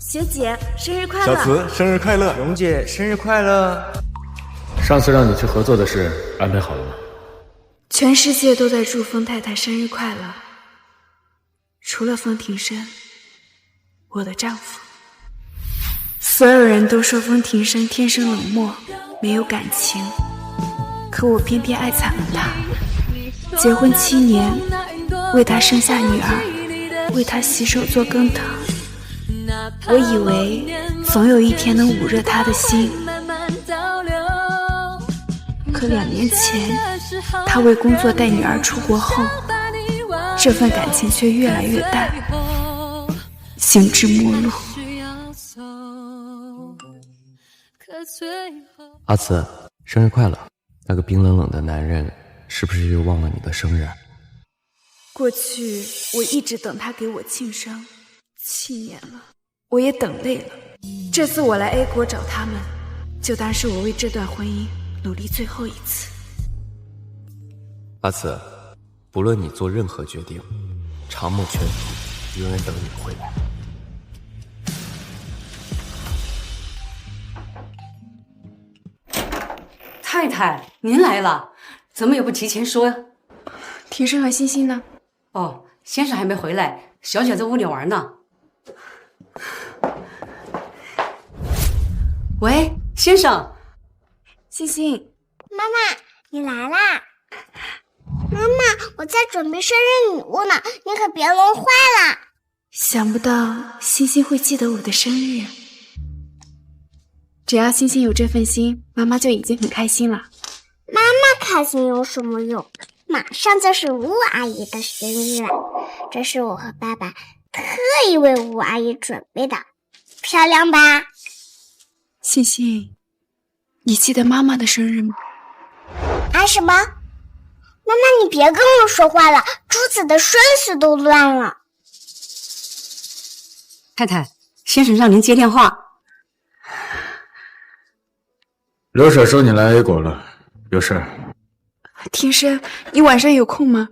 学姐生日快乐！小慈生日快乐！蓉姐生日快乐！上次让你去合作的事安排好了吗？全世界都在祝风太太生日快乐，除了风庭生，我的丈夫。所有人都说风庭生天生冷漠，没有感情，可我偏偏爱惨了他。结婚7年，为他生下女儿，为他洗手做羹汤。我以为总有一天能捂热他的心，可2年前他为工作带女儿出国后，这份感情却越来越淡，行至末路。阿慈，生日快乐！那个冰冷冷的男人是不是又忘了你的生日？过去我一直等他给我庆生，7年了，我也等累了。这次我来 A 国找他们，就当是我为这段婚姻努力最后一次。阿慈，不论你做任何决定，长梦全图永远等你回来。太太，您来了，怎么也不提前说呀？庭生和欣欣呢？哦，先生还没回来，小姐在屋里玩呢。喂，先生。欣欣，妈妈，你来啦！妈妈，我在准备生日礼物呢，你可别弄坏了。想不到欣欣会记得我的生日，只要欣欣有这份心，妈妈就已经很开心了。妈妈开心有什么用？马上就是吴阿姨的生日了，这是我和爸爸特意为吴阿姨准备的，漂亮吧？欣欣，你记得妈妈的生日吗？啊什么？妈妈，你别跟我说话了，珠子的顺序都乱了。太太，先生让您接电话。刘婶说你来 A 国了，有事？庭生，你晚上有空吗？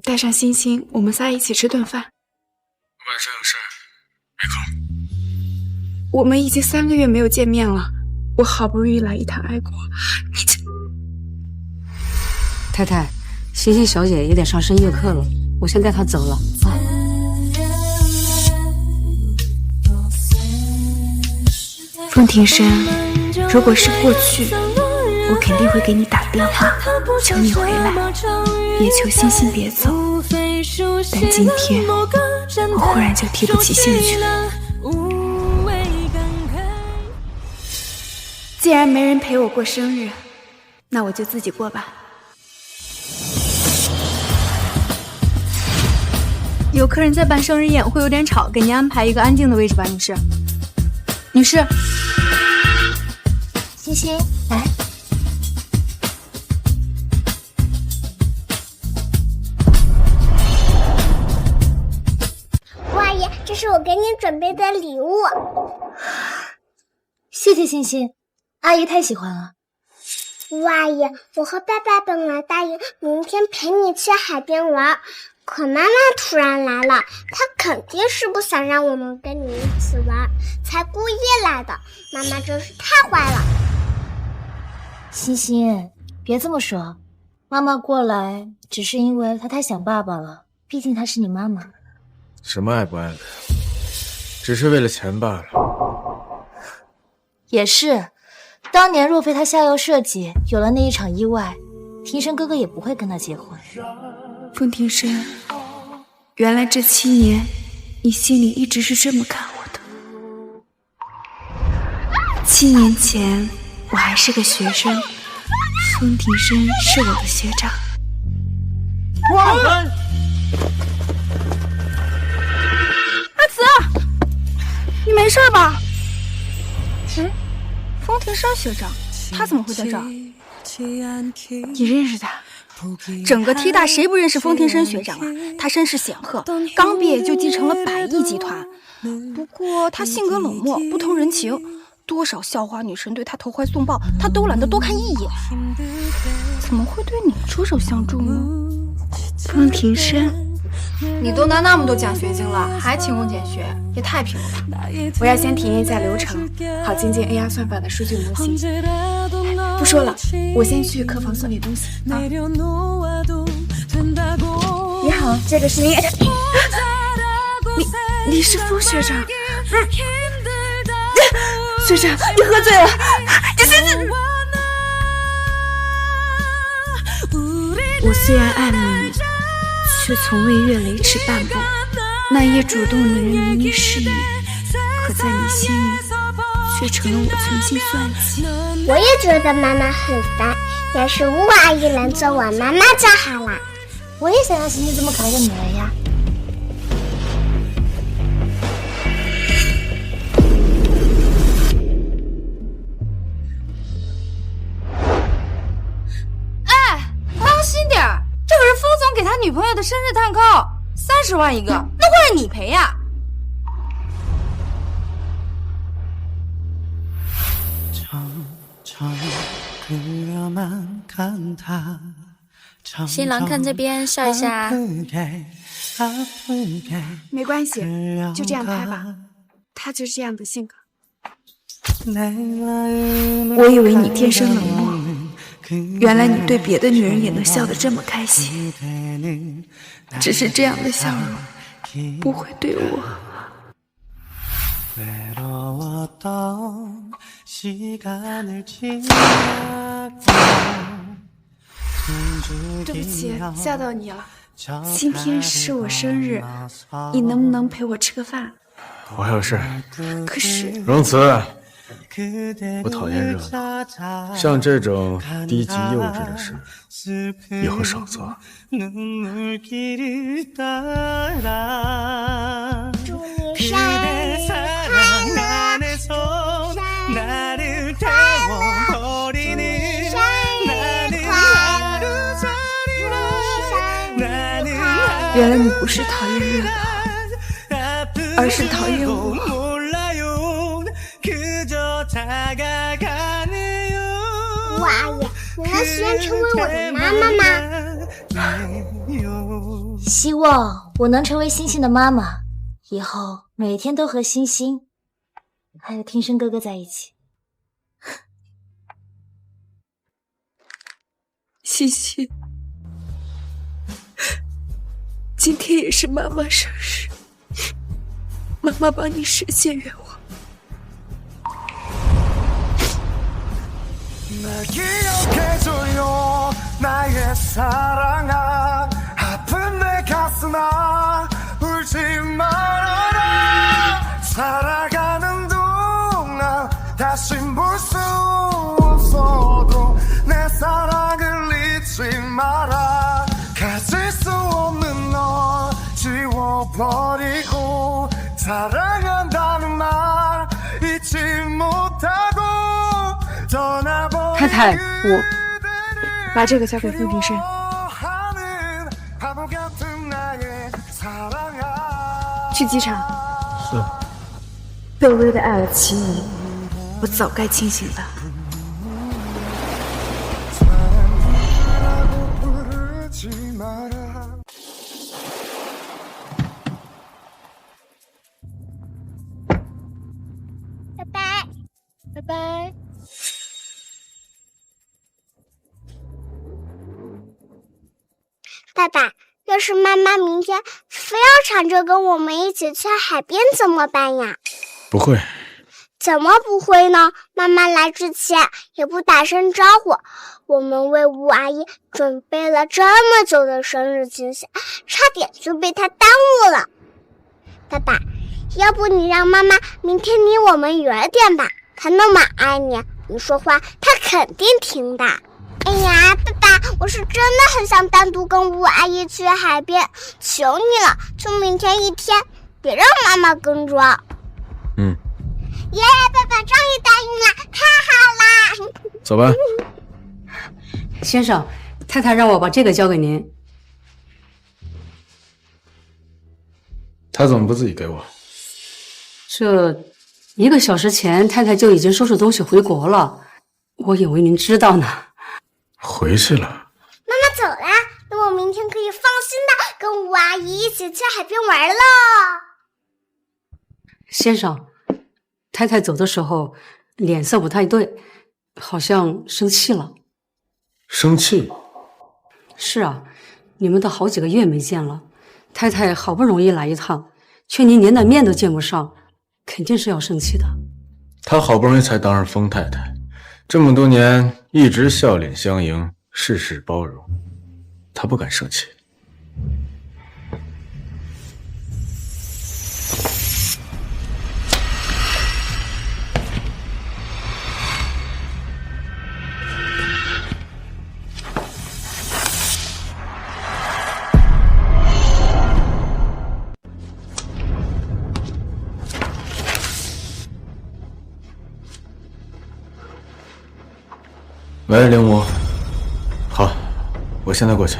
带上欣欣，我们仨一起吃顿饭。晚上有事，没空。我们已经3个月没有见面了，我好不容易来一趟爱国，你这……太太，欣欣小姐也得上深夜课了，我先带她走了啊。风庭生，如果是过去，我肯定会给你打电话，求你回来，也求欣欣别走。但今天，我忽然就提不起兴趣了。既然没人陪我过生日，那我就自己过吧。有客人在办生日宴，会有点吵，给您安排一个安静的位置吧，女士。女士，欣欣，来。吴阿姨，这是我给你准备的礼物。谢谢欣欣，阿姨太喜欢了。吴阿姨，我和爸爸本来答应明天陪你去海边玩，可妈妈突然来了，她肯定是不想让我们跟你一起玩，才故意来的。妈妈真是太坏了。欣欣，别这么说，妈妈过来只是因为她太想爸爸了，毕竟她是你妈妈。什么爱不爱的，只是为了钱罢了。也是，当年若非她下药设计，有了那一场意外，庭生哥哥也不会跟她结婚。风庭生，原来这7年，你心里一直是这么看我的。7年前，我还是个学生，风庭生是我的学长。阿慈，你没事吧？风庭生学长，他怎么会在这儿？你认识他？整个 T 大谁不认识风庭生学长啊？他身世显赫，刚毕业就继承了100亿集团。不过他性格冷漠，不通人情，多少校花女神对他投怀送抱，他都懒得多看一眼。怎么会对你出手相助呢？风庭生，你都拿那么多奖学金了，还勤工俭学，也太拼了吧！我要先体验一下流程，好精进 AI 算法的数据模型。不说了，我先去客房送点东西啊。你好，这个是您。你是风学长？学长，你喝醉了！我虽然爱慕你，却从未越雷池半步。那夜主动的人明明是你，可在你心里却成了我存心算计。我也觉得妈妈很烦，要是吴阿姨能做我妈妈就好了。我也想要欣欣这么可爱的女儿呀。给他女朋友的生日蛋糕30万一个，那会让你赔呀！新郎看这边，笑一下。没关系，就这样拍吧。他就是这样的性格。我以为你天生冷漠，原来你对别的女人也能笑得这么开心。只是这样的笑容不会对我。对不起，吓到你了。今天是我生日，你能不能陪我吃个饭？我还有事。可是容辞，我讨厌热闹，像这种低级幼稚的事，以后少做。祝你生日快乐，原来你不是讨厌热闹，而是讨厌我。吴阿姨，你能许愿成为我的妈妈吗？希望我能成为欣欣的妈妈，以后每天都和欣欣还有听声哥哥在一起。欣欣，今天也是妈妈生日，妈妈帮你实现愿望。 나의 사랑아 아픈 내 가슴아 울지 말아라 살아가는 동안 다시 볼 수 없어도 내 사랑을 잊지 마라 가질 수 없는 널 지워버리고 사랑한다는 말 잊지 못하고 떠나버리고 太太，我。 把这个交给风平生。去机场。是。卑微的爱了齐你，我早该清醒的。拜拜，拜拜。 爸爸，要是妈妈明天非要缠着跟我们一起去海边怎么办呀？不会。怎么不会呢？妈妈来之前也不打声招呼。我们为吴阿姨准备了这么久的生日惊喜，差点就被她耽误了。爸爸，要不你让妈妈明天离我们远点吧？她那么爱你，你说话她肯定听的。 哎呀，爸爸，我是真的很想单独跟吴阿姨去海边，求你了，就明天一天，别让妈妈跟着。嗯。耶，爸爸终于答应了，太好啦！走吧。先生，太太让我把这个交给您。他怎么不自己给我？这1个小时前，太太就已经收拾东西回国了，我以为您知道呢。 回去了，妈妈走啦，那我明天可以放心的跟吴阿姨一起去海边玩了。先生，太太走的时候脸色不太对，好像生气了。生气？是啊，你们都好几个月没见了，太太好不容易来一趟，却您连点面都见不上，肯定是要生气的。她好不容易才当上疯太太，这么多年一直笑脸相迎，事事包容，她不敢生气。喂，灵武。好，我现在过去。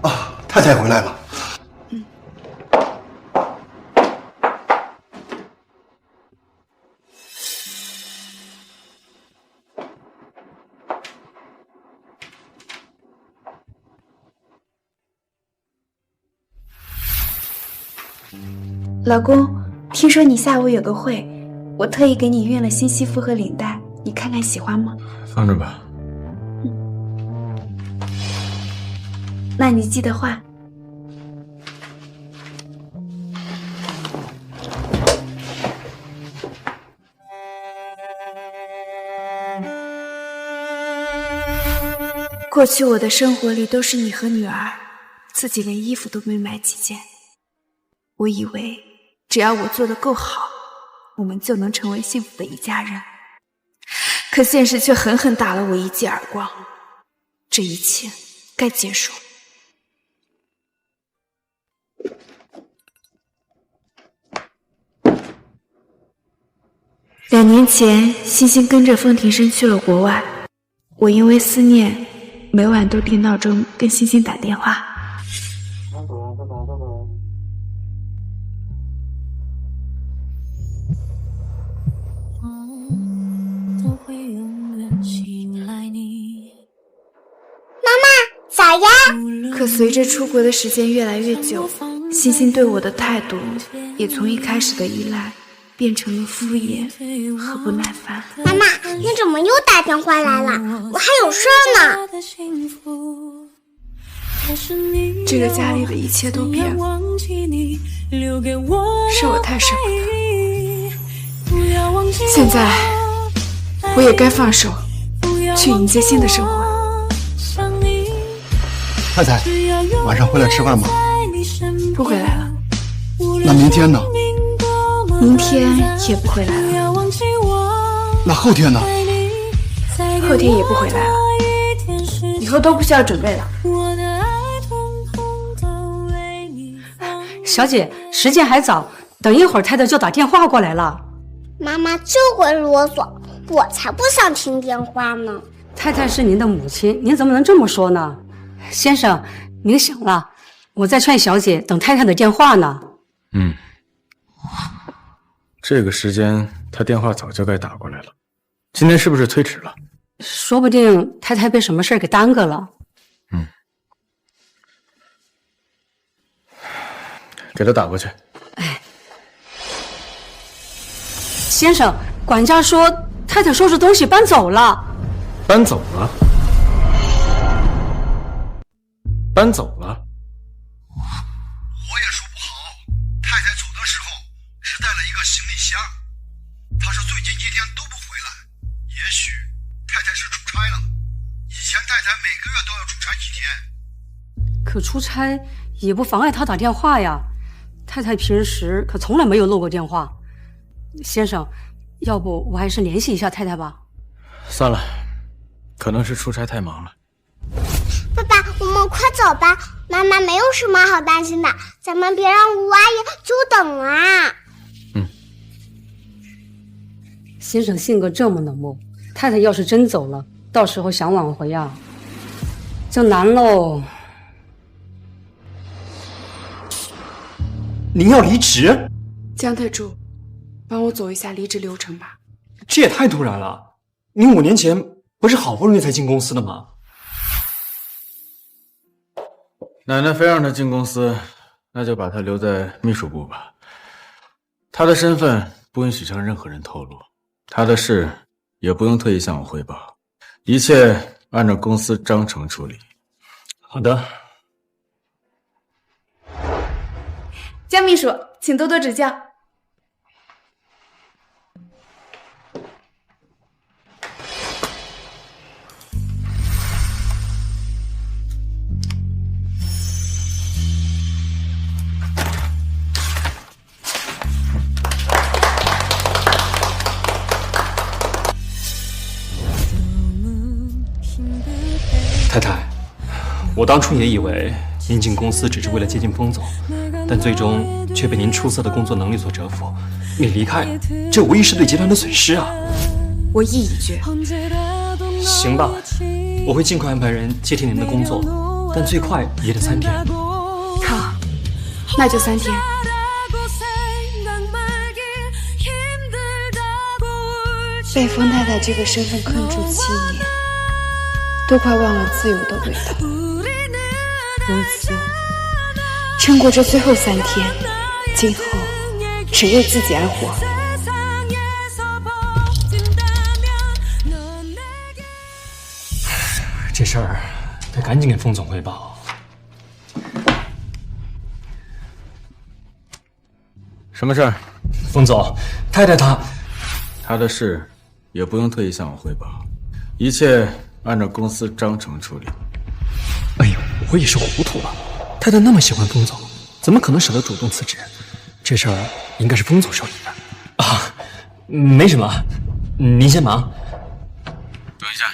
啊，太太回来了。老公，听说你下午有个会，我特意给你熨了新西服和领带，你看看喜欢吗？放着吧。那你记得换。过去我的生活里都是你和女儿，自己连衣服都没买几件。我以为只要我做得够好，我们就能成为幸福的一家人。可现实却狠狠打了我一记耳光，这一切该结束。2年前，欣欣跟着风庭生去了国外，我因为思念，每晚都定闹钟跟欣欣打电话。小呀！可随着出国的时间越来越久，欣欣对我的态度也从一开始的依赖变成了敷衍和不耐烦。妈妈，你怎么又打电话来了？我还有事呢。这个家里的一切都变了，是我太舍不得。现在我也该放手，去迎接新的生活。太太，晚上回来吃饭吗？不回来了。那明天呢？明天也不回来了。那后天呢？后天也不回来了。以后都不需要准备了。小姐，时间还早，等一会儿太太就打电话过来了。妈妈就会啰嗦，我才不想听电话呢。太太是您的母亲，您怎么能这么说呢？先生，您醒了，我在劝小姐等太太的电话呢。这个时间她电话早就该打过来了，今天是不是推迟了？说不定太太被什么事给耽搁了。给她打过去。先生，管家说太太收拾东西搬走了。搬走了？搬走了？我也说不好。太太走的时候只带了一个行李箱，她说最近几天都不回来，也许太太是出差了。以前太太每个月都要出差几天。可出差也不妨碍她打电话呀。太太平时可从来没有漏过电话。先生，要不我还是联系一下太太吧。算了，可能是出差太忙了。爸爸，我们快走吧，妈妈没有什么好担心的，咱们别让吴阿姨久等啊。先生性格这么冷漠，太太要是真走了，到时候想挽回啊，就难喽。您要离职？姜特助，帮我走一下离职流程吧。这也太突然了！你5年前不是好不容易才进公司的吗？奶奶非让他进公司，那就把他留在秘书部吧。他的身份不允许向任何人透露，他的事也不用特意向我汇报，一切按照公司章程处理。好的。江秘书，请多多指教。太太，我当初也以为您进公司只是为了接近风总，但最终却被您出色的工作能力所折服。你离开，这无疑是对集团的损失啊！我意已决。行吧，我会尽快安排人接替您的工作，但最快也得3天。好，那就3天。被风太太这个身份困住7年，都快忘了自由的味道。如此，撑过这最后3天，今后只为自己而活。这事儿得赶紧给风总汇报。什么事儿？风总，太太他的事也不用特意向我汇报，一切按照公司章程处理。哎呦，我也是糊涂了。太太那么喜欢风总，怎么可能舍得主动辞职？这事儿应该是风总受理的。啊，没什么，您先忙。等一下，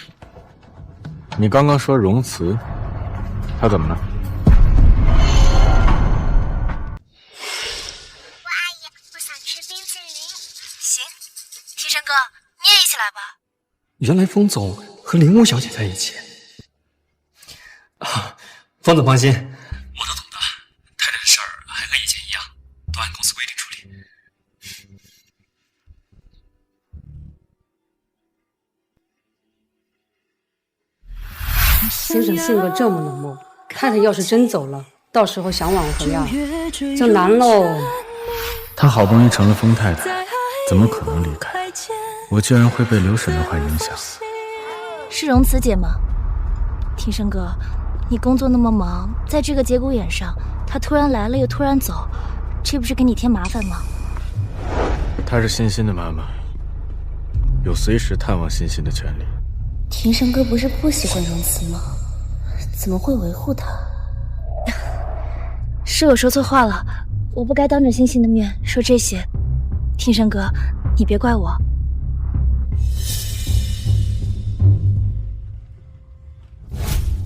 你刚刚说容辞，他怎么了？我阿姨，我想吃冰淇淋。行，庭生哥，你也一起来吧。原来风总和林武小姐在一起。啊，方总放心，我都懂的。太太的事儿还和以前一样，都按公司规定处理。先生性格这么冷漠，太太要是真走了，到时候想挽回啊，就难喽。他好不容易成了风太太，怎么可能离开？我居然会被刘婶的话影响。是容慈姐吗？庭生哥，你工作那么忙，在这个节骨眼上，他突然来了又突然走，这不是给你添麻烦吗？她是欣欣的妈妈，有随时探望欣欣的权利。庭生哥不是不喜欢容慈吗？怎么会维护她？是我说错话了，我不该当着欣欣的面说这些。庭生哥，你别怪我。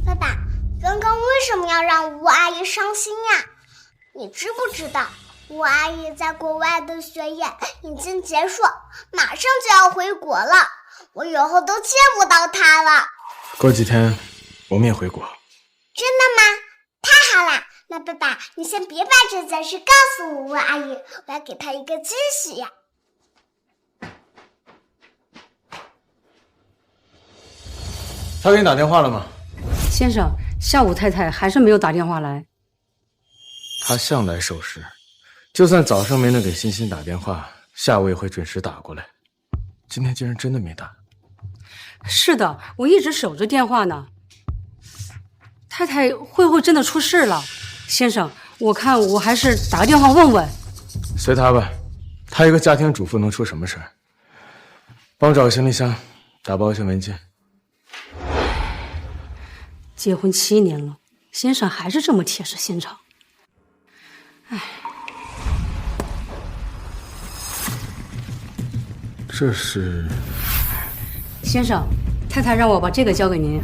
爸爸，刚刚为什么要让吴阿姨伤心呀？你知不知道，吴阿姨在国外的学业已经结束，马上就要回国了，我以后都见不到她了。过几天我们也回国。真的吗？太好了！那爸爸，你先别把这件事告诉吴阿姨，我要给她一个惊喜呀。他给你打电话了吗？先生，下午太太还是没有打电话来。他向来守时，就算早上没能给欣欣打电话，下午也会准时打过来。今天竟然真的没打。是的，我一直守着电话呢。太太会不会真的出事了？先生，我看我还是打个电话问问。随他吧，他一个家庭主妇能出什么事儿？帮我找个行李箱，打包一些文件。结婚7年了，先生还是这么铁石心肠。唉，这是……先生，太太让我把这个交给您。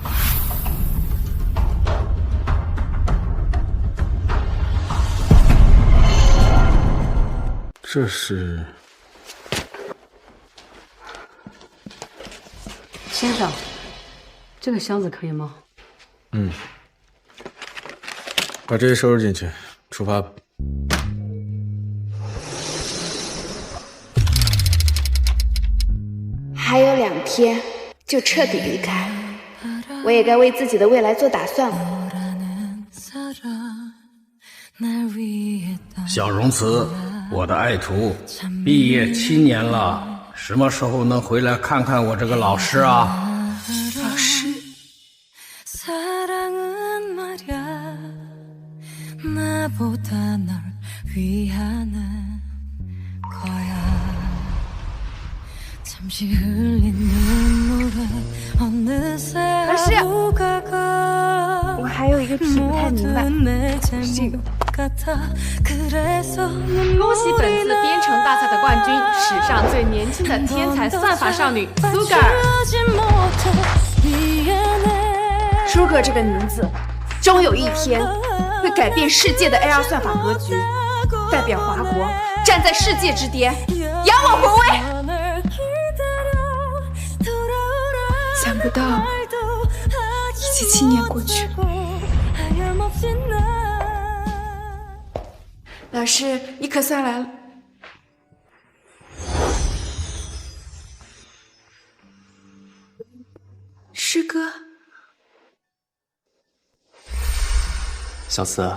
这是……先生，这个箱子可以吗？把这些收拾进去，出发吧。还有2天就彻底离开，我也该为自己的未来做打算了。小荣慈，我的爱徒，毕业7年了，什么时候能回来看看我这个老师啊？老师。老师，我还有一个题不太明白，是这个。恭喜本次编程大赛的冠军，史上最年轻的天才算法少女苏格尔。舒格这个名字，终有一天会改变世界的 AI 算法格局，代表华国站在世界之巅，扬我国威。想不到，已经7年过去。老师，你可算来了。师哥，小慈，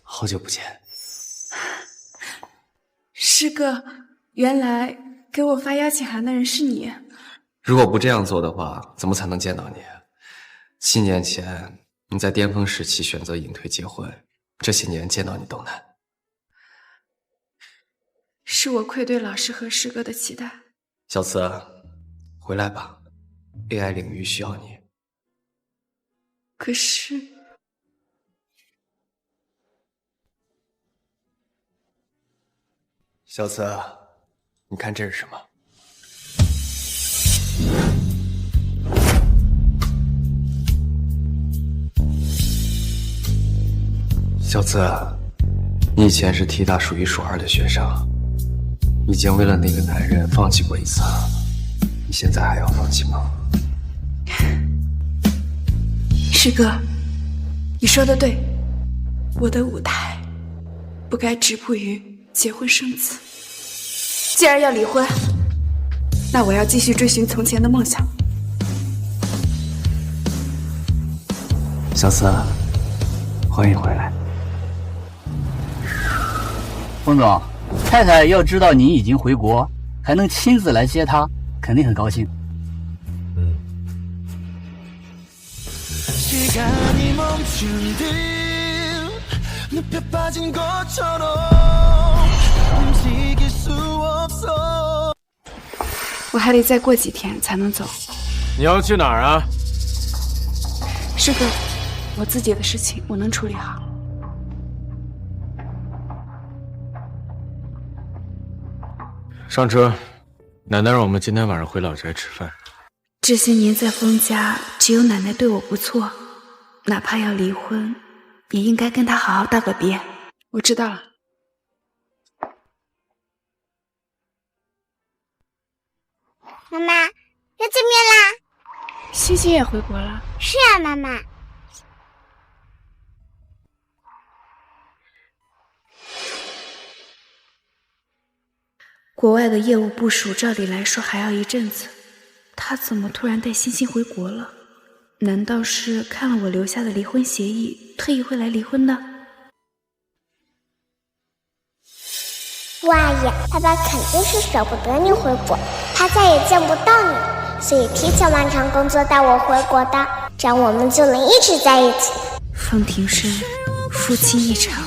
好久不见。师哥，原来给我发邀请函的人是你。如果不这样做的话，怎么才能见到你？7年前你在巅峰时期选择隐退结婚，这些年见到你都难。是我愧对老师和师哥的期待。小慈，回来吧 ，AI 领域需要你。可是，小慈，你看这是什么？小慈，你以前是 T 大数1数2的学生，已经为了那个男人放弃过一次，你现在还要放弃吗？师哥，你说的对，我的舞台不该止步于结婚生子。既然要离婚，那我要继续追寻从前的梦想。小慈，欢迎回来。冯总，太太要知道您已经回国，还能亲自来接她，肯定很高兴。我还得再过几天才能走。你要去哪儿啊？师哥，我自己的事情我能处理好。上车，奶奶让我们今天晚上回老宅吃饭。这些年在封家，只有奶奶对我不错，哪怕要离婚，也应该跟她好好道个别。我知道了。妈妈，要见面啦！欣欣也回国了。是啊，妈妈。国外的业务部署照理来说还要一阵子，他怎么突然带欣欣回国了？难道是看了我留下的离婚协议，特意会来离婚的？吴阿姨，爸爸肯定是舍不得你回国，他再也见不到你，所以提前完成工作带我回国的，这样我们就能一直在一起。风庭生，夫妻一场，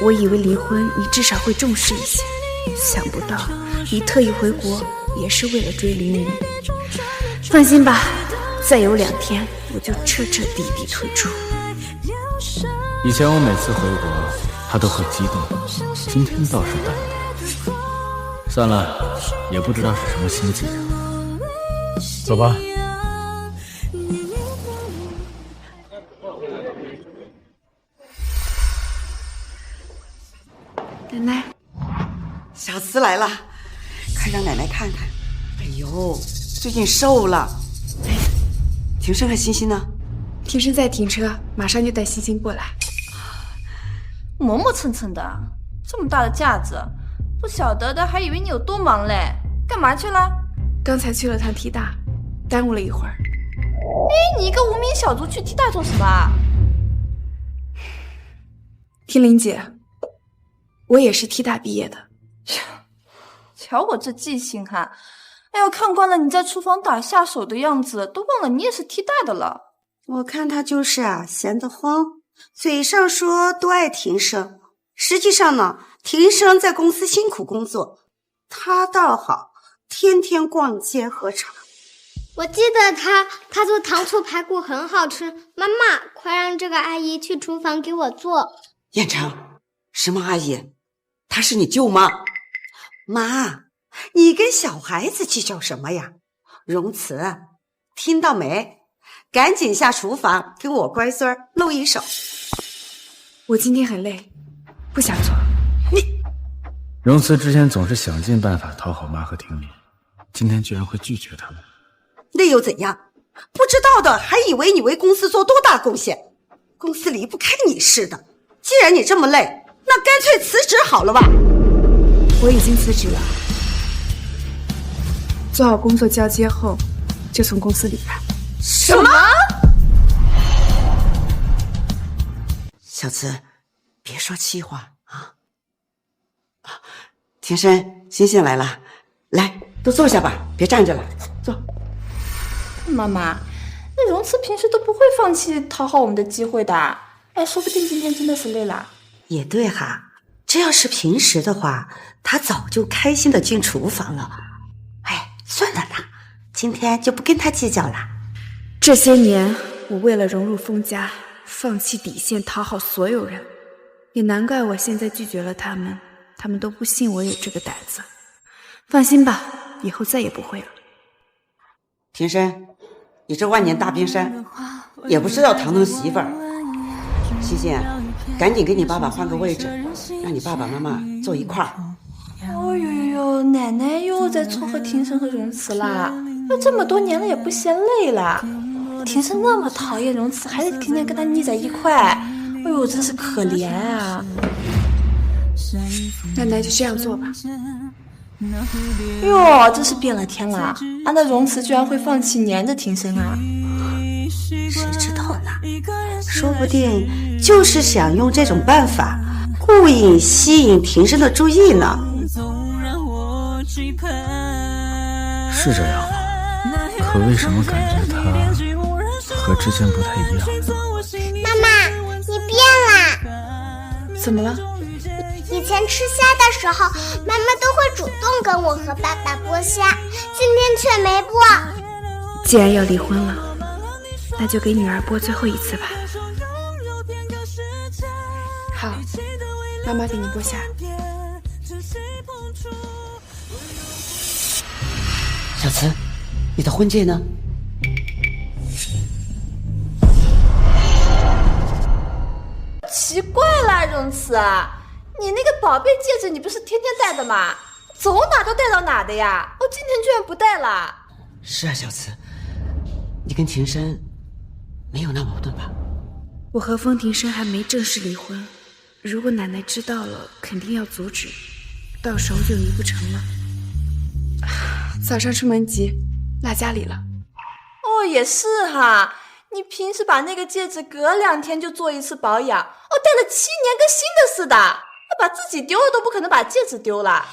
我以为离婚你至少会重视一些，想不到你特意回国也是为了追林无。放心吧，再有2天我就彻彻底底退出。以前我每次回国，他都很激动，今天倒是淡定。算了，也不知道是什么心情。走吧。奶奶，小慈来了，快让奶奶看看。哎呦，最近瘦了。哎，庭生和欣欣呢？庭生在停车，马上就带欣欣过来。磨磨蹭蹭的，这么大的架子，不晓得的还以为你有多忙嘞。干嘛去了？刚才去了趟 T 大，耽误了一会儿。你一个无名小卒去 T 大做什么啊？听林姐，我也是 T 大毕业的。瞧我这记性哈！哎呦，看惯了你在厨房打下手的样子，都忘了你也是 T 大的了。我看他就是闲得慌，嘴上说多爱庭生，实际上呢，庭生在公司辛苦工作，他倒好，天天逛街喝茶。我记得他做糖醋排骨很好吃，妈妈，快让这个阿姨去厨房给我做。燕城，什么阿姨？她是你舅妈。妈，你跟小孩子计较什么呀？荣慈，听到没？赶紧下厨房给我乖孙儿露一手。我今天很累，不想做。荣慈之前总是想尽办法讨好妈和婷丽，今天居然会拒绝他们。那又怎样？不知道的还以为你为公司做多大贡献，公司离不开你似的。既然你这么累，那干脆辞职好了吧。我已经辞职了，做好工作交接后就从公司离开。什么？小慈，别说气话啊！庭生，欣欣来了，来，都坐下吧，别站着了，坐。妈妈，那荣慈平时都不会放弃讨好我们的机会的，哎，说不定今天真的是累了。也对哈，这要是平时的话，他早就开心的进厨房了。哎，算了啦，今天就不跟他计较了。这些年，我为了融入封家，放弃底线讨好所有人，也难怪我现在拒绝了他们，他们都不信我有这个胆子。放心吧，以后再也不会了。庭生，你这万年大冰山，也不知道疼疼媳妇儿。欣欣，赶紧给你爸爸换个位置，让你爸爸妈妈坐一块儿。哦呦，奶奶又在撮合庭生和荣慈啦！要这么多年了也不嫌累了。庭生那么讨厌荣慈，还是天天跟他腻在一块，哎呦，真是可怜啊！奶奶就这样做吧。哟，真是变了天了！那荣慈居然会放弃黏着庭生啊？谁知道呢？说不定就是想用这种办法故意吸引庭生的注意呢。是这样吗？可为什么感觉他和之前不太一样？妈妈，你变了。怎么了？以前吃虾的时候，妈妈都会主动跟我和爸爸剥虾，今天却没剥。既然要离婚了，那就给女儿剥最后一次吧。好，妈妈给你剥虾。小慈，你的婚戒呢？奇怪了，荣慈，你那个宝贝戒指你不是天天戴的吗？走哪都戴到哪的呀？今天居然不戴了。是啊，小慈，你跟庭生没有闹矛盾吧？我和封庭生还没正式离婚，如果奶奶知道了，肯定要阻止，到时候就离不成了。早上出门急，落家里了。也是哈，你平时把那个戒指隔2天就做一次保养，戴了7年跟新的似的，把自己丢了都不可能把戒指丢了。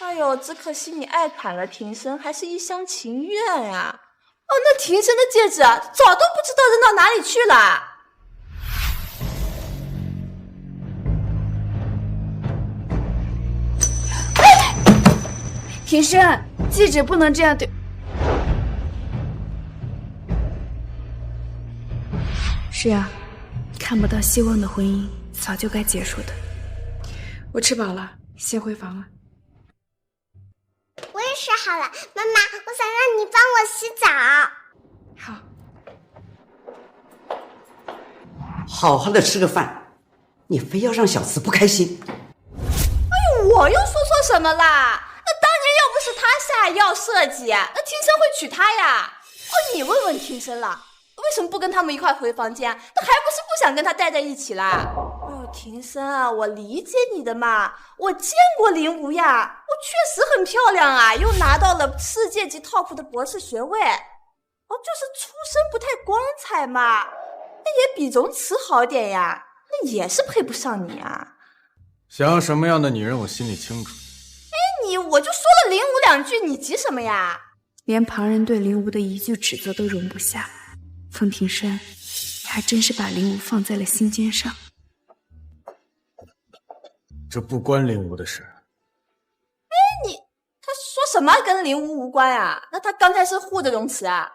哎呦，只可惜你爱惨了庭生，还是一厢情愿呀。那庭生的戒指早都不知道扔到哪里去了。庭生，戒指不能这样丢。是啊，看不到希望的婚姻早就该结束的。我吃饱了，先回房了。我也吃好了，妈妈，我想让你帮我洗澡。好。好好的吃个饭，你非要让小慈不开心。我又说错什么啦？那当年要不是他下药设计，那庭生会娶她呀。你问问庭生了，为什么不跟他们一块回房间？那还不是不想跟他待在一起啦？庭生啊，我理解你的嘛，我见过林无呀，我确实很漂亮啊，又拿到了世界级 top 的博士学位。就是出身不太光彩嘛，那也比容慈好点呀，那也是配不上你啊。想要什么样的女人，我心里清楚。我就说了林无2句，你急什么呀？连旁人对林无的一句指责都容不下，风庭生，你还真是把林无放在了心尖上。这不关林无的事。他说什么跟林无无关啊？那他刚才是护着容慈啊？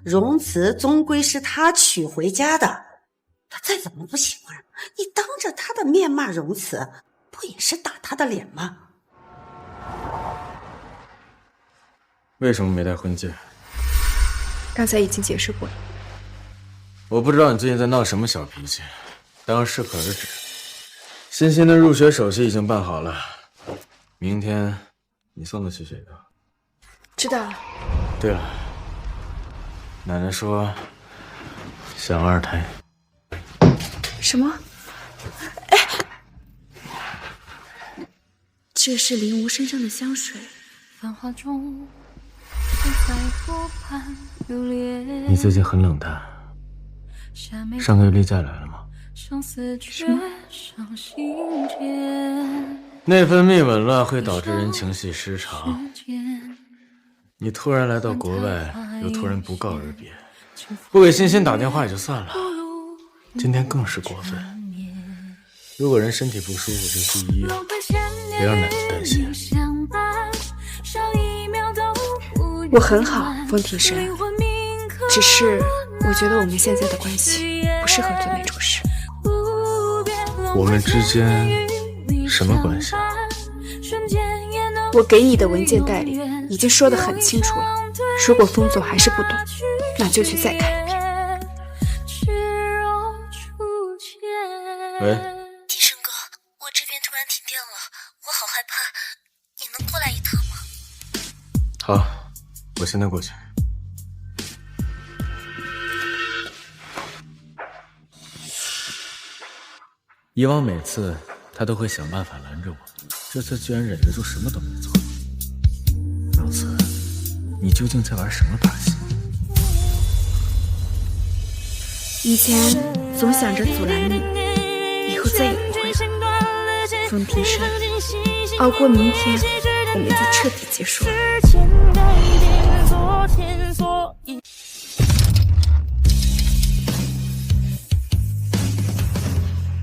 容慈终归是他娶回家的，他再怎么不喜欢，你当着他的面骂容慈，不也是打他的脸吗？为什么没带婚戒？刚才已经解释过了。我不知道你最近在闹什么小脾气，当适可而止。欣欣的入学手续已经办好了，明天你送她去学校。知道了。对了，奶奶说想2胎。什么？这是林无身上的香水。你最近很冷淡，上个月例假来了吗？什么？内分泌紊乱会导致人情绪失常。你突然来到国外，又突然不告而别，不给欣欣打电话也就算了，今天更是过分。如果人身体不舒服就去医院，别让奶奶担心。我很好，风庭生，只是我觉得我们现在的关系不适合做那种事。我们之间什么关系啊？我给你的文件袋里已经说得很清楚了，如果风总还是不懂，那就去再看一遍。喂，庭生哥，我这边突然停电了，我好害怕，你能过来一趟吗？好，我现在过去。以往每次他都会想办法拦着我，这次居然忍得住，什么都没做。容慈，你究竟在玩什么把戏？以前总想着阻拦你，以后再也不会了。风庭生，熬过明天，我们就彻底结束了。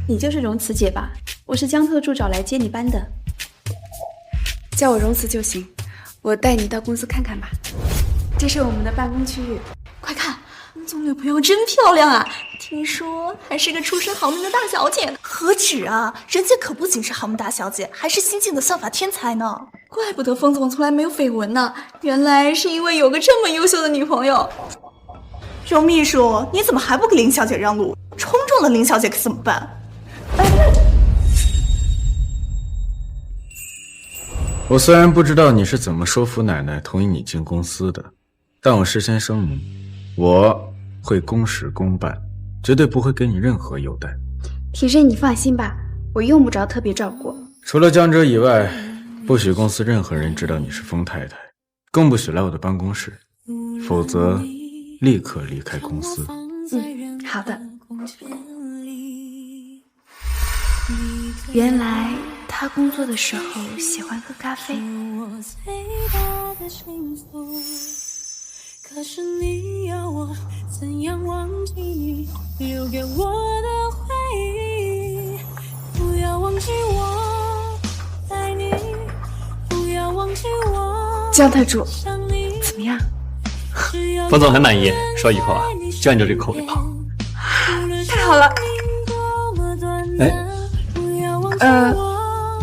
你就是容慈姐吧？我是江特助找来接你班的。叫我容慈就行，我带你到公司看看吧。这是我们的办公区域，快看，总女朋友真漂亮啊！听说还是个出身豪门的大小姐呢。何止啊，人家可不仅是豪门大小姐，还是新晋的算法天才呢。怪不得风总从来没有绯闻呢，原来是因为有个这么优秀的女朋友。容秘书，你怎么还不给林小姐让路？冲撞了林小姐可怎么办？我虽然不知道你是怎么说服奶奶同意你进公司的，但我事先声明，我会公事公办，绝对不会给你任何优待。庭生，你放心吧，我用不着特别照顾。除了江哲以外，不许公司任何人知道你是风太太，更不许来我的办公室，否则立刻离开公司。好的。原来他工作的时候喜欢喝咖啡。可是你要我怎样忘记留给我的回忆？不要忘记我爱你，不要忘记我。江特助，怎么样？冯总很满意，说一口啊，就按照这个口味泡。太好了。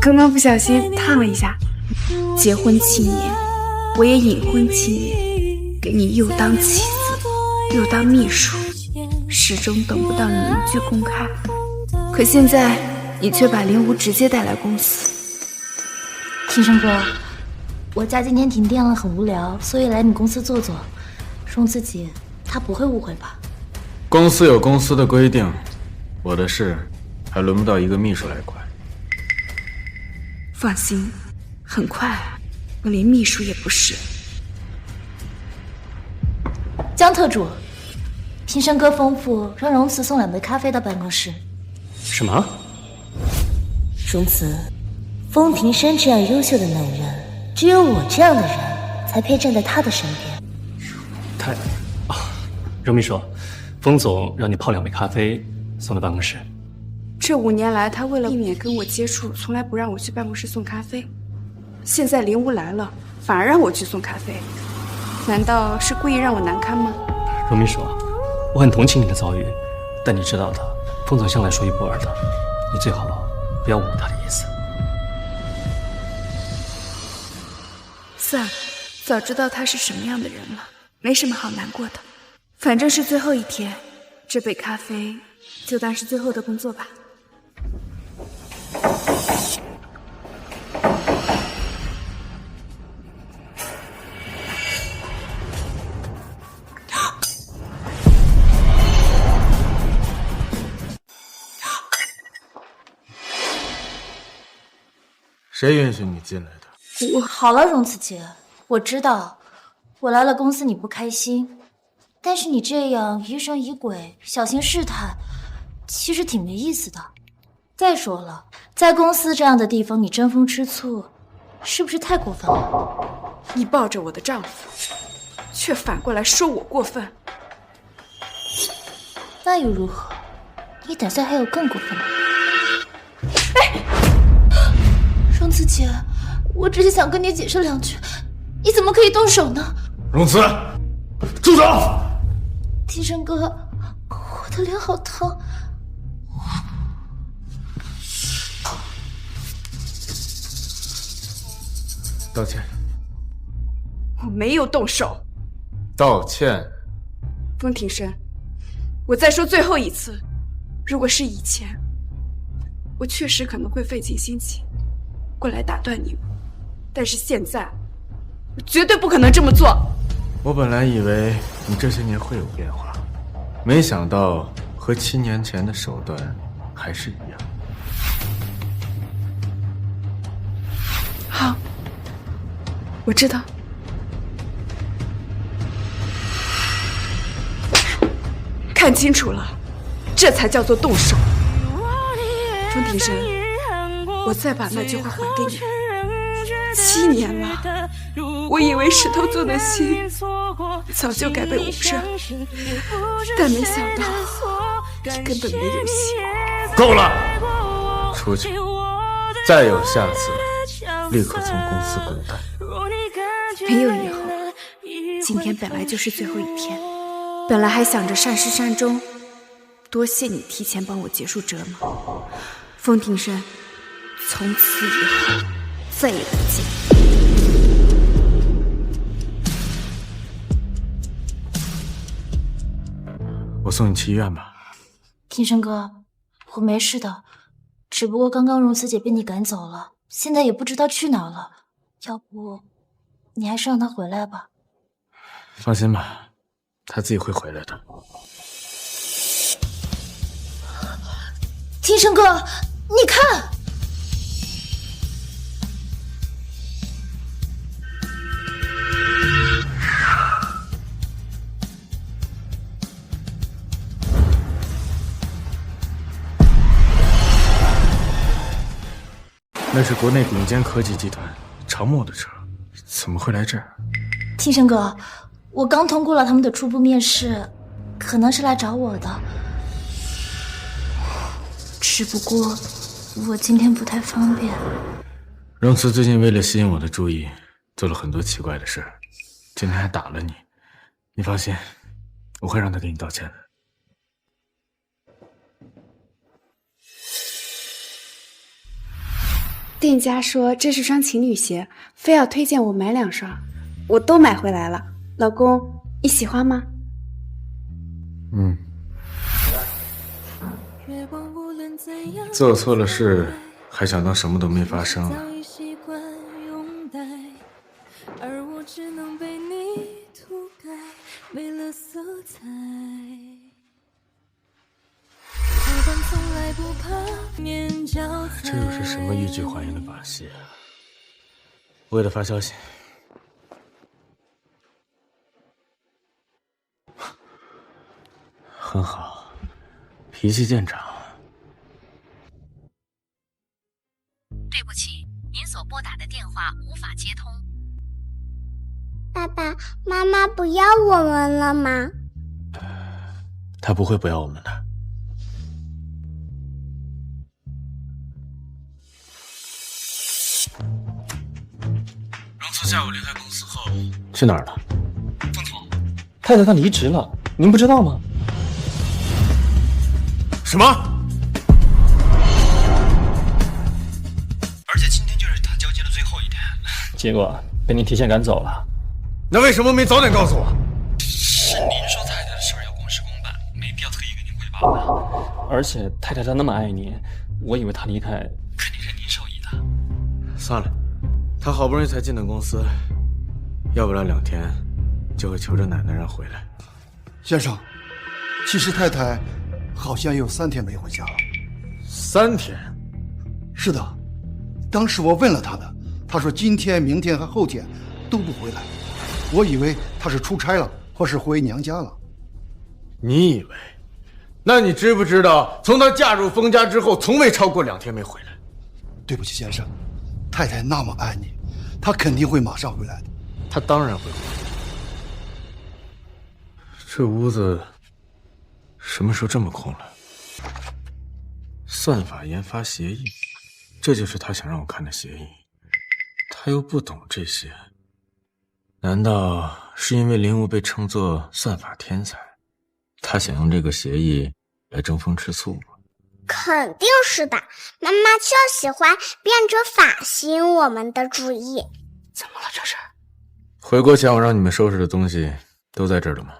刚刚不小心烫了一下。结婚7年，我也隐婚7年，给你又当妻子，又当秘书，始终等不到你一句公开。可现在，你却把林无直接带来公司。庭生哥，我家今天停电了，很无聊，所以来你公司坐坐。容慈姐，她不会误会吧？公司有公司的规定，我的事还轮不到一个秘书来管。放心，很快我连秘书也不是。江特助，平生哥吩咐让荣慈送2杯咖啡到办公室。什么？荣慈，风庭深这样优秀的男人，只有我这样的人才配站在他的身边。荣秘书，风总让你泡2杯咖啡送到办公室。这5年来，他为了避免跟我接触，从来不让我去办公室送咖啡。现在林无来了，反而让我去送咖啡，难道是故意让我难堪吗？荣秘书，我很同情你的遭遇，但你知道的，风总向来说一不二的，你最好不要误他的意思。算了，早知道他是什么样的人了，没什么好难过的。反正是最后一天，这杯咖啡就当是最后的工作吧。谁允许你进来的？好了，荣慈姐，我知道我来了公司你不开心，但是你这样疑神疑鬼、小心试探，其实挺没意思的。再说了，在公司这样的地方，你争风吃醋，是不是太过分了？你抱着我的丈夫，却反过来说我过分，那又如何？你打算还有更过分的？荣慈姐，我只是想跟你解释2句，你怎么可以动手呢？荣慈，住手！庭生哥，我的脸好疼。道歉。我没有动手。道歉。风庭生，我再说最后一次，如果是以前，我确实可能会费尽心机过来打断你们，但是现在，我绝对不可能这么做。我本来以为你这些年会有变化，没想到和7年前的手段还是一样。好，我知道。看清楚了，这才叫做动手。风庭生，我再把那句话还给你。7年了，我以为石头做的心早就该被捂热，但没想到你根本没有心。够了，出去！再有下次，立刻从公司滚蛋。没有以后，今天本来就是最后一天，本来还想着善始善终，多谢你提前帮我结束折磨。风庭生，从此以后再也不见。我送你去医院吧。庭生哥，我没事的，只不过刚刚荣慈姐被你赶走了，现在也不知道去哪了。要不你还是让她回来吧。放心吧，她自己会回来的。庭生哥，你看，那是国内顶尖科技集团长墨的车，怎么会来这儿？庭生哥，我刚通过了他们的初步面试，可能是来找我的。只不过我今天不太方便。荣慈最近为了吸引我的注意，做了很多奇怪的事，今天还打了你。你放心，我会让他给你道歉的。店家说这是双情侣鞋，非要推荐我买2双，我都买回来了。老公，你喜欢吗？做错了事，还想当什么都没发生呢？而我只能被你涂改，没了色彩。好像从来不这又是什么欲拒还迎的把戏啊？我给他发消息。很好，脾气见长。对不起，您所拨打的电话无法接通。爸爸妈妈不要我们了吗？他不会不要我们的。荣慈下午离开公司后去哪儿了？凤总，太太她离职了，您不知道吗？什么？而且今天就是他交接的最后一天，结果被您提前赶走了。那为什么没早点告诉我？是您说太太的事儿要公事公办，没必要特意跟您汇报的。而且太太她那么爱您，我以为她离开肯定是您授意的。算了，他好不容易才进的公司，要不了2天就会求着奶奶让回来。先生，其实太太好像有3天没回家了。3天？是的，当时我问了她的，她说今天、明天和后天都不回来。我以为她是出差了，或是回娘家了。你以为？那你知不知道，从她嫁入封家之后，从未超过2天没回来？对不起，先生，太太那么爱你，她肯定会马上回来的。她当然会回来。这屋子什么时候这么空了？算法研发协议，这就是他想让我看的协议。他又不懂这些，难道是因为林武被称作算法天才，他想用这个协议来争风吃醋吗？肯定是的，妈妈就喜欢变着法吸引我们的注意。怎么了这是？回国前我让你们收拾的东西都在这儿了吗？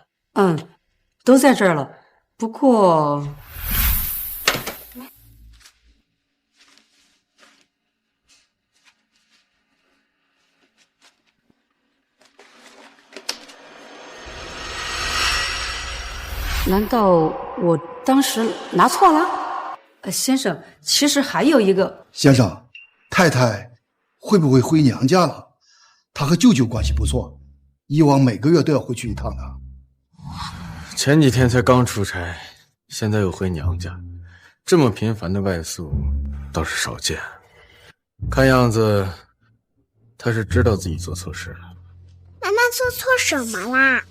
都在这儿了。不过，难道我当时拿错了？先生，其实还有一个。先生，太太会不会回娘家了？她和舅舅关系不错，以往每个月都要回去一趟的。前几天才刚出差，现在又回娘家，这么频繁的外宿倒是少见。看样子他是知道自己做错事了。妈妈做错什么啦？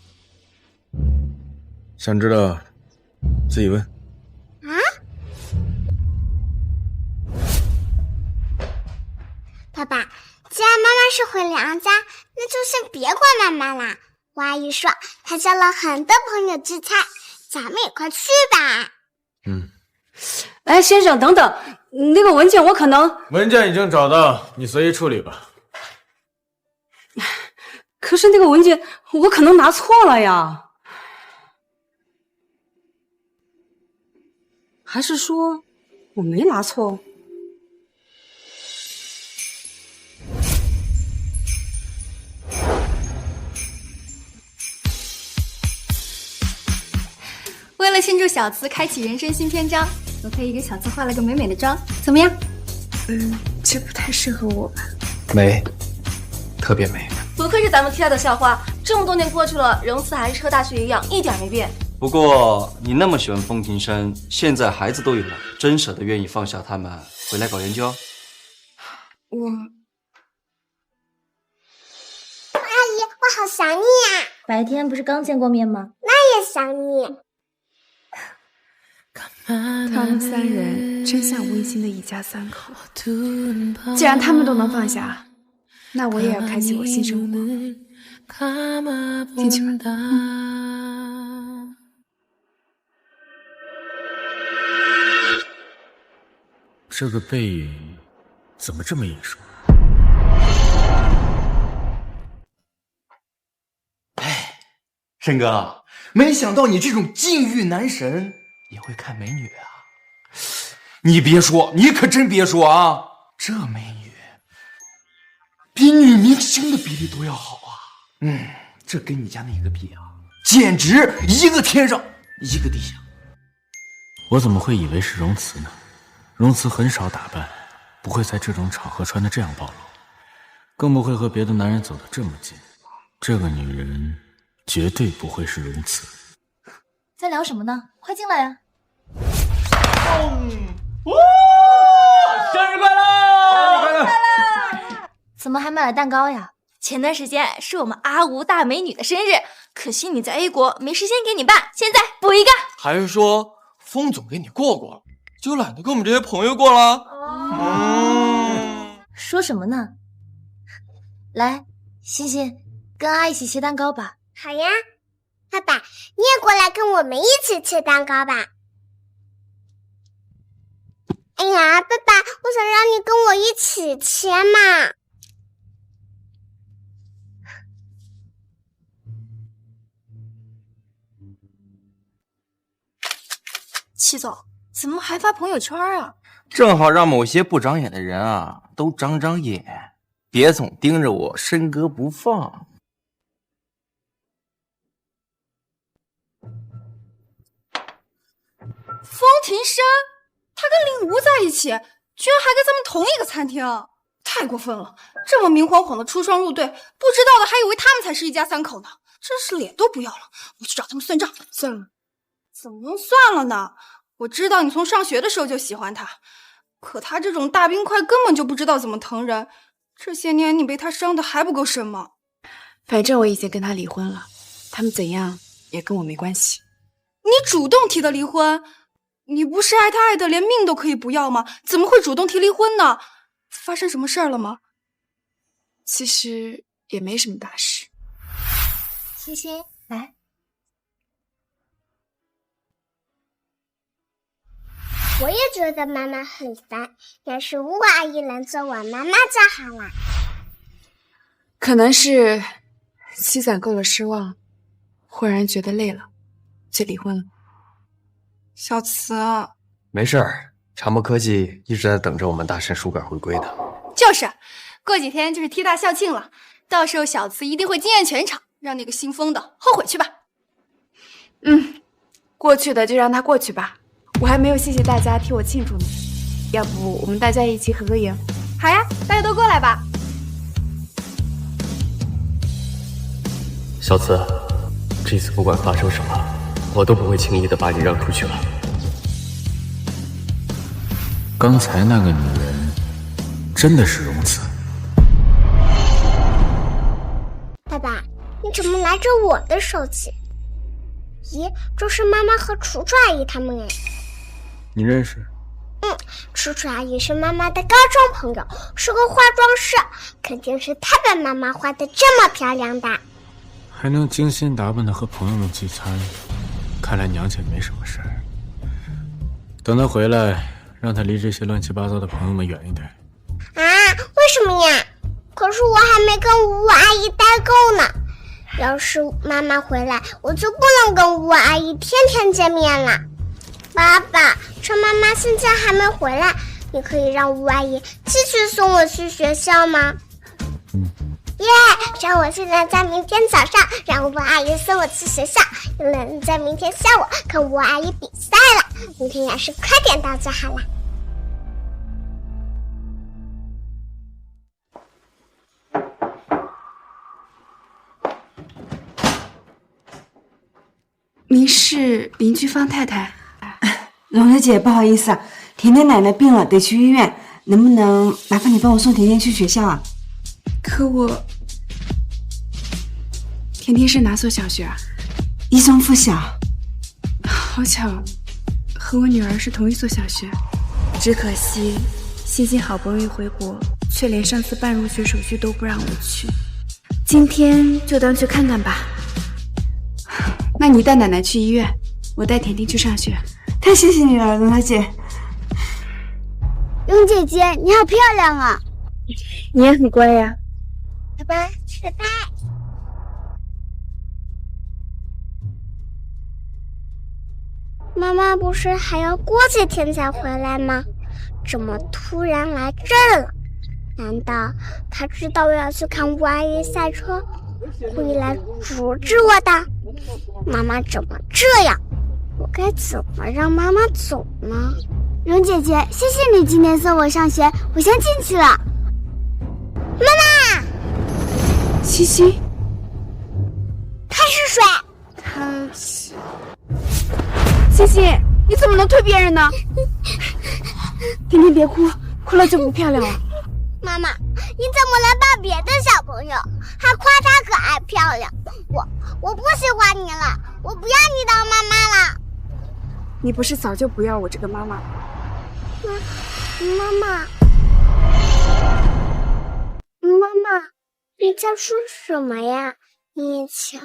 想知道自己问。啊？爸爸，既然妈妈是回娘家，那就先别管妈妈啦。我阿姨说她交了很多朋友聚餐，咱们也快去吧。哎，先生，等等，那个文件我可能……文件已经找到，你随意处理吧。可是那个文件我可能拿错了呀。还是说我没拿错？为了庆祝小慈开启人生新篇章，我特意给小慈化了个美美的妆，怎么样？这不太适合我吧？美，特别美。不愧是咱们 Tia 的校花，这么多年过去了，荣慈还是和大学一样，一点没变。不过你那么喜欢风庭生，现在孩子都有了，真舍得愿意放下他们回来搞研究？阿姨，我好想你呀！白天不是刚见过面吗？那也想你。他们3人真像温馨的一家3口。既然他们都能放下，那我也要开启我新生活。进去吧。这个背影怎么这么眼熟？申哥，没想到你这种禁欲男神也会看美女啊！你别说，你可真别说啊，这美女比女明星的比例都要好啊！这跟你家那个比啊，简直一个天上一个地下。我怎么会以为是荣慈呢？容慈很少打扮，不会在这种场合穿得这样暴露，更不会和别的男人走得这么近。这个女人绝对不会是容慈。在聊什么呢？快进来呀！生日快乐！生日快乐！怎么还买了蛋糕呀？前段时间是我们阿吴大美女的生日，可惜你在 A 国没时间给你办，现在补一个。还是说风总给你过了，就懒得跟我们这些朋友过了？说什么呢？来，欣欣，跟阿一起切蛋糕吧。好呀，爸爸，你也过来跟我们一起切蛋糕吧。哎呀，爸爸，我想让你跟我一起切嘛。七总，怎么还发朋友圈啊？正好让某些不长眼的人啊都长长眼，别总盯着我申哥不放。风庭山，他跟令吾在一起，居然还跟咱们同一个餐厅，太过分了！这么明晃晃的出双入对，不知道的还以为他们才是一家三口呢，真是脸都不要了！我去找他们算账。算了，怎么能算了呢？我知道你从上学的时候就喜欢他，可他这种大冰块根本就不知道怎么疼人，这些年你被他伤的还不够深吗？反正我已经跟他离婚了，他们怎样也跟我没关系。你主动提的离婚？你不是爱他爱的连命都可以不要吗？怎么会主动提离婚呢？发生什么事儿了吗？其实也没什么大事。欣欣，来。我也觉得妈妈很烦，要是吴阿姨能做我妈妈就好了。可能是积攒够了失望，忽然觉得累了，就离婚了。小慈，没事儿，长墨科技一直在等着我们大神书杆回归的。就是，过几天就是 T 大校庆了，到时候小慈一定会惊艳全场，让那个姓风的后悔去吧。过去的就让它过去吧。我还没有谢谢大家替我庆祝呢，要不我们大家一起合个影？好呀，大家都过来吧。小慈，这次不管发生什么，我都不会轻易的把你让出去了。刚才那个女人真的是容慈。爸爸，你怎么拿着我的手机？咦，这是妈妈和楚楚阿姨他们哎。你认识？楚楚阿姨是妈妈的高中朋友，是个化妆师，肯定是她把妈妈画得这么漂亮的。还能精心打扮的和朋友们聚餐，看来娘亲没什么事儿。等她回来，让她离这些乱七八糟的朋友们远一点。啊？为什么呀？可是我还没跟吴阿姨待够呢。要是妈妈回来，我就不能跟吴阿姨天天见面了。爸爸，趁妈妈现在还没回来，你可以让吴阿姨继续送我去学校吗？耶！让我现在在明天早上让吴阿姨送我去学校，又能在明天下午跟吴阿姨比赛了。明天要是快点到就好了。您是邻居方太太？蓉子姐，不好意思啊，甜甜奶奶病了，得去医院，能不能麻烦你帮我送甜甜去学校啊？可我……甜甜是哪所小学啊？一中附小。好巧，和我女儿是同一所小学，只可惜欣欣好不容易回国，却连上次办入学手续都不让我去。今天就当去看看吧。那你带奶奶去医院，我带甜甜去上学。太谢谢你了，蓉子姐。蓉姐姐，你好漂亮啊！你也很乖呀。拜拜，拜拜。妈妈不是还要过几天才回来吗？怎么突然来这儿了？难道她知道我要去看吴阿姨赛车，故意来阻止我的？妈妈怎么这样？我该怎么让妈妈走呢？蓉姐姐，谢谢你今天送我上学，我先进去了。妈妈，西西，它是水。西西，你怎么能推别人呢？甜甜别哭，哭了就不漂亮了。妈妈，你怎么能抱别的小朋友，还夸她可爱漂亮？我不喜欢你了，我不要你当妈妈了。你不是早就不要我这个妈妈了？妈妈，你在说什么呀？你以前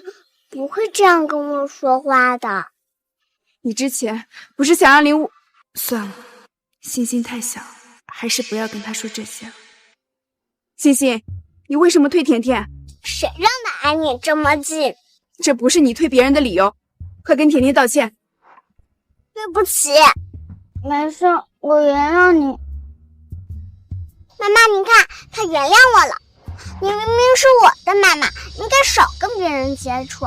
不会这样跟我说话的。你之前不是想让林武……算了，欣欣太小，还是不要跟她说这些了。欣欣，你为什么推甜甜？谁让他挨你这么近？这不是你推别人的理由，快跟甜甜道歉。对不起。没事，我原谅你。妈妈，你看，他原谅我了。你明明是我的妈妈，应该少跟别人接触。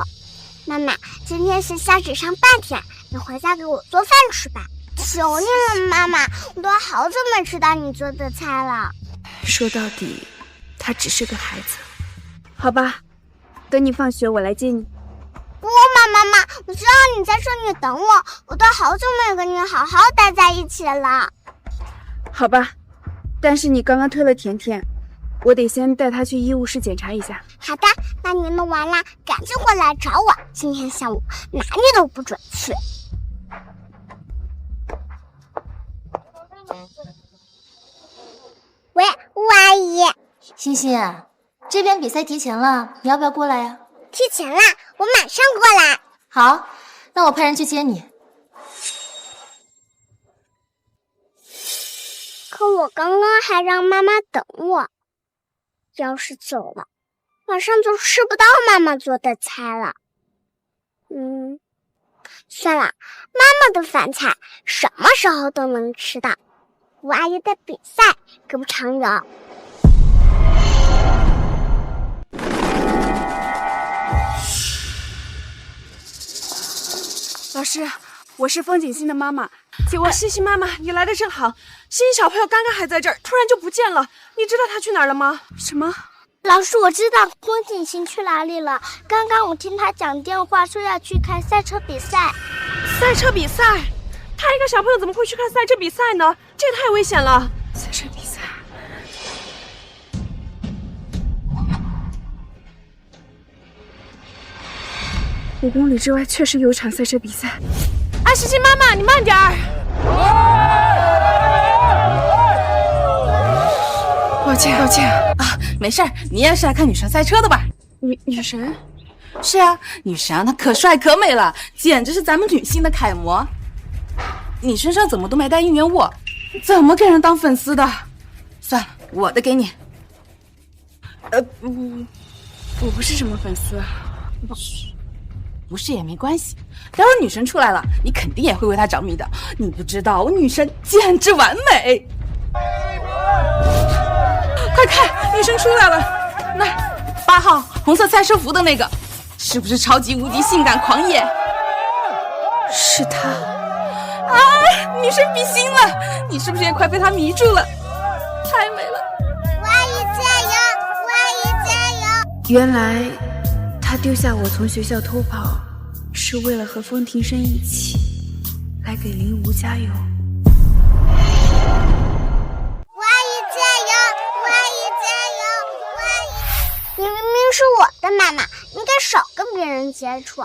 妈妈，今天是下只上半天，你回家给我做饭吃吧。求你了，妈妈，我都好久没吃到你做的菜了。说到底，他只是个孩子。好吧，等你放学我来接你。不，妈妈，我知道你在说你等我，我都好久没有跟你好好待在一起了。好吧，但是你刚刚推了甜甜，我得先带她去医务室检查一下。好的，那你弄完了赶紧回来找我，今天下午哪里都不准去。喂，吴阿姨。欣欣，这边比赛提前了，你要不要过来呀？提前啦，我马上过来。好，那我派人去接你。可我刚刚还让妈妈等我，要是走了，晚上就吃不到妈妈做的菜了。算了，妈妈的饭菜什么时候都能吃到。吴阿姨的比赛可不常有。老师，我是风景欣的妈妈，请问欣欣妈妈，你来的正好。欣欣小朋友刚刚还在这儿，突然就不见了，你知道他去哪儿了吗？什么？老师，我知道风景欣去哪里了。刚刚我听他讲电话，说要去看赛车比赛。赛车比赛？他一个小朋友怎么会去看赛车比赛呢？这也太危险了。赛车比赛。5公里之外确实有场赛车比赛。啊，欣欣妈妈，你慢点儿。抱歉啊，没事儿，你也是来看女神赛车的吧？女神？是啊，女神啊，她可帅可美了，简直是咱们女性的楷模。你身上怎么都没带应援物？怎么给人当粉丝的？算了，我的给你。我不是什么粉丝。不是也没关系，待会儿女神出来了，你肯定也会为她着迷的。你不知道，我女神简直完美。快看，女神出来了！那8号红色赛车服的那个，是不是超级无敌性感狂野？是她。啊，女神比心了！你是不是也快被她迷住了？太美了！吴阿姨加油！吴阿姨加油！原来她丢下我从学校偷跑，是为了和风庭生一起来给林吴加油。你明明是我的妈妈，应该少跟别人接触。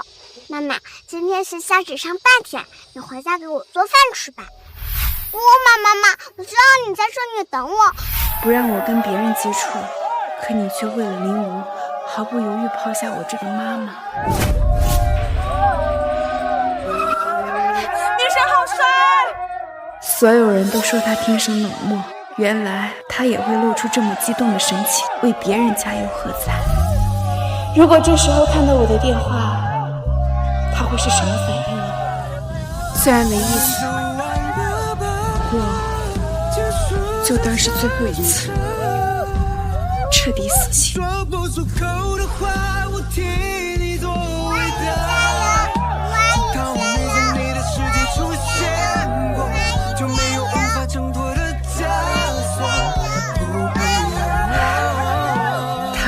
妈妈，今天是下只上半天，你回家给我做饭吃吧。不，妈，我知道你在说你等我。不让我跟别人接触，可你却为了林吴毫不犹豫抛下我这个妈妈。女神好帅！所有人都说他天生冷漠，原来他也会露出这么激动的神情，为别人加油喝彩。如果这时候看到我的电话，他会是什么反应呢？虽然没意思，我就当是最后一次，彻底死心。加油！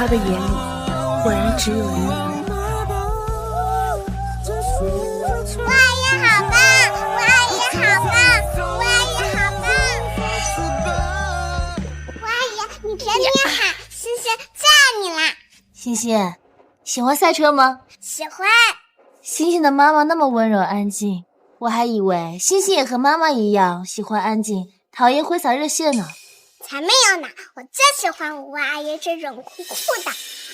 他的眼里，果然只有林如。吴阿姨好棒！吴阿姨好棒！吴阿姨好棒！吴阿姨，你别厉害，欣欣最爱你啦！欣欣，喜欢赛车吗？喜欢。欣欣的妈妈那么温柔安静，我还以为欣欣也和妈妈一样喜欢安静，讨厌挥洒热线呢。才没有呢！我最喜欢吴阿姨这种酷酷的，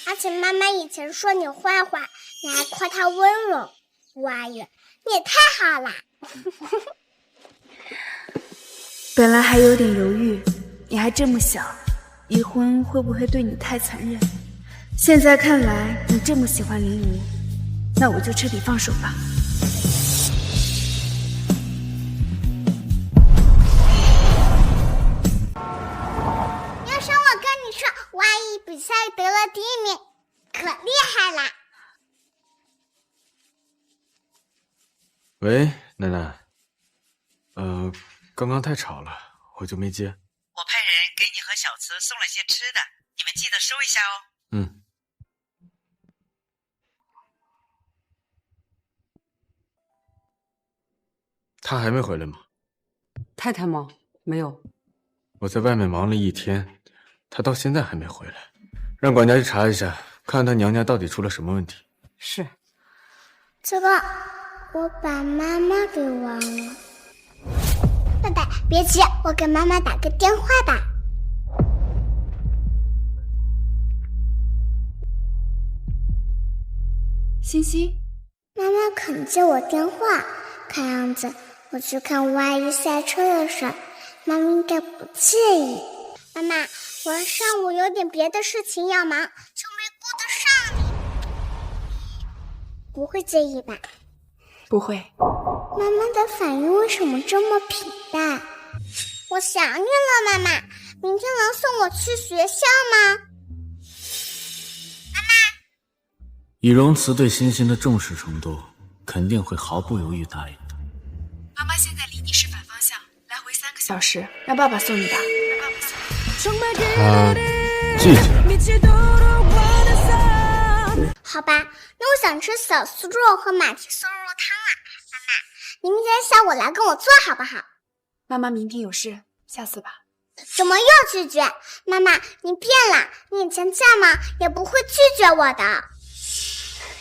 而且妈妈以前说你坏话，你还夸她温柔。吴阿姨，你也太好了。本来还有点犹豫，你还这么小，离婚会不会对你太残忍？现在看来你这么喜欢林如，那我就彻底放手吧。要是我跟你说，吴阿姨比赛得了第1名，可厉害啦！喂，奶奶。刚刚太吵了，我就没接。我派人给你和小慈送了些吃的，你们记得收一下哦。嗯。他还没回来吗？太太吗？没有。我在外面忙了一天，他到现在还没回来，让管家去查一下，看看他娘家到底出了什么问题。是。这个，我把妈妈给忘了。爸爸，别急，我给妈妈打个电话吧。欣欣，妈妈肯接我电话，看样子我去看吴阿姨赛车的事儿，妈妈应该不介意。妈妈，我上午有点别的事情要忙，就没顾得上你。不会介意吧？不会。妈妈的反应为什么这么平淡？我想你了，妈妈。明天能送我去学校吗？以容慈对欣欣的重视程度，肯定会毫不犹豫答应的。妈妈现在离你是反方向，来回3个小时，让爸爸送你吧。他拒绝。好吧，那我想吃小酥肉和马蹄松肉汤啊。妈妈，你明天下午来跟我做好不好？妈妈明天有事，下次吧。怎么又拒绝？妈妈，你变了，你以前这么也不会拒绝我的。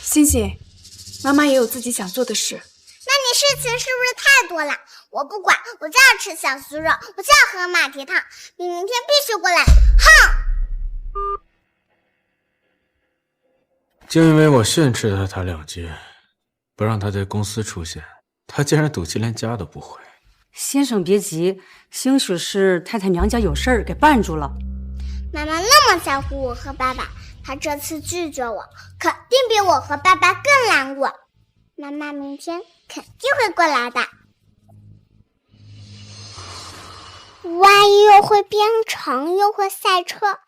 欣欣，妈妈也有自己想做的事。那你事情是不是太多了？我不管，我就要吃小酥肉，我就要喝马蹄汤，你明天必须过来。哼！就因为我训斥了他2句，不让他在公司出现，他竟然赌气连家都不回。先生别急，兴许是太太娘家有事儿给绊住了。妈妈那么在乎我和爸爸，她这次拒绝我，肯定比我和爸爸更难过。妈妈明天肯定会过来的。吴阿姨又会编程，又会赛车，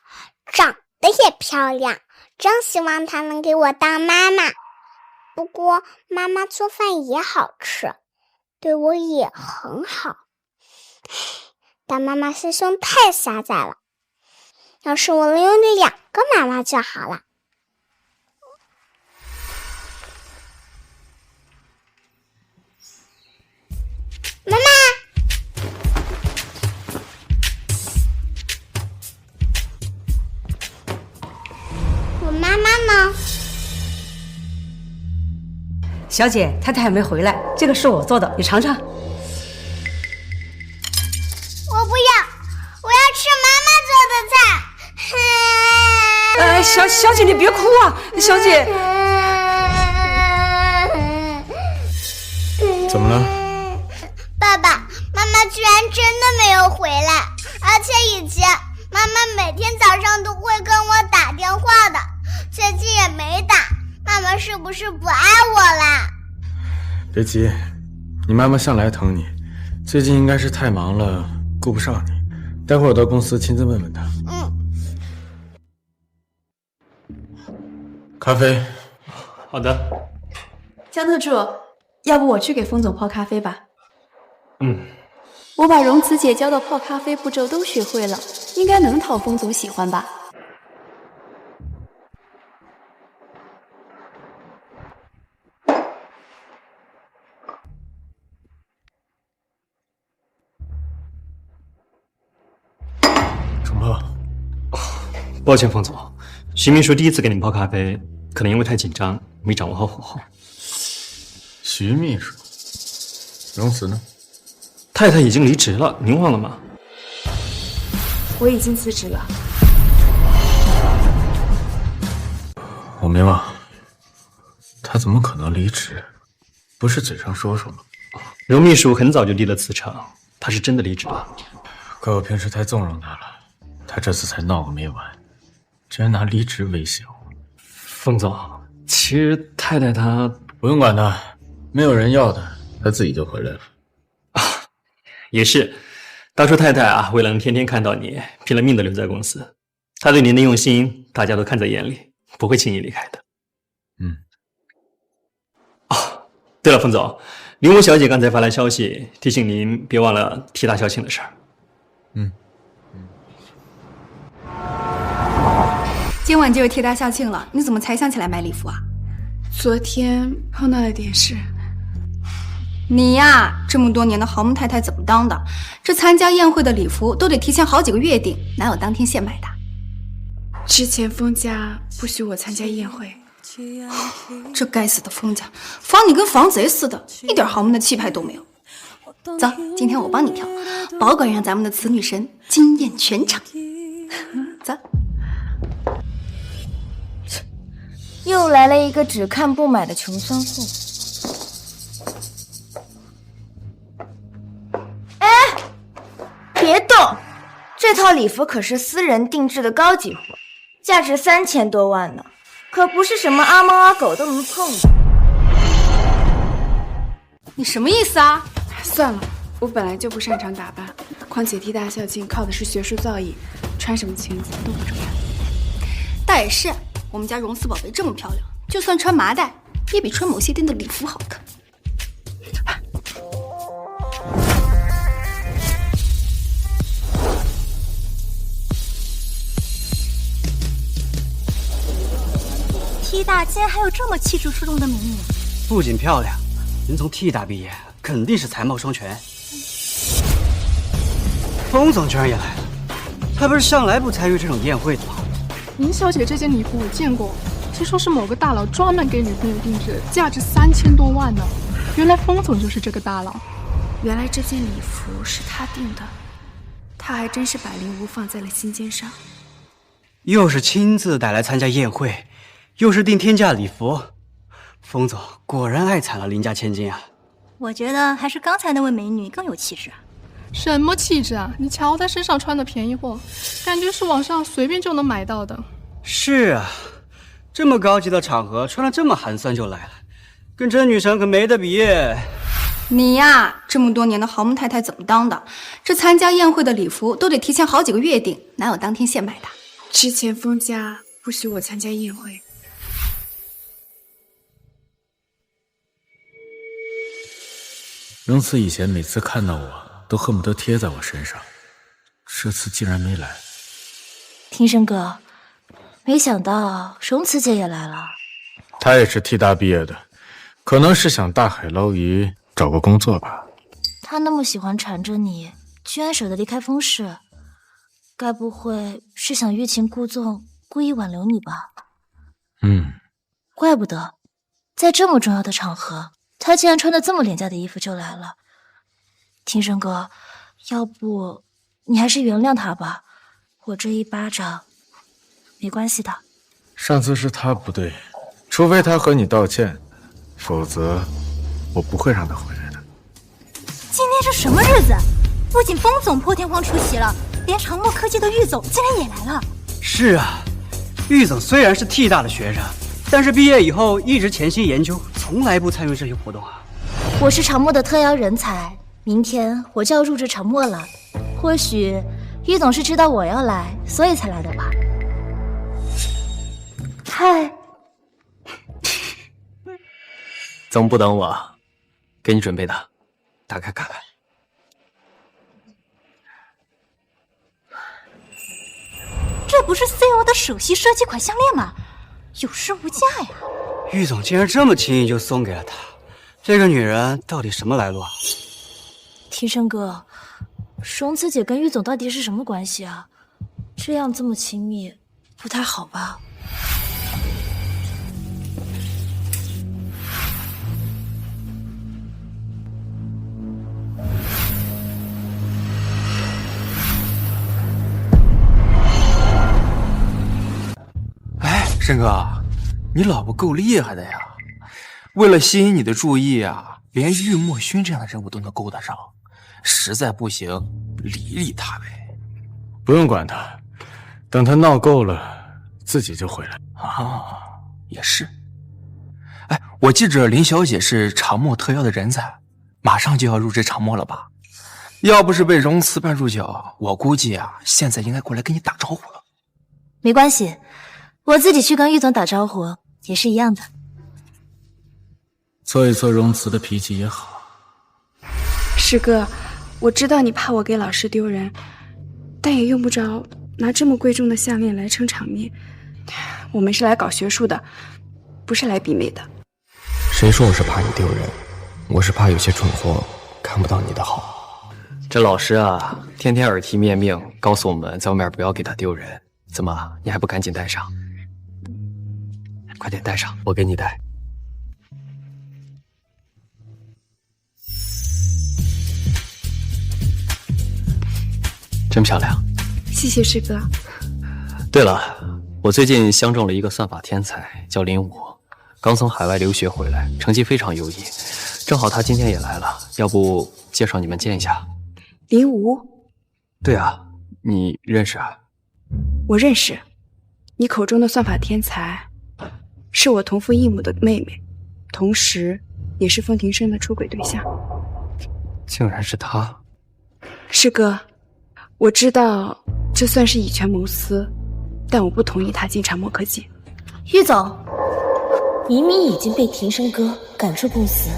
长得也漂亮，真希望她能给我当妈妈。不过妈妈做饭也好吃，对我也很好，但妈妈心胸太狭窄了。要是我能有2个妈妈就好了。妈妈，我妈妈呢？小姐，太太还没回来，这个是我做的，你尝尝。我不要，我要吃妈妈做的菜。小姐你别哭啊，小姐。怎么了？爸爸妈妈居然真的没有回来，而且以前妈妈每天早上都会跟我打电话的，最近也没打，妈妈是不是不爱我啦？别急，你妈妈向来疼你，最近应该是太忙了，顾不上你。待会儿我到公司亲自问问她。咖啡。好的。江特助，要不我去给风总泡咖啡吧？我把容慈姐教的泡咖啡步骤都学会了，应该能讨风总喜欢吧？抱歉，方总，徐秘书第一次给您泡咖啡，可能因为太紧张，没掌握好火候。徐秘书，荣慈呢？太太已经离职了，您忘了吗？我已经辞职了。我没忘。他怎么可能离职？不是嘴上说说吗？荣秘书很早就递了辞呈，他是真的离职了。怪我平时太纵容他了，他这次才闹个没完，居然拿离职威胁我。冯总，其实太太她不用管他，没有人要他，他自己就回来了。也是，当初太太啊，为了能天天看到你，拼了命的留在公司。她对您的用心，大家都看在眼里，不会轻易离开的。对了，冯总，林武小姐刚才发来消息，提醒您别忘了替大校庆的事儿。今晚就是替大校庆了，你怎么才想起来买礼服啊？昨天碰到了点事。你呀，这么多年的豪门太太怎么当的？这参加宴会的礼服都得提前好几个月订，哪有当天现买的？之前封家不许我参加宴会。这该死的封家，防你跟防贼似的，一点豪门的气派都没有。走，今天我帮你挑，保管让咱们的此女神惊艳全场。走。又来了一个只看不买的穷酸货。哎，别动！这套礼服可是私人定制的高级货，价值3000多万呢。可不是什么阿猫阿狗都能碰的。你什么意思啊？算了，我本来就不擅长打扮，况且替大校庆靠的是学术造诣，穿什么裙子都不重要。倒也是，我们家荣丝宝贝这么漂亮，就算穿麻袋，也比穿某些店的礼服好看。T 大竟然还有这么气质出众的美女，不仅漂亮，能从 T 大毕业，肯定是才貌双全。封总居然也来了，他不是向来不参与这种宴会的吗？林小姐这件礼服我见过，听说是某个大佬专门给女朋友定制，价值3000多万呢。原来封总就是这个大佬。原来这件礼服是他定的，他还真是把林无放在了心尖上。又是亲自带来参加宴会，又是订天价礼服，封总果然爱惨了林家千金啊！我觉得还是刚才那位美女更有气质啊。什么气质啊？你瞧她身上穿的便宜货，感觉是网上随便就能买到的。是啊，这么高级的场合穿得这么寒酸就来了，跟真女神可没得比。你呀，这么多年的豪门太太怎么当的？这参加宴会的礼服都得提前好几个月订，哪有当天现买的？之前封家不许我参加宴会。荣慈以前每次看到我都恨不得贴在我身上，这次竟然没来。庭生哥，没想到荣慈姐也来了。她也是 T 大毕业的，可能是想大海捞鱼找个工作吧。她那么喜欢缠着你，居然舍得离开封氏，该不会是想欲擒故纵，故意挽留你吧？怪不得，在这么重要的场合，她竟然穿的这么廉价的衣服就来了。庭生哥，要不你还是原谅她吧，我这一巴掌没关系的。上次是她不对，除非她和你道歉，否则我不会让她回来的。今天是什么日子？不仅封总破天荒出席了，连长墨科技的郁总竟然也来了。是啊，郁总虽然是 T 大的学生，但是毕业以后一直潜心研究，从来不参与这些活动啊。我是长墨的特邀人才，明天我就要入职长墨了。或许郁总是知道我要来，所以才来的吧。嗨，总不等我，给你准备的，打开看看。这不是 CEO 的首席设计款项链吗？有市无价呀！郁总竟然这么轻易就送给了他，这个女人到底什么来路啊？庭生哥，荣慈姐跟郁总到底是什么关系啊？这样这么亲密，不太好吧？哎，申哥，你老婆够厉害的呀！为了吸引你的注意啊，连玉墨勋这样的人物都能勾搭上，实在不行，理理他呗。不用管他，等他闹够了，自己就回来。啊，也是。哎，我记着林小姐是长墨特邀的人才，马上就要入职长墨了吧？要不是被荣慈绊住脚，我估计啊，现在应该过来跟你打招呼了。没关系，我自己去跟玉总打招呼也是一样的。搓一搓荣慈的脾气也好。师哥，我知道你怕我给老师丢人，但也用不着拿这么贵重的项链来撑场面。我们是来搞学术的，不是来比美的。谁说我是怕你丢人？我是怕有些蠢货看不到你的好。这老师啊，天天耳提面命告诉我们在外面不要给他丢人，怎么你还不赶紧戴上？快点戴上，我给你戴。真漂亮。谢谢师哥。对了，我最近相中了一个算法天才，叫林武，刚从海外留学回来，成绩非常优异。正好他今天也来了，要不介绍你们见一下？林武？对啊，你认识啊？我认识。你口中的算法天才，是我同父异母的妹妹，同时也是风庭生的出轨对象。竟然是他！师哥，我知道这算是以权谋私，但我不同意他进长墨科技。玉总，明明已经被庭生哥赶出公司，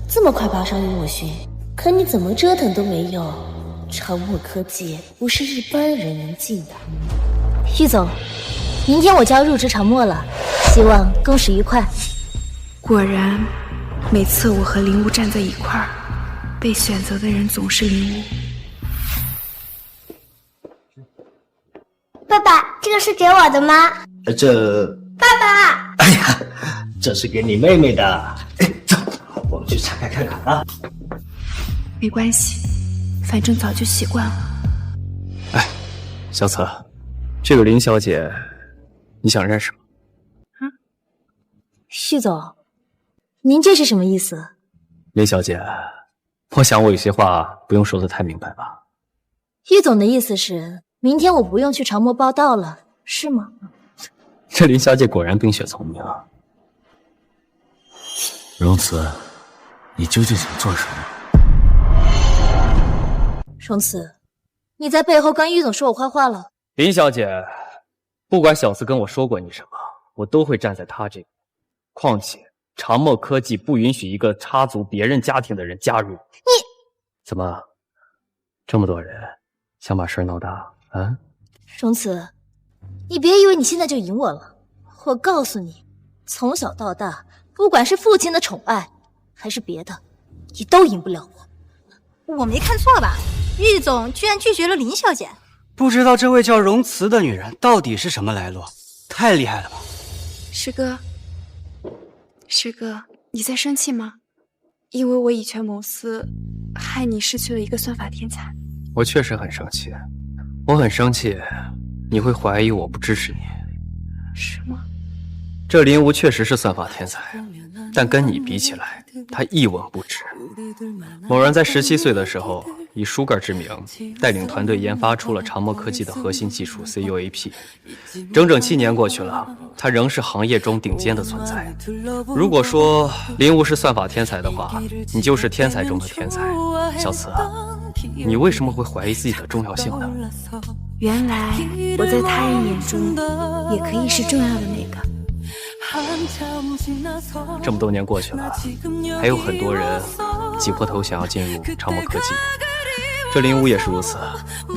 这么快拔上玉墨勋，可你怎么折腾都没用。长墨科技不是一般人能进的。玉总，明天我就要入职长墨了，希望共事愉快。果然，每次我和林武站在一块儿，被选择的人总是林武。爸爸，这个是给我的吗？这……爸爸，哎呀，这是给你妹妹的。哎，走，我们去拆开看看啊。没关系，反正早就习惯了。哎，小策，这个林小姐，你想认识吗？旭总，您这是什么意思？林小姐，我想我有些话不用说得太明白吧？玉总的意思是，明天我不用去长墨报道了，是吗？这林小姐果然冰雪聪明啊。荣慈，你究竟想做什么？荣慈，你在背后跟玉总说我坏话了。林小姐，不管小四跟我说过你什么，我都会站在他这边。况且长墨科技不允许一个插足别人家庭的人加入。你怎么这么多人想把事闹大啊？荣慈，你别以为你现在就赢我了。我告诉你，从小到大，不管是父亲的宠爱，还是别的，你都赢不了我。我没看错吧？玉总居然拒绝了林小姐。不知道这位叫荣慈的女人到底是什么来路，太厉害了吧！师哥，师哥，你在生气吗？因为我以权谋私，害你失去了一个算法天才。我确实很生气，我很生气，你会怀疑我不支持你。是吗？这林无确实是算法天才，但跟你比起来，他一文不值。某人在17岁的时候，以 Sugar 之名带领团队研发出了长墨科技的核心技术 CUAP。整整7年过去了，他仍是行业中顶尖的存在。如果说林无是算法天才的话，你就是天才中的天才。小慈，你为什么会怀疑自己的重要性呢？原来我在他人眼中也可以是重要的那个。这么多年过去了，还有很多人挤破头想要进入长墨科技。这林武也是如此。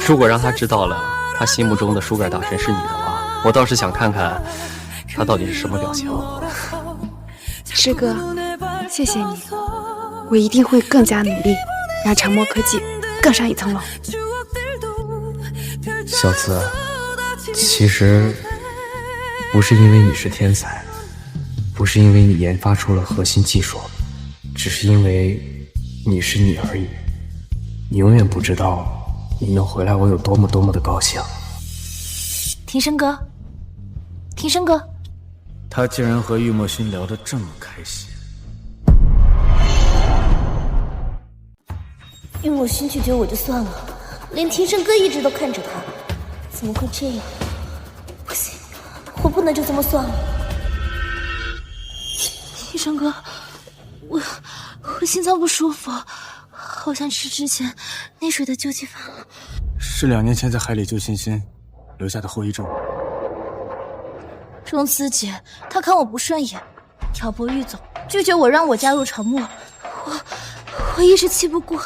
如果让他知道了他心目中的Sugar大神是你的话，我倒是想看看他到底是什么表情。师哥，谢谢你，我一定会更加努力，让长墨科技更上一层楼。小慈，其实不是因为你是天才，不是因为你研发出了核心技术，只是因为你是你而已。你永远不知道你能回来我有多么的高兴。庭生哥，庭生哥，他竟然和玉墨勋聊得这么开心。玉墨勋拒绝我就算了，连庭生哥一直都看着他，怎么会这样？不行，我不能就这么算了。庭生哥，我心脏不舒服，好像是之前溺水的救济犯了。是2年前在海里救欣欣留下的后遗症。荣慈姐，她看我不顺眼，挑拨欲走，拒绝我让我加入长墨，我一时气不过，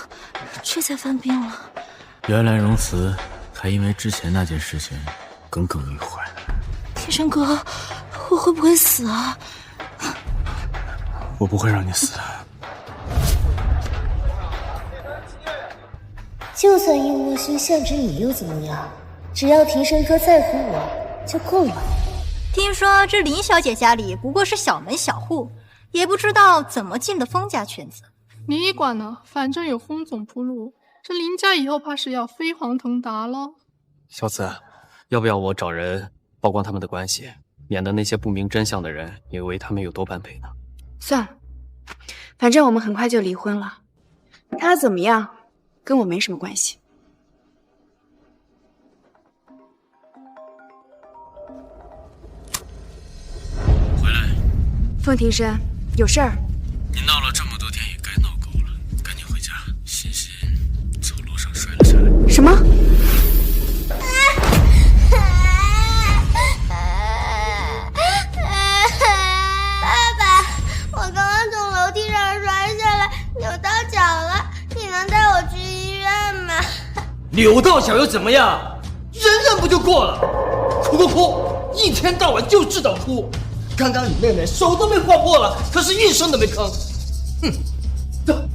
这才犯病了。原来荣慈还因为之前那件事情耿耿于怀。天生哥，我会不会死啊？我不会让你死。就算玉墨勋向着你又怎么样？只要庭生哥在乎我就够了。听说这林小姐家里不过是小门小户，也不知道怎么进的封家圈子。你管呢？反正有封总铺路，这林家以后怕是要飞黄腾达了。小紫，要不要我找人曝光他们的关系，免得那些不明真相的人以为他们有多般配呢？算了，反正我们很快就离婚了，他怎么样跟我没什么关系。回来，凤庭生，有事儿。你闹了这么多天，也该闹够了，赶紧回家。欣欣从楼上摔了下来。什么？爸爸，我刚刚从楼梯上摔下来，扭到脚了，你能带我去医院吗？扭到脚又怎么样？忍忍不就过了？哭，一天到晚就知道哭。刚刚你妹妹手都没划破了，可是一声都没吭。哼，走。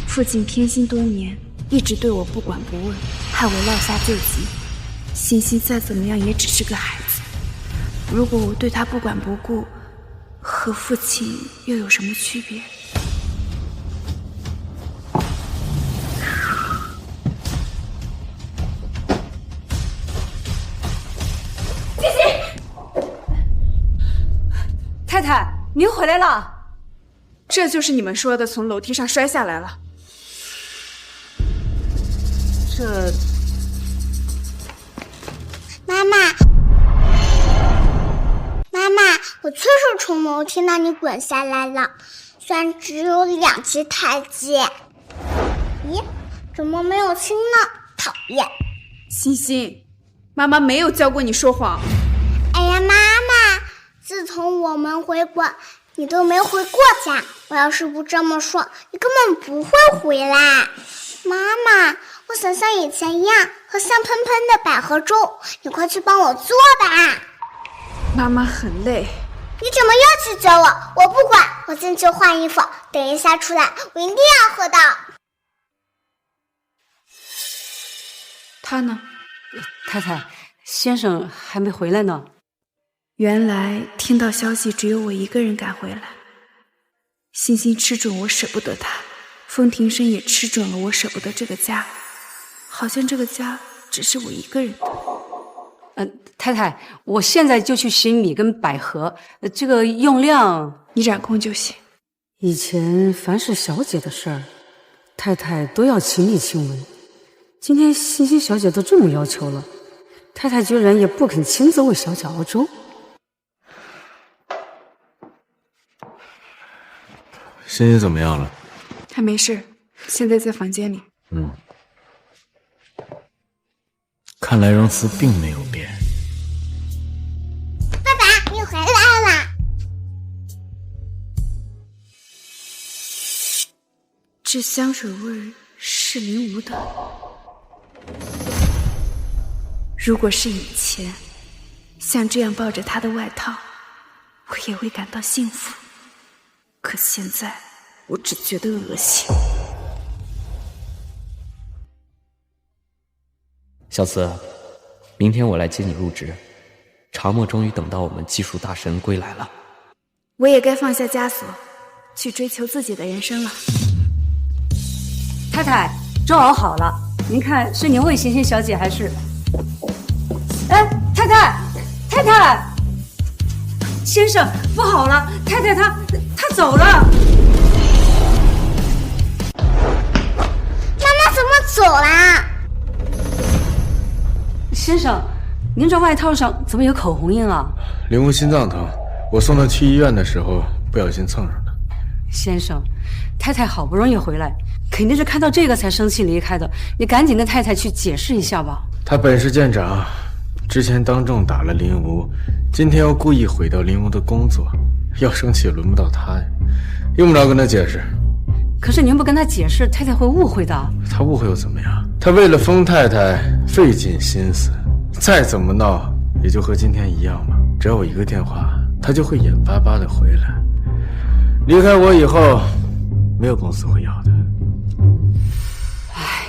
父亲偏心多年，一直对我不管不问，害我落下罪疾。欣欣再怎么样也只是个孩子，如果我对他不管不顾，和父亲又有什么区别？欣欣，太太，您回来了。这就是你们说的从楼梯上摔下来了。这，妈妈，我确实从楼梯那里滚下来了，虽然只有2级台阶。咦，怎么没有亲呢？讨厌！欣欣，妈妈没有教过你说谎。哎呀，妈妈，自从我们回国，你都没回过家。我要是不这么说，你根本不会回来。妈妈，我想像以前一样喝香喷喷的百合粥，你快去帮我做吧。妈妈很累。你怎么又去叫我？我不管，我进去换衣服，等一下出来，我一定要喝到。他呢？太太，先生还没回来呢。原来听到消息只有我一个人赶回来。欣欣吃准我舍不得他，风庭生也吃准了我舍不得这个家，好像这个家只是我一个人的。太太，我现在就去寻米跟百合，这个用量你掌控就行。以前凡是小姐的事儿，太太都要亲力亲为，今天欣欣小姐都这么要求了，太太居然也不肯亲自为小姐熬粥。欣欣怎么样了？还没事，现在在房间里。看来荣慈并没有变。爸爸，你回来了。这香水味是林无的。如果是以前，像这样抱着他的外套，我也会感到幸福。可现在，我只觉得恶心。小慈，明天我来接你入职。长墨终于等到我们技术大神归来了，我也该放下枷锁，去追求自己的人生了。太太，粥熬好了，您看是您喂欣欣小姐还是？哎，太太，先生，不好了，太太她走了。妈妈怎么走啦？先生，您这外套上怎么有口红印啊？林无心脏疼，我送她去医院的时候不小心蹭上的。先生，太太好不容易回来，肯定是看到这个才生气离开的。你赶紧跟太太去解释一下吧。她本事见长，之前当众打了林无，今天又故意毁掉林无的工作，要生气轮不到她呀，用不着跟她解释。可是您不跟她解释，太太会误会的。她误会又怎么样？她为了封太太费尽心思，再怎么闹也就和今天一样嘛。只要我一个电话，她就会眼巴巴的回来。离开我以后，没有公司会要的。唉，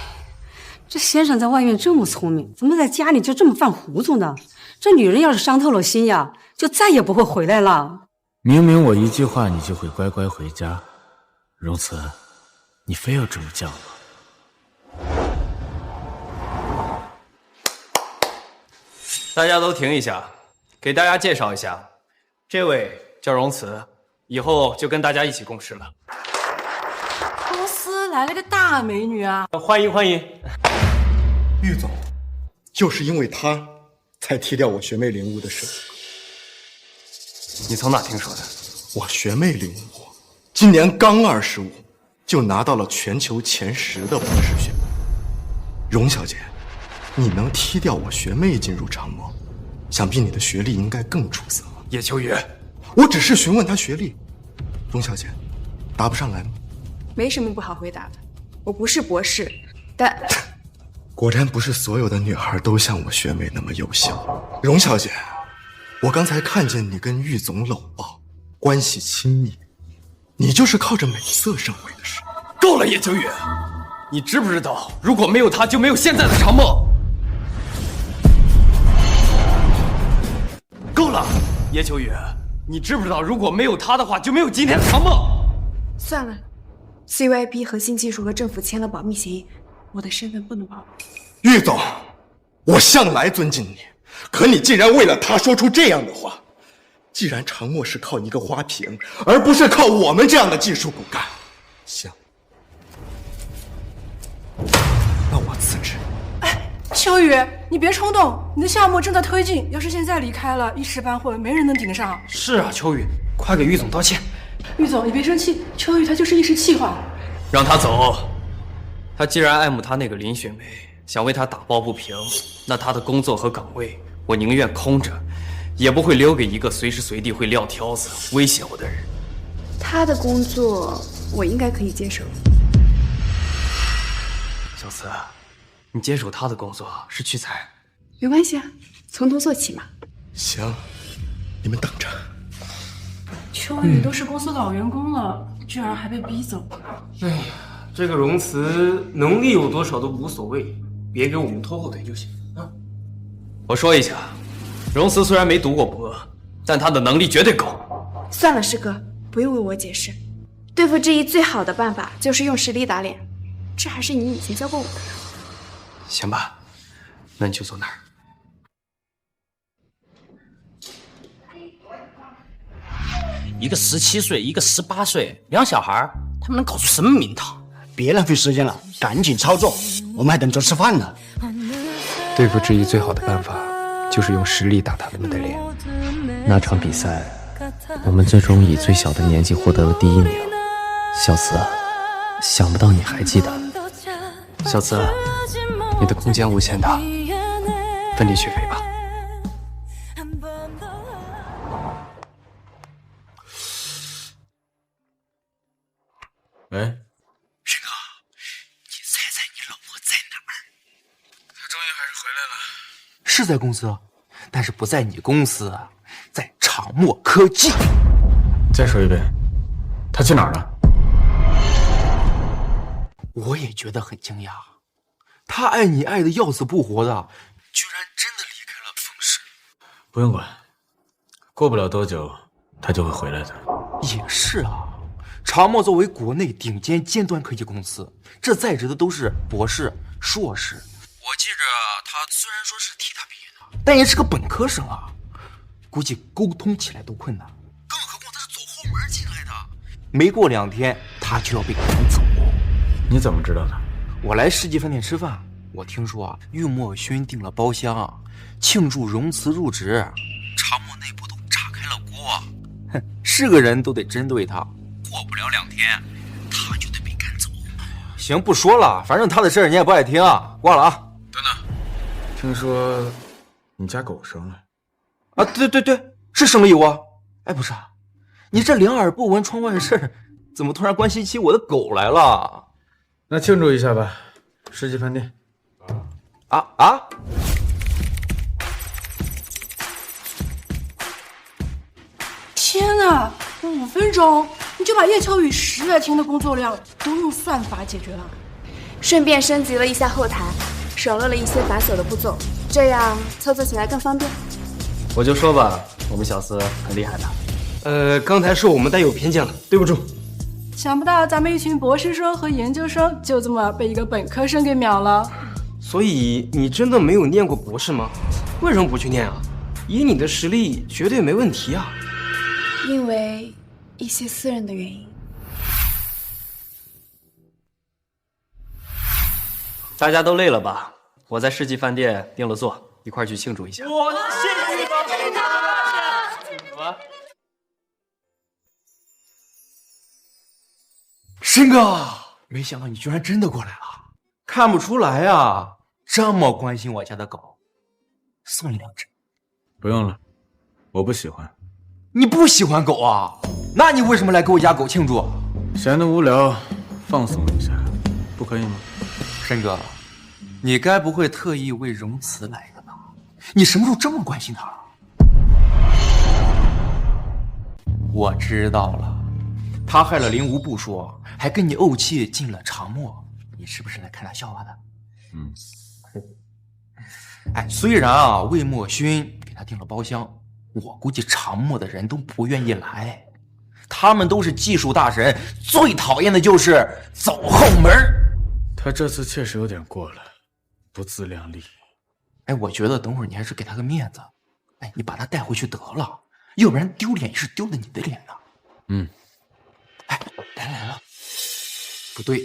这先生在外面这么聪明，怎么在家里就这么犯糊涂呢？这女人要是伤透了心呀，就再也不会回来了。明明我一句话你就会乖乖回家，荣慈，你非要这么犟吗？大家都停一下，给大家介绍一下，这位叫荣慈，以后就跟大家一起共事了。公司来了个大美女啊！欢迎欢迎。郁总，就是因为她才踢掉我学妹林无的事。你从哪听说的？我学妹林无今年刚25，就拿到了全球前10的博士学位。荣小姐，你能踢掉我学妹进入长墨，想必你的学历应该更出色。叶秋雨，我只是询问她学历。荣小姐，答不上来吗？没什么不好回答的，我不是博士，但果然不是所有的女孩都像我学妹那么优秀。荣小姐，我刚才看见你跟郁总搂抱，关系亲密，你就是靠着美色上位的事。够了，叶秋雨，你知不知道，如果没有他，就没有现在的长墨。够了，叶秋雨，你知不知道，如果没有他的话，就没有今天的长墨。算了 ，CYP 核心技术和政府签了保密协议，我的身份不能暴露。郁总，我向来尊敬你，可你竟然为了他说出这样的话。既然长墨是靠一个花瓶，而不是靠我们这样的技术骨干，行，那我辞职。秋雨，你别冲动，你的项目正在推进，要是现在离开了，一时半会没人能顶得上。是啊，秋雨，快给郁总道歉。郁总，你别生气，秋雨他就是一时气话。让他走。他既然爱慕他那个林雪梅，想为他打抱不平，那他的工作和岗位，我宁愿空着，也不会留给一个随时随地会撂挑子、威胁我的人。他的工作我应该可以接受。小慈，你接手他的工作是屈才。没关系啊，从头做起嘛。行，你们等着。秋雨都是公司老员工了，居然还被逼走。哎呀，这个荣慈能力有多少都无所谓，别给我们拖后腿就行啊。我说一下，荣慈虽然没读过博，但他的能力绝对够。算了，师哥，不用为我解释。对付志毅最好的办法就是用实力打脸，这还是你以前教过我的。行吧，那你就坐那儿。一个17岁，一个18岁，两小孩，他们能搞出什么名堂？别浪费时间了，赶紧操作，我们还等着吃饭呢。对付志毅最好的办法就是用实力打他们的脸。那场比赛，我们最终以最小的年纪获得了第1名。小慈，想不到你还记得。小慈，你的空间无限大，奋力去飞吧。喂，申哥，你猜猜你老婆在哪儿？她终于还是回来了。是在公司，但是不在你公司啊，在长墨科技。再说一遍，她去哪儿了？我也觉得很惊讶，他爱你爱的要死不活的，居然真的离开了冯氏。不用管，过不了多久他就会回来的。也是啊，长墨作为国内顶尖尖端科技公司，这在职的都是博士、硕士。我记着他虽然说是替他毕业的，但也是个本科生啊，估计沟通起来都困难。更何况他是走后门进来的，没过2天他就要被赶走。你怎么知道的？我来世纪饭店吃饭，我听说啊，郁墨勋订了包厢，庆祝荣慈入职，长墨内部都炸开了锅。哼，是个人都得针对他，过不了2天，他就得被赶走。行，不说了，反正他的事儿你也不爱听，挂了啊。等等，听说你家狗生了？啊，对，是生了一窝。哎，不是啊，你这两耳不闻窗外事，怎么突然关心起我的狗来了？那庆祝一下吧，世纪饭店。啊！天哪，5分钟你就把叶秋雨10来天的工作量都用算法解决了，顺便升级了一下后台，省略了一些繁琐的步骤，这样操作起来更方便。我就说吧，我们小司很厉害的。刚才是我们带有偏见了，对不住。想不到咱们一群博士生和研究生就这么被一个本科生给秒了。所以你真的没有念过博士吗？为什么不去念啊？以你的实力绝对没问题啊。因为一些私人的原因。大家都累了吧？我在世纪饭店订了座，一块儿去庆祝一下。谢谢你们。申哥，没想到你居然真的过来了，看不出来啊，这么关心我家的狗，送你2只。不用了，我不喜欢。你不喜欢狗啊？那你为什么来给我家狗庆祝？闲得无聊，放松一下，不可以吗？申哥，你该不会特意为荣慈来的吧？你什么时候这么关心他？我知道了，他害了灵无不说，还跟你怄气进了长墨，你是不是来看他笑话的？哎，虽然啊魏墨勋给他订了包厢，我估计长墨的人都不愿意来，他们都是技术大神，最讨厌的就是走后门。他这次确实有点过了，不自量力。哎，我觉得等会儿你还是给他个面子，哎，你把他带回去得了，要不然丢脸也是丢了你的脸呐。哎，来了，不对，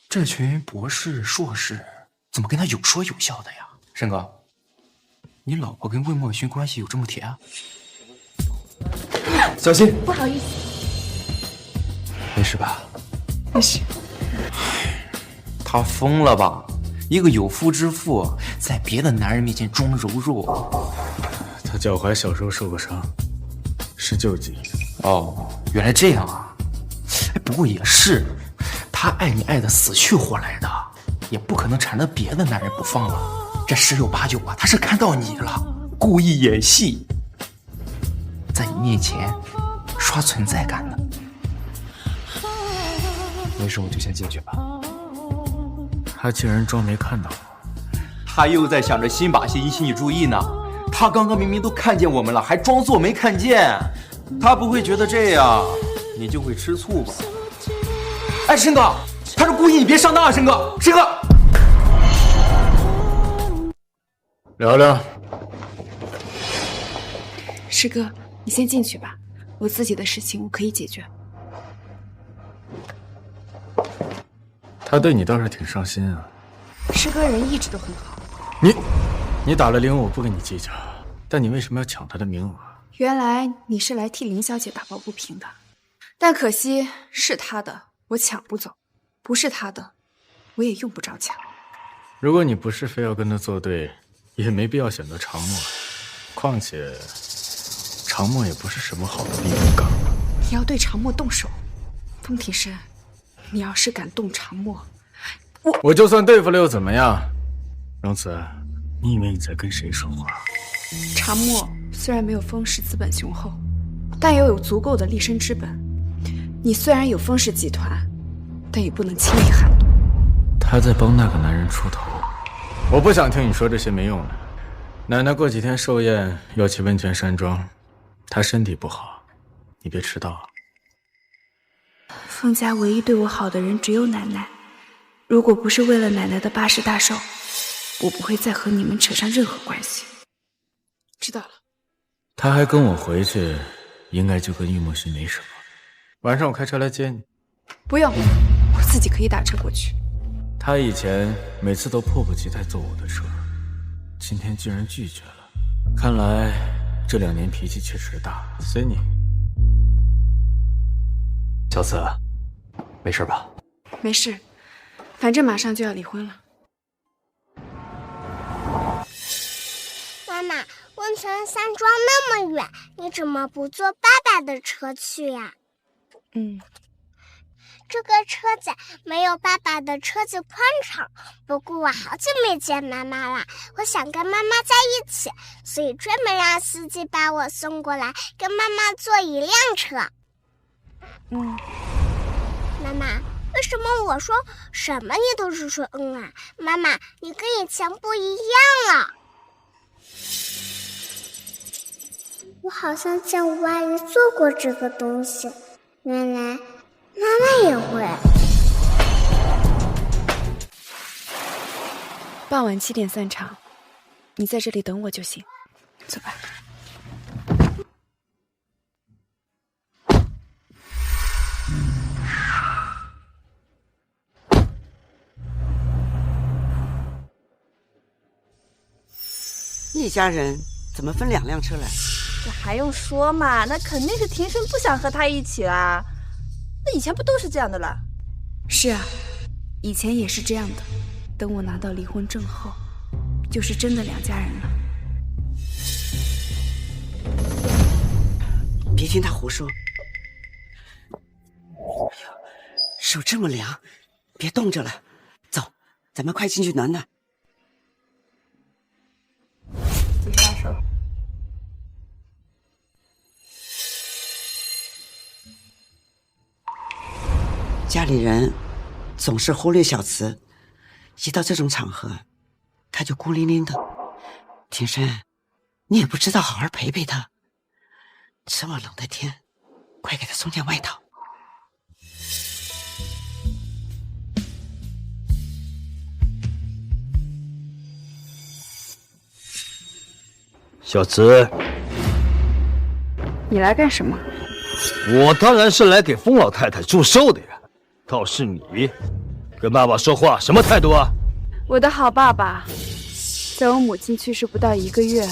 这群博士、硕士怎么跟他有说有笑的呀？申哥，你老婆跟魏墨勋关系有这么铁啊？小心！不好意思。没事吧？没事。他疯了吧？一个有妇之夫，在别的男人面前装柔弱。他脚踝小时候受过伤，是旧疾。哦，原来这样啊！哎，不过也是，他爱你爱的死去活来的，也不可能缠着别的男人不放了。这10有8九啊，他是看到你了，故意演戏，在你面前刷存在感的。没事，我就先进去吧。他竟然装没看到我，他又在想着新把戏引起你注意呢。他刚刚明明都看见我们了，还装作没看见。他不会觉得这样你就会吃醋吧？哎，申哥，他是故意，你别上当啊，申哥，申哥。聊聊。师哥，你先进去吧，我自己的事情我可以解决。他对你倒是挺上心啊。师哥人一直都很好。你打了铃，我不跟你计较，但你为什么要抢他的名额？原来你是来替林小姐打抱不平的，但可惜是她的我抢不走，不是她的我也用不着抢。如果你不是非要跟他作对，也没必要选择长墨，况且长墨也不是什么好的避风港。你要对长墨动手，风庭深，你要是敢动长墨，我就算对付了又怎么样？荣慈，你以为你在跟谁说话？长墨虽然没有风氏资本雄厚，但也有足够的立身之本。你虽然有风氏集团，但也不能轻易撼动。他在帮那个男人出头，我不想听你说这些没用的。奶奶过几天寿宴要去温泉山庄，她身体不好，你别迟到。封家唯一对我好的人只有奶奶，如果不是为了奶奶的80大寿，我不会再和你们扯上任何关系。知道了。她还跟我回去，应该就跟玉墨勋没什么。晚上我开车来接你。不用，我自己可以打车过去。他以前每次都迫不及待坐我的车，今天居然拒绝了。看来这2年脾气确实大。随你。小紫，没事吧？没事，反正马上就要离婚了。妈妈，温泉山庄那么远，你怎么不坐爸爸的车去呀？这个车子没有爸爸的车子宽敞，不过我好久没见妈妈了，我想跟妈妈在一起，所以专门让司机把我送过来，跟妈妈坐一辆车。妈妈，为什么我说什么你都是说啊？妈妈，你跟以前不一样了。我好像见吴阿姨做过这个东西，原来妈妈也会。傍晚7点散场，你在这里等我就行。走吧。一家人怎么分2辆车来？这还用说嘛？那肯定是庭生不想和他一起啦。那以前不都是这样的啦？是啊，以前也是这样的。等我拿到离婚证后，就是真的2家人了。别听他胡说。哎呀，手这么凉，别冻着了。走，咱们快进去暖暖。继续拉手。家里人总是忽略小慈，一到这种场合，他就孤零零的。庭生，你也不知道好好陪陪他。这么冷的天，快给他送件外套。小慈，你来干什么？我当然是来给封老太太祝寿的呀。倒是你，跟爸爸说话什么态度啊？我的好爸爸，在我母亲去世不到1个月，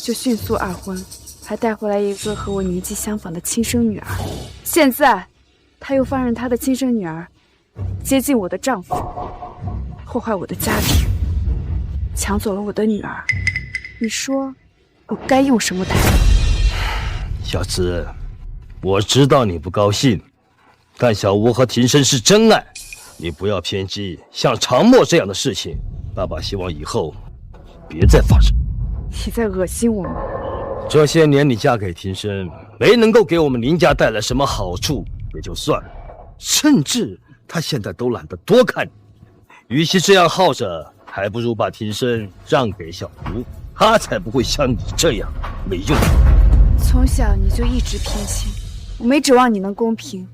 就迅速2婚，还带回来一个和我年纪相仿的亲生女儿。现在，他又放任他的亲生女儿接近我的丈夫，破坏我的家庭，抢走了我的女儿。你说，我该用什么态度？小慈，我知道你不高兴，但小吴和庭生是真爱，你不要偏激。像常默这样的事情，爸爸希望以后别再发生。你在恶心我吗？这些年你嫁给庭生，没能够给我们林家带来什么好处也就算了，甚至他现在都懒得多看你。与其这样耗着，还不如把庭生让给小吴，他才不会像你这样没用。从小你就一直偏心，我没指望你能公平，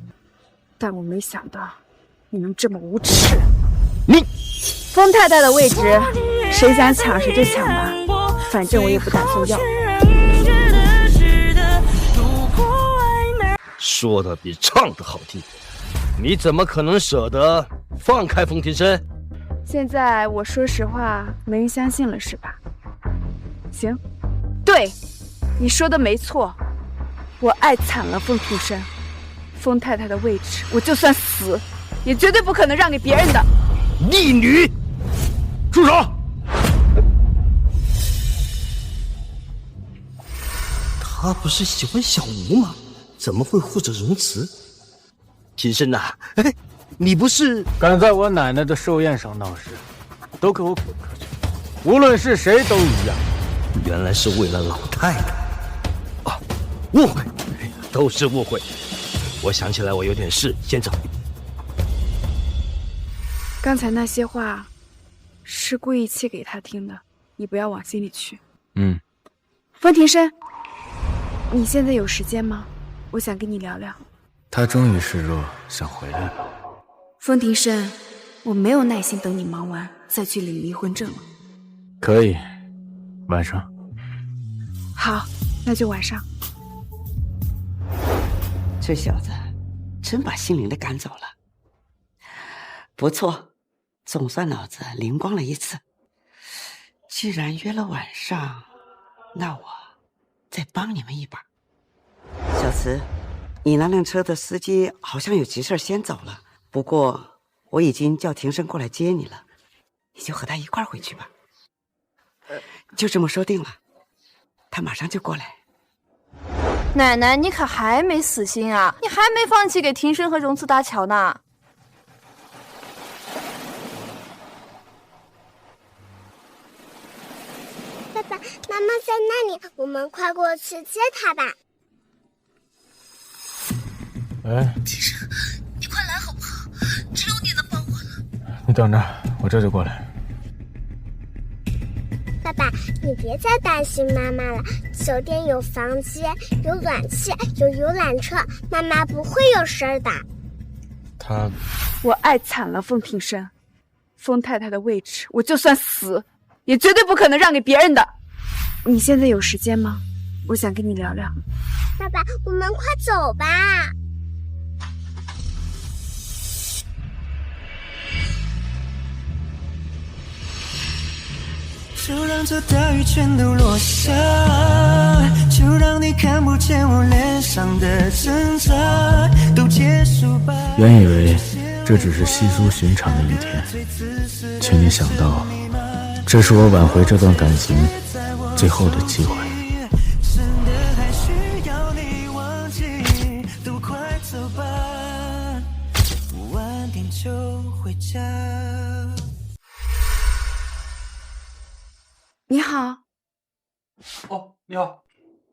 但我没想到你能这么无耻。你，封太太的位置，谁想抢谁就抢吧，反正我也不打算要。说的比唱的好听，你怎么可能舍得放开封庭生？现在我说实话，没人相信了是吧？行，对，你说的没错，我爱惨了封庭生。封太太的位置，我就算死，也绝对不可能让给别人的。逆女，住手！他不是喜欢小吴吗？怎么会护着荣慈？庭生呐，哎，你不是敢在我奶奶的寿宴上闹事，都给我滚出去！无论是谁都一样。原来是为了老太太啊！误会，都是误会。我想起来，我有点事，先走。刚才那些话，是故意气给他听的，你不要往心里去。嗯。风庭生，你现在有时间吗？我想跟你聊聊。他终于示弱，想回来了。风庭生，我没有耐心等你忙完再去领离婚证了。可以，晚上。好，那就晚上。这小子真把心灵的赶走了，不错，总算脑子灵光了一次。既然约了晚上，那我再帮你们一把。小慈，你那辆车的司机好像有急事先走了，不过我已经叫庭生过来接你了，你就和他一块儿回去吧。就这么说定了，他马上就过来。奶奶，你可还没死心啊？你还没放弃给庭生和荣慈搭桥呢？爸爸妈妈在那里，我们快过去接他吧。喂，庭生，你快来好不好？只有你能帮我了。你等着，我这就过来。爸爸，你别再担心妈妈了。酒店有房间，有暖气，有游览车，妈妈不会有事儿的。我爱惨了风庭生，风太太的位置，我就算死，也绝对不可能让给别人的。你现在有时间吗？我想跟你聊聊。爸爸，我们快走吧。就让这大雨全都落下，就让你看不见我脸上的挣扎，都结束吧。原以为这只是稀疏寻常的一天，却没想到，这是我挽回这段感情最后的机会。真的还需要你忘记，都快走吧，晚点就回家。你好。哦，你好。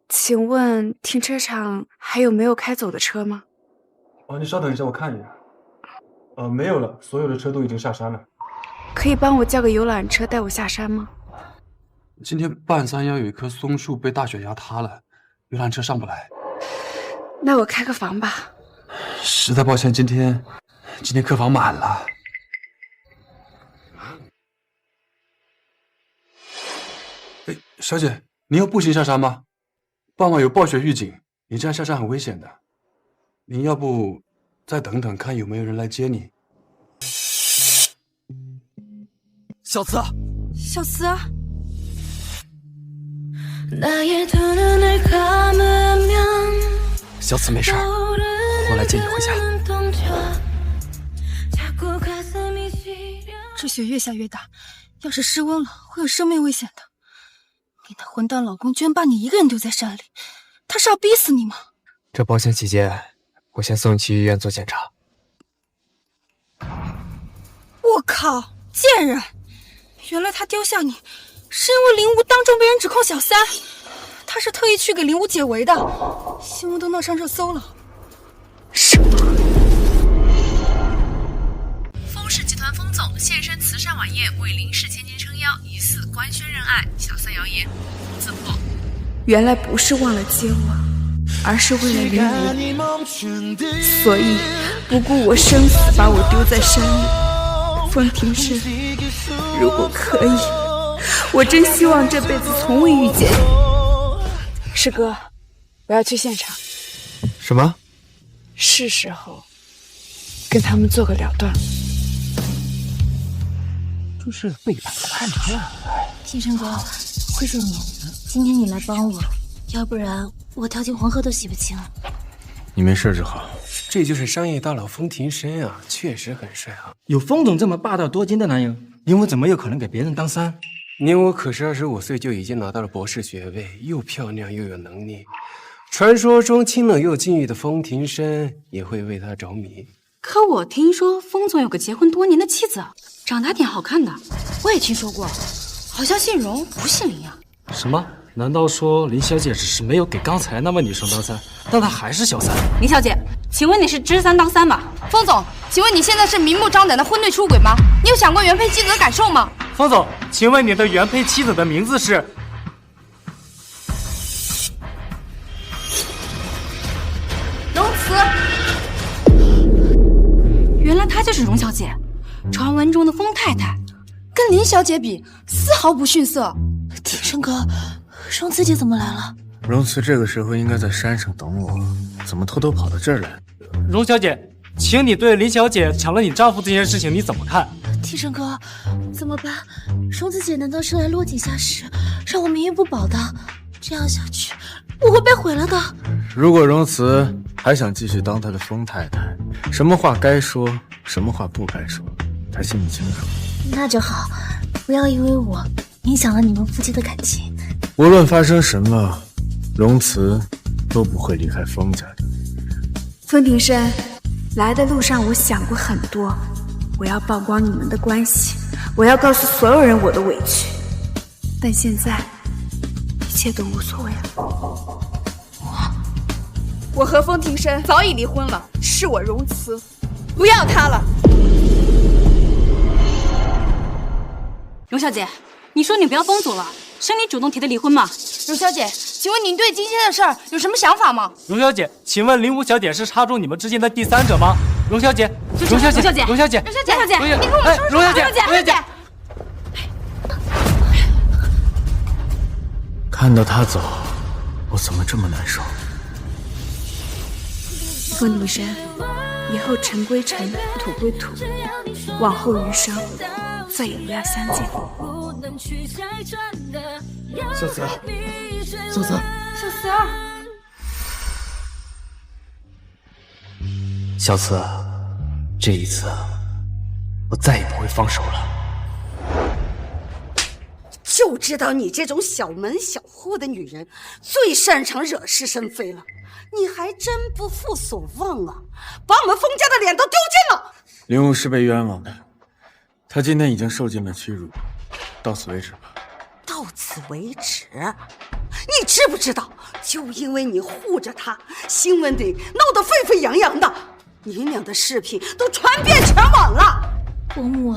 请问停车场还有没有开走的车吗？哦，你稍等一下，我看一眼。没有了，所有的车都已经下山了。可以帮我叫个游览车带我下山吗？今天半山腰有一棵松树被大雪压塌了，游览车上不来。那我开个房吧。实在抱歉，今天客房满了。哎，小姐，您要步行下山吗？傍晚有暴雪预警，你这样下山很危险的。您要不再等等，看有没有人来接你。小慈，小慈，小慈没事，我来接你回家。这雪越下越大，要是失温了，会有生命危险的。你那混蛋老公居然把你一个人丢在山里，他是要逼死你吗？这保险起见，我先送你去医院做检查。我靠，贱人！原来他丢下你，是因为林武当众被人指控小三，他是特意去给林武解围的，新闻都闹上热搜了。什么？风氏集团风总现身慈善晚宴，为林氏千金撑腰，疑似官宣认爱，小三谣言自破。原来不是忘了接我，而是为了林武，所以不顾我生死把我丢在山里。风庭生，如果可以，我真希望这辈子从未遇见你。师哥，我要去现场。什么？是时候跟他们做个了断。这是背叛太难了。天生哥，谢谢你，今天你来帮我，要不然我跳进黄河都洗不清。你没事就好。这就是商业大佬风庭生啊，确实很帅啊。有风总这么霸道多金的男人，林武怎么有可能给别人当三？宁武可是25岁就已经拿到了博士学位，又漂亮又有能力。传说中清冷又禁欲的风庭生也会为他着迷。可我听说风总有个结婚多年的妻子，长得还挺好看的。我也听说过，好像姓荣不姓林啊。什么？难道说林小姐只是没有给刚才那位女生当三，但她还是小三？林小姐，请问你是知三当三吗？风总，请问你现在是明目张胆的婚内出轨吗？你有想过原配妻子的感受吗？风总，请问你的原配妻子的名字是？荣慈。原来她就是荣小姐，传闻中的风太太，跟林小姐比丝毫不逊色。庭生哥，荣慈姐怎么来了？荣慈这个时候应该在山上等我，怎么偷偷跑到这儿来？荣小姐，请你对林小姐抢了你丈夫这件事情你怎么看？庭生哥，怎么办？荣慈姐难道是来落井下石，让我名誉不保的？这样下去，我会被毁了的。如果荣慈还想继续当她的风太太，什么话该说，什么话不该说，她心里清楚。那就好，不要因为我影响了你们夫妻的感情。无论发生什么，荣慈都不会离开风家的。风庭生，来的路上我想过很多，我要曝光你们的关系，我要告诉所有人我的委屈，但现在一切都无所谓了。我和风庭生早已离婚了，是我荣慈，不要他了。荣小姐，你说你不要风总了，是你主动提的离婚吗？荣小姐，请问您对今天的事儿有什么想法吗？荣小姐，请问林武小姐是插入你们之间的第三者吗？荣小姐，荣小姐，荣小姐，荣小姐，你跟我说说，荣小姐，荣小姐。看到他走，我怎么这么难受？风庭生，以后尘归尘，土归土，往后余生再也不要相见。小慈，小慈，小慈儿，小慈，这一次我再也不会放手了。就知道你这种小门小户的女人最擅长惹是生非了，你还真不负所望啊，把我们风家的脸都丢尽了。林武是被冤枉的，他今天已经受尽了屈辱，到此为止吧。到此为止？你知不知道，就因为你护着他，新闻里闹得沸沸扬扬的，你俩的视频都传遍全网了。伯母，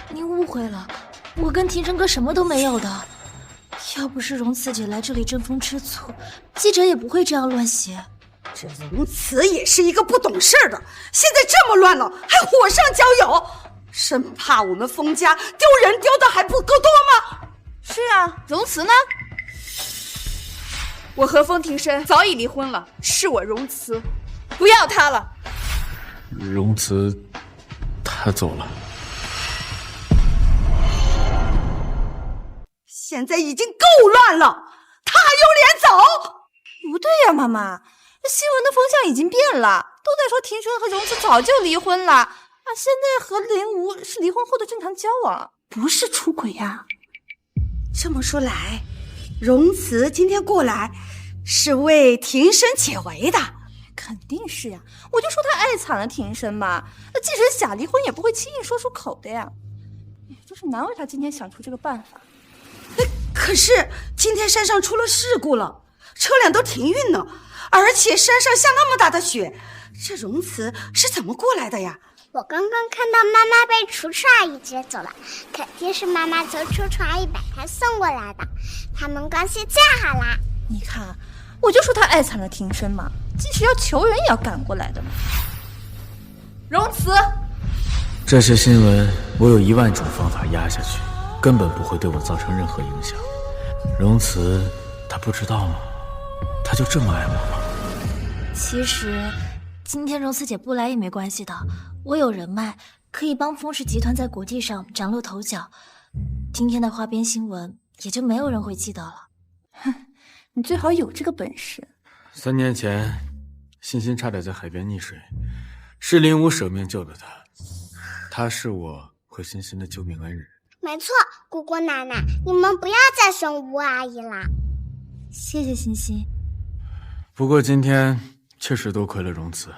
您误会了，我跟庭生哥什么都没有的。要不是荣慈姐来这里争风吃醋，记者也不会这样乱写。这荣慈也是一个不懂事的，现在这么乱了，还火上浇油，生怕我们风家丢人丢的还不够多吗？是啊，荣慈呢？我和风庭生早已离婚了，是我荣慈，不要他了。荣慈，他走了。现在已经够乱了，他还有脸走？不对呀，妈妈，新闻的风向已经变了，都在说庭生和荣慈早就离婚了，现在和林吴是离婚后的正常交往，不是出轨呀。这么说来，荣慈今天过来是为庭生解围的？肯定是呀，我就说他爱惨了庭生嘛，即使想离婚也不会轻易说出口的呀。就是难为他今天想出这个办法。可是今天山上出了事故了，车辆都停运了，而且山上下那么大的雪，这荣慈是怎么过来的呀？我刚刚看到妈妈被楚楚阿姨接走了，肯定是妈妈求楚楚阿姨把她送过来的，他们关系最好啦。你看，我就说他爱惨了庭生嘛，即使要求人也要赶过来的嘛。荣慈，这些新闻我有10000种方法压下去，根本不会对我造成任何影响。荣慈，她不知道吗？她就这么爱我吗？其实今天荣慈姐不来也没关系的，我有人脉，可以帮风氏集团在国际上崭露头角。今天的花边新闻也就没有人会记得了。哼，你最好有这个本事。3年前，欣欣差点在海边溺水，是林武舍命救的她，她是我和欣欣的救命恩人。没错，姑姑奶奶，你们不要再凶吴阿姨啦。谢谢欣欣。不过今天确实多亏了荣慈，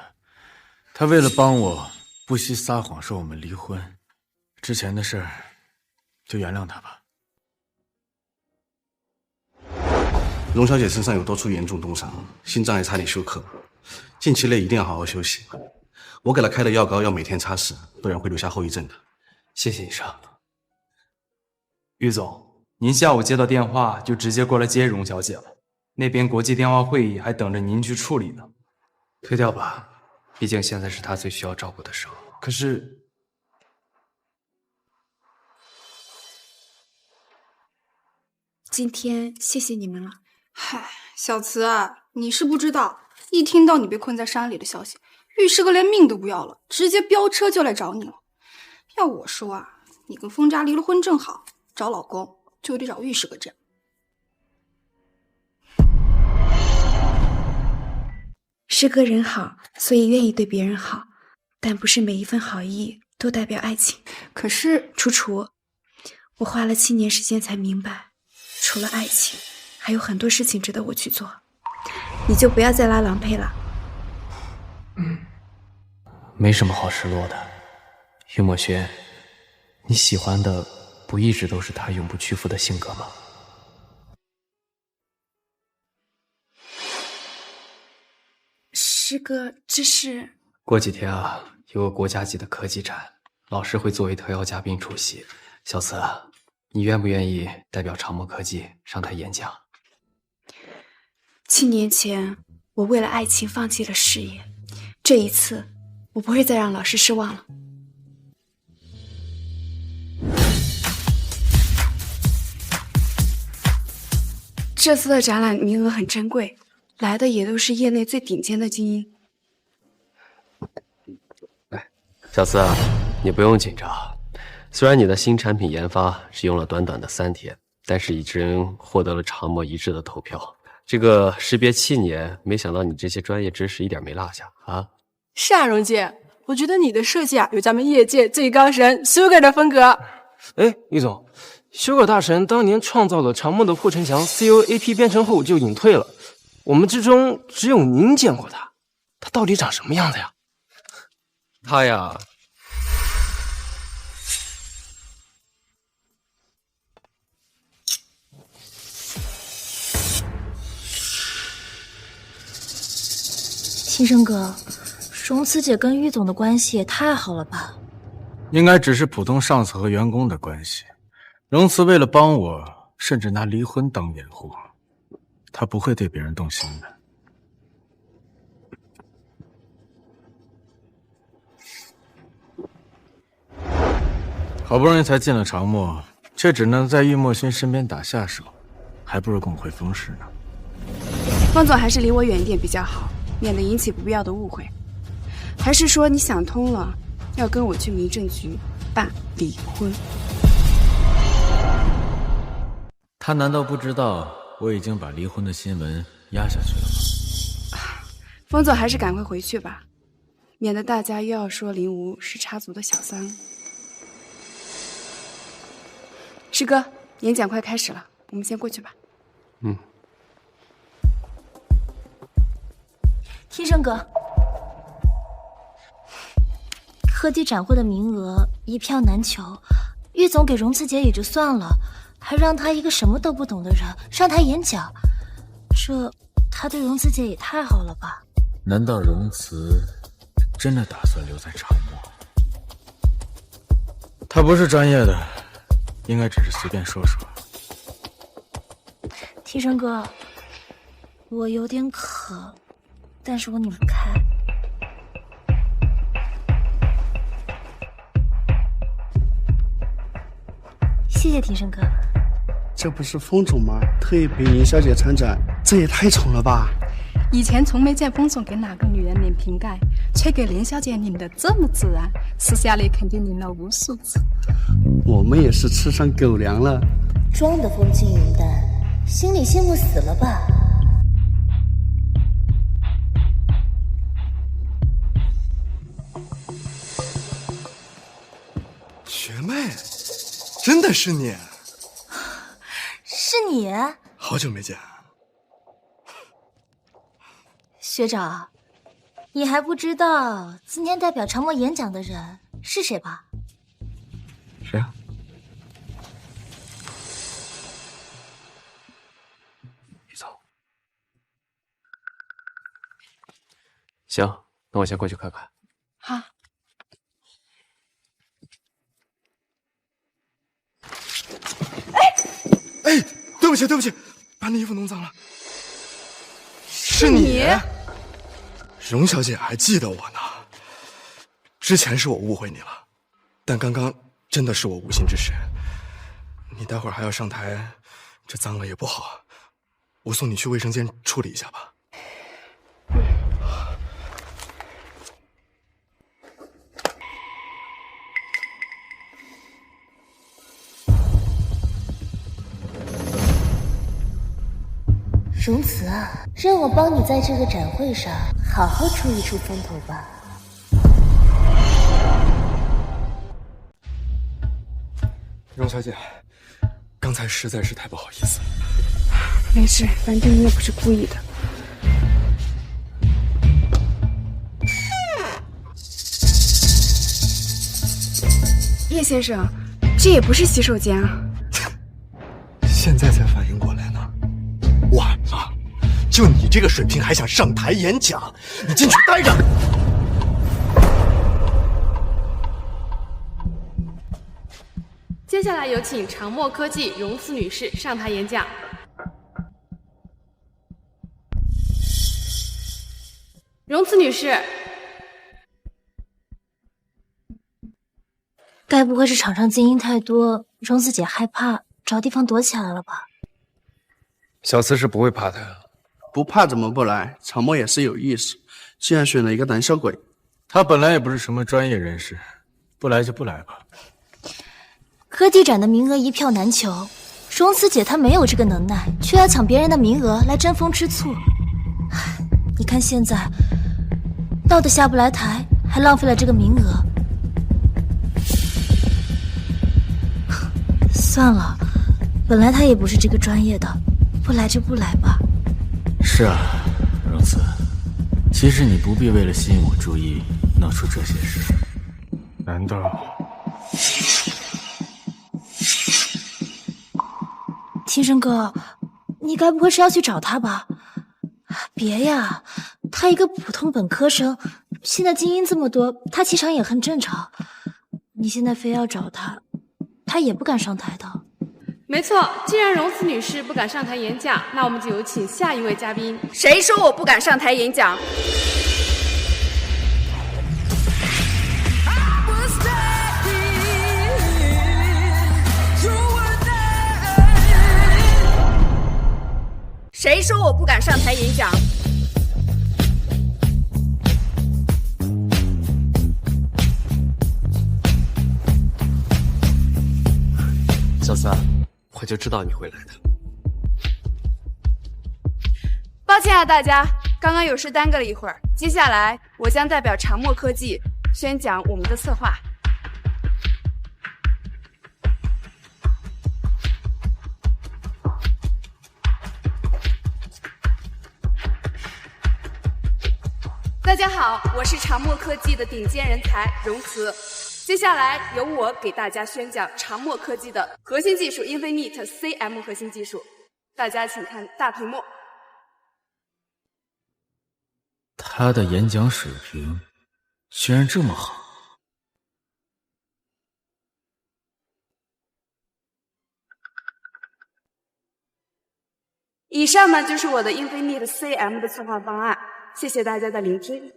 她为了帮我，不惜撒谎说我们离婚，之前的事儿就原谅她吧。荣小姐身上有多处严重冻伤，心脏还差点休克，近期内一定要好好休息。我给她开的药膏要每天擦拭，不然会留下后遗症的。谢谢医生。于总，您下午接到电话就直接过来接荣小姐了，那边国际电话会议还等着您去处理呢。推掉吧，毕竟现在是她最需要照顾的时候。可是，今天谢谢你们了。嗨，小慈啊，你是不知道，一听到你被困在山里的消息，玉师哥连命都不要了，直接飙车就来找你了。要我说啊，你跟风家离了婚正好，找老公就得找玉师哥这样。师哥人好，所以愿意对别人好，但不是每一份好意都代表爱情。可是，楚楚，我花了7年时间才明白，除了爱情，还有很多事情值得我去做。你就不要再拉郎配了。没什么好失落的。岳墨轩，你喜欢的不一直都是他永不屈服的性格吗？师哥，这是……过几天啊，有个国家级的科技展，老师会作为特邀嘉宾出席。小慈，你愿不愿意代表长墨科技上台演讲？7年前，我为了爱情放弃了事业，这一次，我不会再让老师失望了。这次的展览名额很珍贵，来的也都是业内最顶尖的精英。小慈啊，你不用紧张。虽然你的新产品研发只用了短短的3天，但是已经获得了长墨一致的投票。这个识别7年，没想到你这些专业知识一点没落下啊！是啊，荣姐，我觉得你的设计啊，有咱们业界最高神 Sugar 的风格。哎，易总，Sugar 大神当年创造了长墨的护城墙 COAP 编程后就隐退了，我们之中只有您见过他，他到底长什么样子呀？他呀，天生哥，荣慈姐跟玉总的关系也太好了吧？应该只是普通上司和员工的关系。荣慈为了帮我，甚至拿离婚当掩护，他不会对别人动心的。好不容易才进了长墨，却只能在玉墨轩身边打下手，还不如跟我回风市呢。方总还是离我远一点比较好，免得引起不必要的误会。还是说你想通了，要跟我去民政局办离婚？他难道不知道我已经把离婚的新闻压下去了吗？方总还是赶快回去吧，免得大家又要说林无是插足的小三。师哥，演讲快开始了，我们先过去吧。天生哥，科技展会的名额一票难求，玉总给荣慈姐也就算了，还让她一个什么都不懂的人上台演讲，这他对荣慈姐也太好了吧？难道荣慈真的打算留在长墨？他不是专业的，应该只是随便说说。天生哥，我有点渴，但是我拧不开。谢谢天生哥。这不是风总吗？特意陪林小姐参展，这也太宠了吧！以前从没见风总给哪个女人拧瓶盖，却给林小姐拧得这么自然，私下里肯定拧了无数次。我们也是吃上狗粮了。装的风轻云淡，心里羡慕死了吧？学妹，真的是你？是你？好久没见。学长，你还不知道今天代表长墨演讲的人是谁吧？谁啊？于总。行，那我先过去看看。好。不起，对不起，把你衣服弄脏了。是你，荣小姐还记得我呢。之前是我误会你了，但刚刚真的是我无心之失。你待会儿还要上台，这脏了也不好。我送你去卫生间处理一下吧。荣慈啊，让我帮你在这个展会上好好出一出风头吧。荣小姐，刚才实在是太不好意思。没事，反正你也不是故意的。叶先生，这也不是洗手间啊。现在才反应过来呢，晚了。就你这个水平还想上台演讲？你进去待着。接下来有请长墨科技荣慈女士上台演讲。荣慈女士，该不会是场上精英太多，荣慈姐害怕，找地方躲起来了吧？小慈是不会怕的。不怕怎么不来？长墨也是有意思，既然选了一个胆小鬼，他本来也不是什么专业人士，不来就不来吧。科技展的名额一票难求，荣慈姐她没有这个能耐，却要抢别人的名额来争风吃醋。你看现在闹得下不来台，还浪费了这个名额。算了，本来她也不是这个专业的，不来就不来吧。是啊，荣慈，其实你不必为了吸引我注意闹出这些事。难道？青生哥，你该不会是要去找他吧？别呀，他一个普通本科生，现在精英这么多，他气场也很正常。你现在非要找他，他也不敢上台的。没错，既然荣慈女士不敢上台演讲，那我们就有请下一位嘉宾。谁说我不敢上台演讲？谁说我不敢上台演讲？小四，我就知道你会来的。抱歉啊，大家，刚刚有事耽搁了一会儿。接下来，我将代表长墨科技宣讲我们的策划。大家好，我是长墨科技的顶尖人才荣慈。接下来由我给大家宣讲长墨科技的核心技术 Infinite CM 核心技术。大家请看大屏幕。他的演讲水平居然这么好。以上呢就是我的 Infinite CM 的策划方案。谢谢大家的聆听。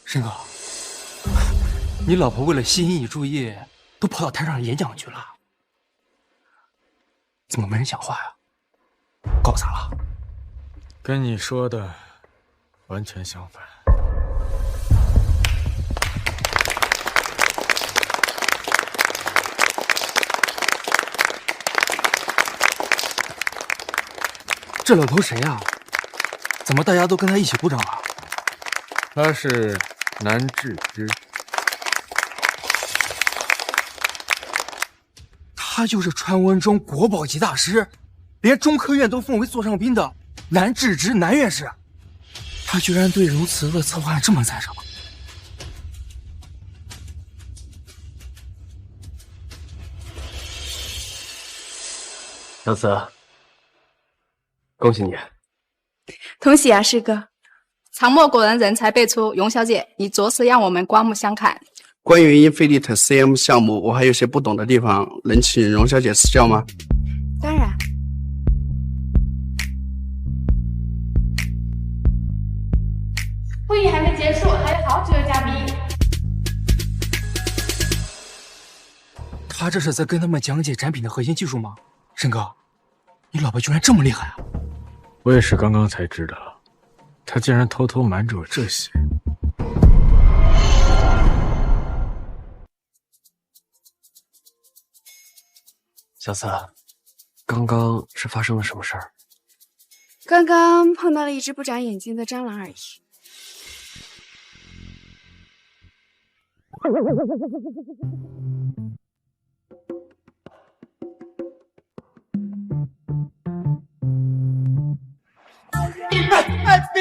申哥，你老婆为了吸引你注意，都跑到台上演讲去了，怎么没人讲话呀？搞砸了？跟你说的完全相反。这老头谁呀？怎么大家都跟他一起鼓掌啊？他是南智之，他就是传闻中国宝级大师，连中科院都奉为座上宾的南智之南院士。他居然对如此的策划案这么赞赏。小慈，恭喜你！同喜啊，师哥！长墨果然人才辈出，荣小姐，你着实让我们刮目相看。关于 Infinite CM 项目，我还有些不懂的地方，能请荣小姐赐教吗？当然。会议还没结束，还有好几位嘉宾。他这是在跟他们讲解产品的核心技术吗？申哥，你老婆居然这么厉害啊！我也是刚刚才知道，他竟然偷偷瞒着我这些。小四，刚刚是发生了什么事儿？刚刚碰到了一只不长眼睛的蟑螂而已。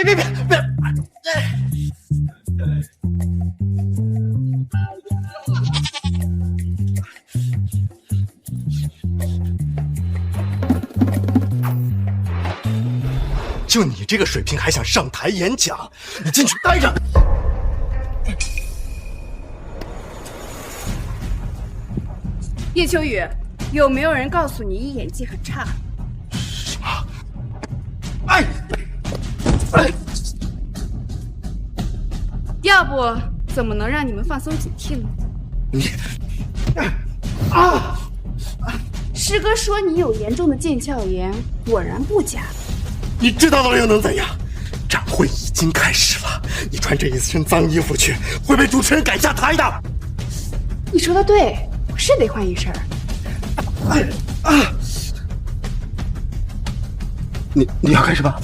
别！就你这个水平还想上台演讲？你进去待着。叶秋雨，有没有人告诉你演技很差？什么？要不怎么能让你们放松警惕呢？你师哥说你有严重的腱鞘炎，果然不假。你知道了又能怎样？展会已经开始了，你穿这一身脏衣服去，会被主持人赶下台的。你说的对，我是得换一身。你要开始吧。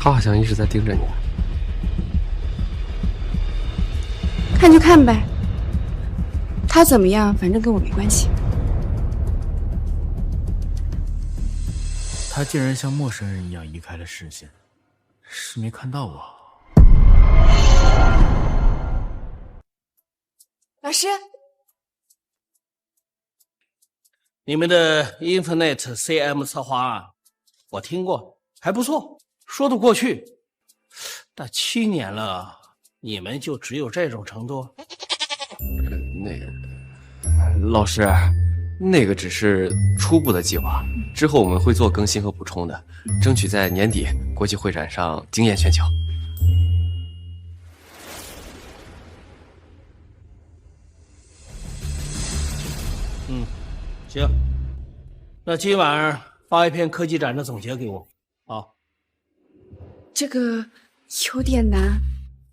他好像一直在盯着你。看就看呗，他怎么样，反正跟我没关系。他竟然像陌生人一样移开了视线，是没看到我。老师，你们的 Infinite CM 策划案，我听过，还不错，说得过去。但7年了，你们就只有这种程度？老师，那个只是初步的计划，之后我们会做更新和补充的，争取在年底国际会展上惊艳全球。行，那今晚发一篇科技展的总结给我啊。这个有点难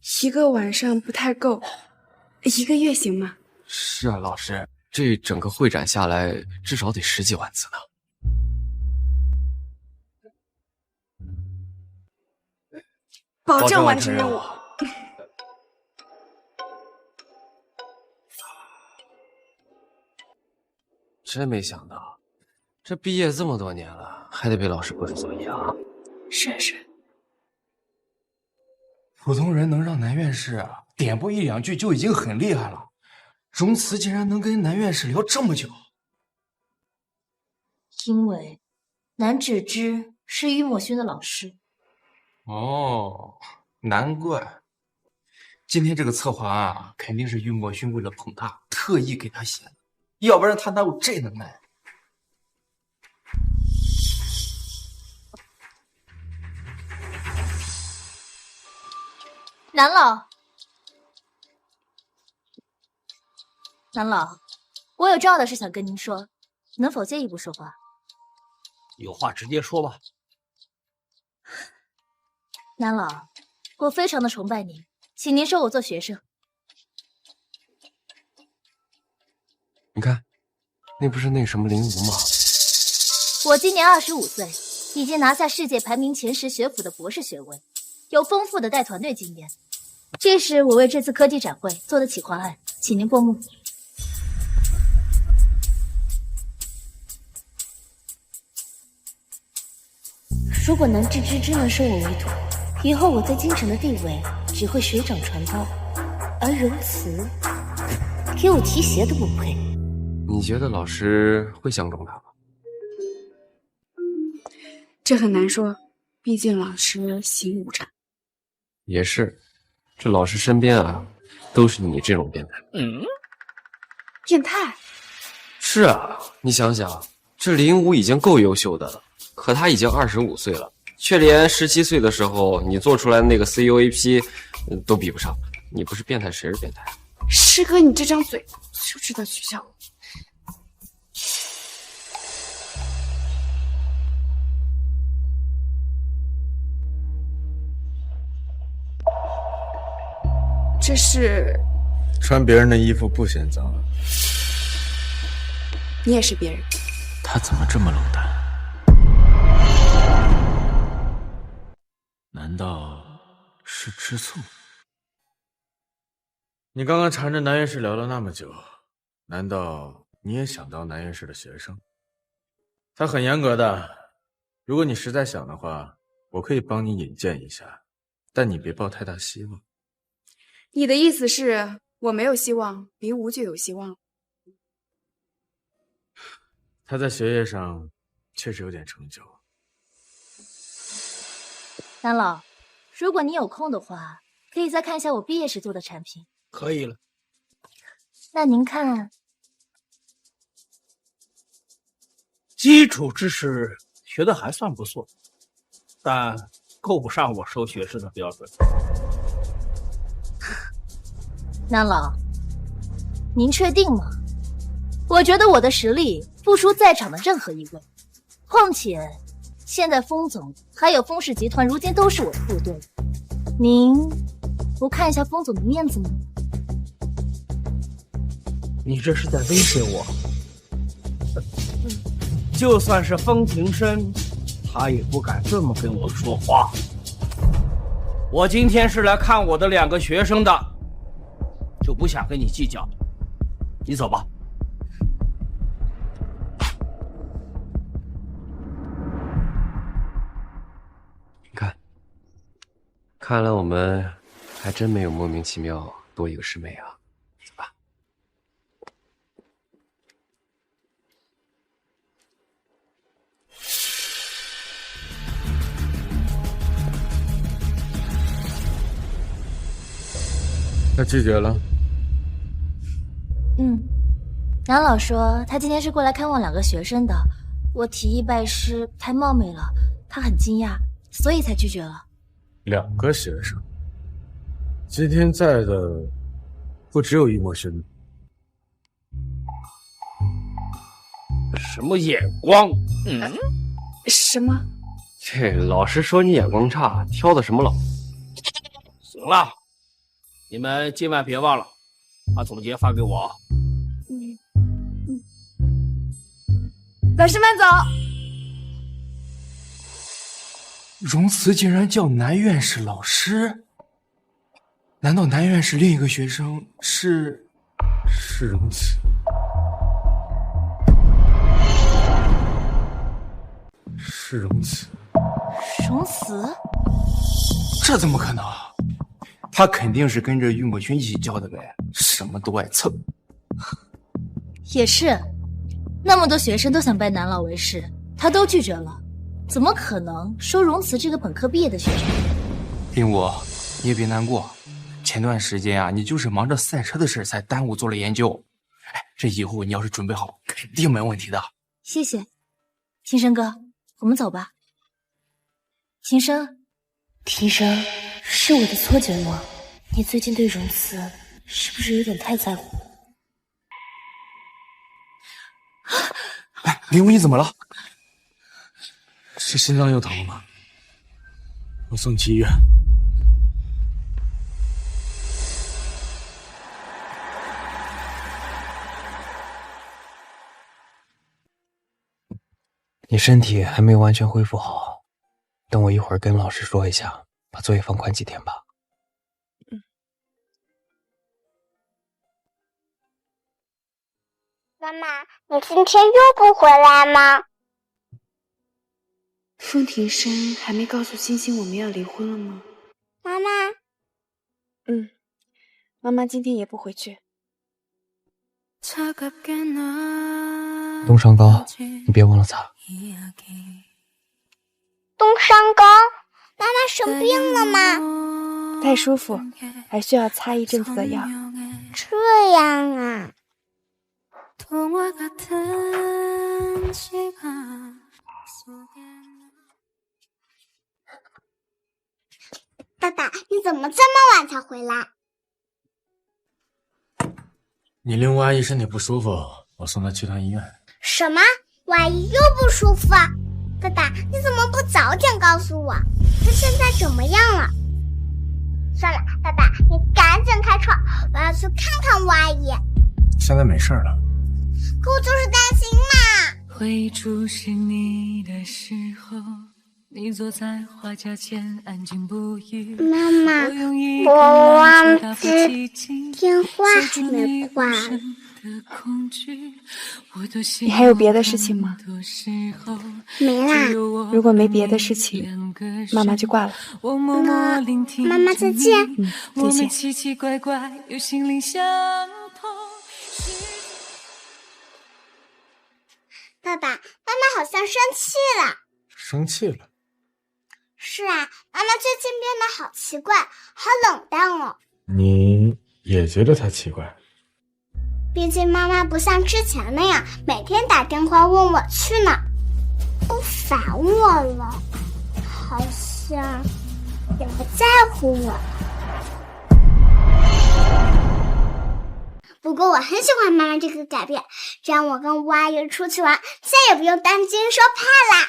，1个晚上不太够，1个月行吗？是啊，老师，这整个会展下来至少得10几万字呢。保证完成任务。真没想到，这毕业这么多年了，还得被老师布置作业啊！是。普通人能让男院士点播1、2句就已经很厉害了，荣慈竟然能跟男院士聊这么久。因为南芷之是郁墨勋的老师。哦，难怪。今天这个策划案肯定是郁墨勋为了捧他，特意给他写的，要不然他哪有这能耐？南老，我有重要的事想跟您说，能否借一步说话？有话直接说吧。南老，我非常的崇拜您，请您收我做学生。你看，那不是那什么林无吗？我今年25岁，已经拿下世界排名前10学府的博士学位，有丰富的带团队经验。这是我为这次科技展会做的企划案，请您过目。如果南至之能收我为徒，以后我在京城的地位只会水涨船高，而荣慈给我提鞋都不配。你觉得老师会相中他吗？这很难说，毕竟老师习武场。也是，这老师身边啊，都是你这种变态。变态？是啊，你想想，这林武已经够优秀的了，可他已经25岁了，却连17岁的时候你做出来的那个 CUAP 都比不上。你不是变态，谁是变态？师哥，你这张嘴就知道取笑我。这是穿别人的衣服不嫌脏，你也是别人。他怎么这么冷淡？难道是吃醋？你刚刚缠着南院士聊了那么久，难道你也想当南院士的学生？他很严格的，如果你实在想的话，我可以帮你引荐一下，但你别抱太大希望。你的意思是我没有希望，林武就有希望？他在学业上确实有点成就。南老，如果你有空的话，可以再看一下我毕业时做的产品。可以了。那您看，基础知识学的还算不错，但够不上我收学生的标准。南老，您确定吗？我觉得我的实力不输在场的任何一位，况且现在封总还有封氏集团如今都是我的部队，您不看一下封总的面子吗？你这是在威胁我？就算是封庭生，他也不敢这么跟我说话。我今天是来看我的2个学生的，就不想跟你计较。你走吧。你看来我们还真没有莫名其妙多一个师妹啊。走吧。他拒绝了。南老说他今天是过来看望2个学生的，我提议拜师太冒昧了，他很惊讶，所以才拒绝了。2个学生，今天在的不只有易墨轩。什么眼光？什么？这老师说你眼光差，挑的什么老？行了，你们今晚别忘了把总结发给我。老师慢走。荣慈竟然叫南院士老师？难道南院士另一个学生是荣慈？是荣慈？荣慈？这怎么可能？他肯定是跟着玉墨轩一起教的呗，什么都爱蹭。也是，那么多学生都想拜南老为师，他都拒绝了，怎么可能收荣慈这个本科毕业的学生？林武，你也别难过，前段时间啊，你就是忙着赛车的事才耽误做了研究。哎，这以后你要是准备好，肯定没问题的。谢谢，庭生哥，我们走吧。庭生，是我的错觉吗？你最近对荣慈是不是有点太在乎？哎，林武，你怎么了？是心脏又疼了吗？我送你去医院。你身体还没有完全恢复好，等我一会儿跟老师说一下，把作业放宽几天吧。妈妈，你今天又不回来吗？风庭生还没告诉星星我们要离婚了吗？妈妈，妈妈今天也不回去。东山糕，你别忘了擦。东山糕，妈妈生病了吗？不太舒服，还需要擦一阵子的药。这样啊。爸爸，你怎么这么晚才回来？你令吴阿姨身体不舒服，我送她去趟医院。什么？我阿姨又不舒服？爸爸，你怎么不早点告诉我？她现在怎么样了？算了，爸爸，你赶紧开车，我要去看看吴阿姨。现在没事了。可我就是担心嘛。会注视你的时候，你坐在花架前安静不语。妈妈，我忘记电话还没挂。你还有别的事情吗？没啦。如果没别的事情，妈妈就挂了。那妈妈再见。再见。奇奇怪怪又心灵相通。爸爸，妈妈好像生气了。生气了？是啊，妈妈最近变得好奇怪，好冷淡哦。你也觉得她奇怪？毕竟妈妈不像之前那样每天打电话问我去哪，不烦我了，好像也不在乎我。不过我很喜欢妈妈这个改变，这样我跟吴阿姨出去玩再也不用担惊受怕啦。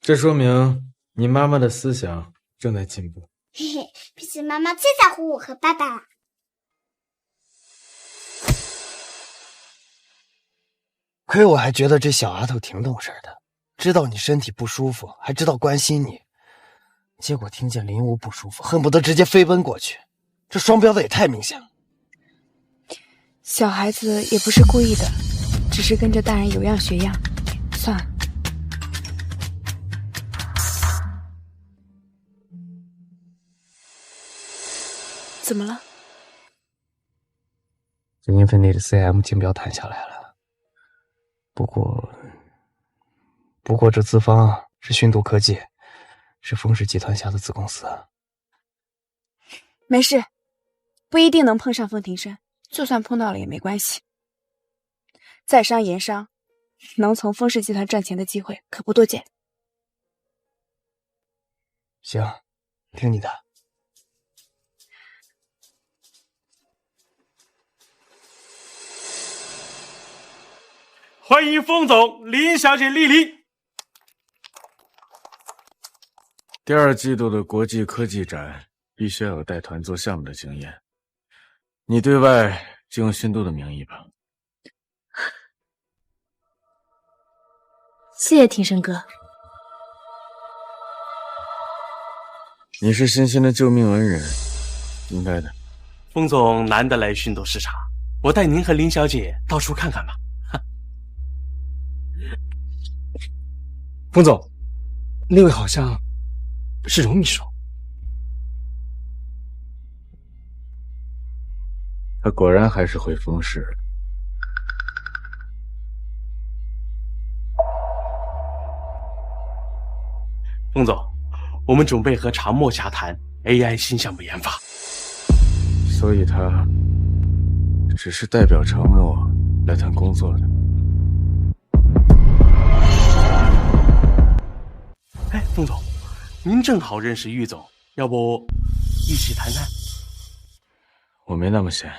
这说明你妈妈的思想正在进步。嘿嘿，毕竟妈妈最在乎我和爸爸了。亏我还觉得这小丫头挺懂事的，知道你身体不舒服，还知道关心你。结果听见林武不舒服，恨不得直接飞奔过去，这双标的也太明显了。小孩子也不是故意的，只是跟着大人有样学样。算了。怎么了？这Infinite CM 竞标谈下来了。不过这资方啊是讯度科技，是风氏集团下的子公司。没事，不一定能碰上风庭生，就算碰到了也没关系。在商言商，能从风氏集团赚钱的机会可不多见。行，听你的。欢迎风总林小姐莅临。第2季度的国际科技展必须要有带团做项目的经验，你对外就用讯度的名义吧。谢谢庭生哥。你是欣欣的救命恩人，应该的。风总难得来讯度视察，我带您和林小姐到处看看吧。风总，那位好像是荣秘书。他果然还是回风氏了。风总，我们准备和长墨洽谈 AI 新项目研发。所以他只是代表长墨来谈工作的。哎，风总，您正好认识郁总，要不一起谈谈？我没那么闲。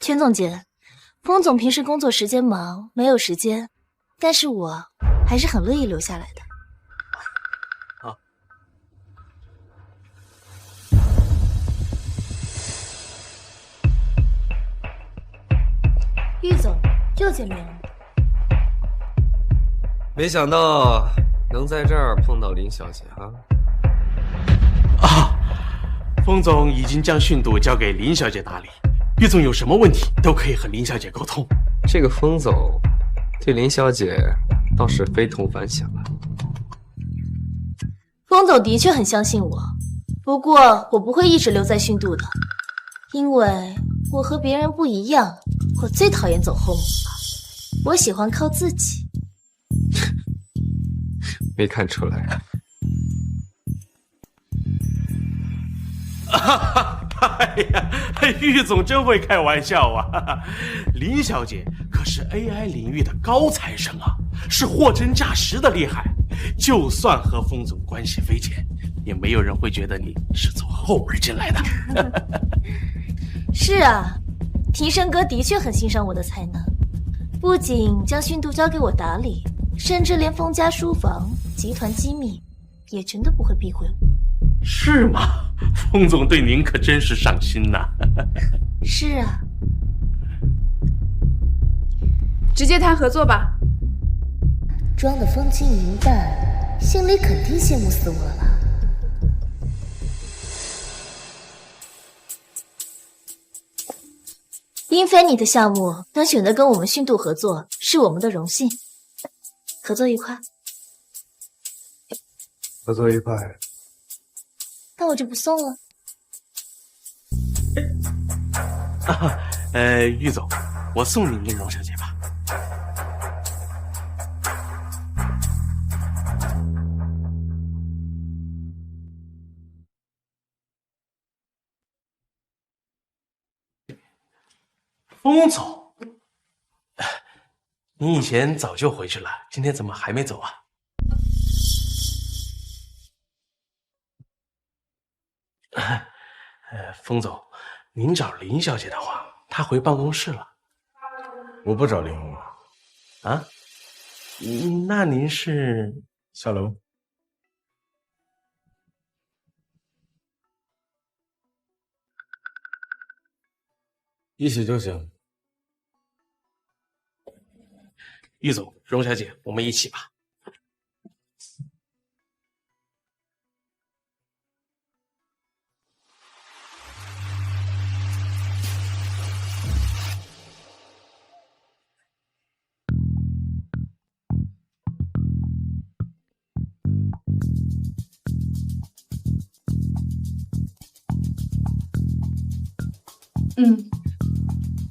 全总监，风总平时工作时间忙，没有时间，但是我还是很乐意留下来的。好。郁总，又见面了。没想到能在这儿碰到林小姐风总已经将讯度交给林小姐打理，郁总有什么问题都可以和林小姐沟通。这个风总这林小姐倒是非同凡响啊。风总的确很相信我，不过我不会一直留在训度的，因为我和别人不一样，我最讨厌走后门了，我喜欢靠自己。没看出来。哎呀，玉总真会开玩笑啊！林小姐可是 AI 领域的高材生啊，是货真价实的厉害。就算和风总关系匪浅，也没有人会觉得你是从后门进来的。是啊，庭生哥的确很欣赏我的才能，不仅将训度交给我打理，甚至连风家书房、集团机密也真的不会避讳我。是吗？风总对您可真是上心呐。是啊，直接谈合作吧。装得风轻云淡，心里肯定羡慕死我了。英菲尼的项目能选择跟我们训度合作，是我们的荣幸。合作愉快。合作愉快。那我就不送了。玉总，我送您跟荣小姐吧。风总，您以前早就回去了，今天怎么还没走啊？风总，您找林小姐的话，她回办公室了。我不找林武啊？那您是下楼？一起就行。玉总、荣小姐，我们一起吧。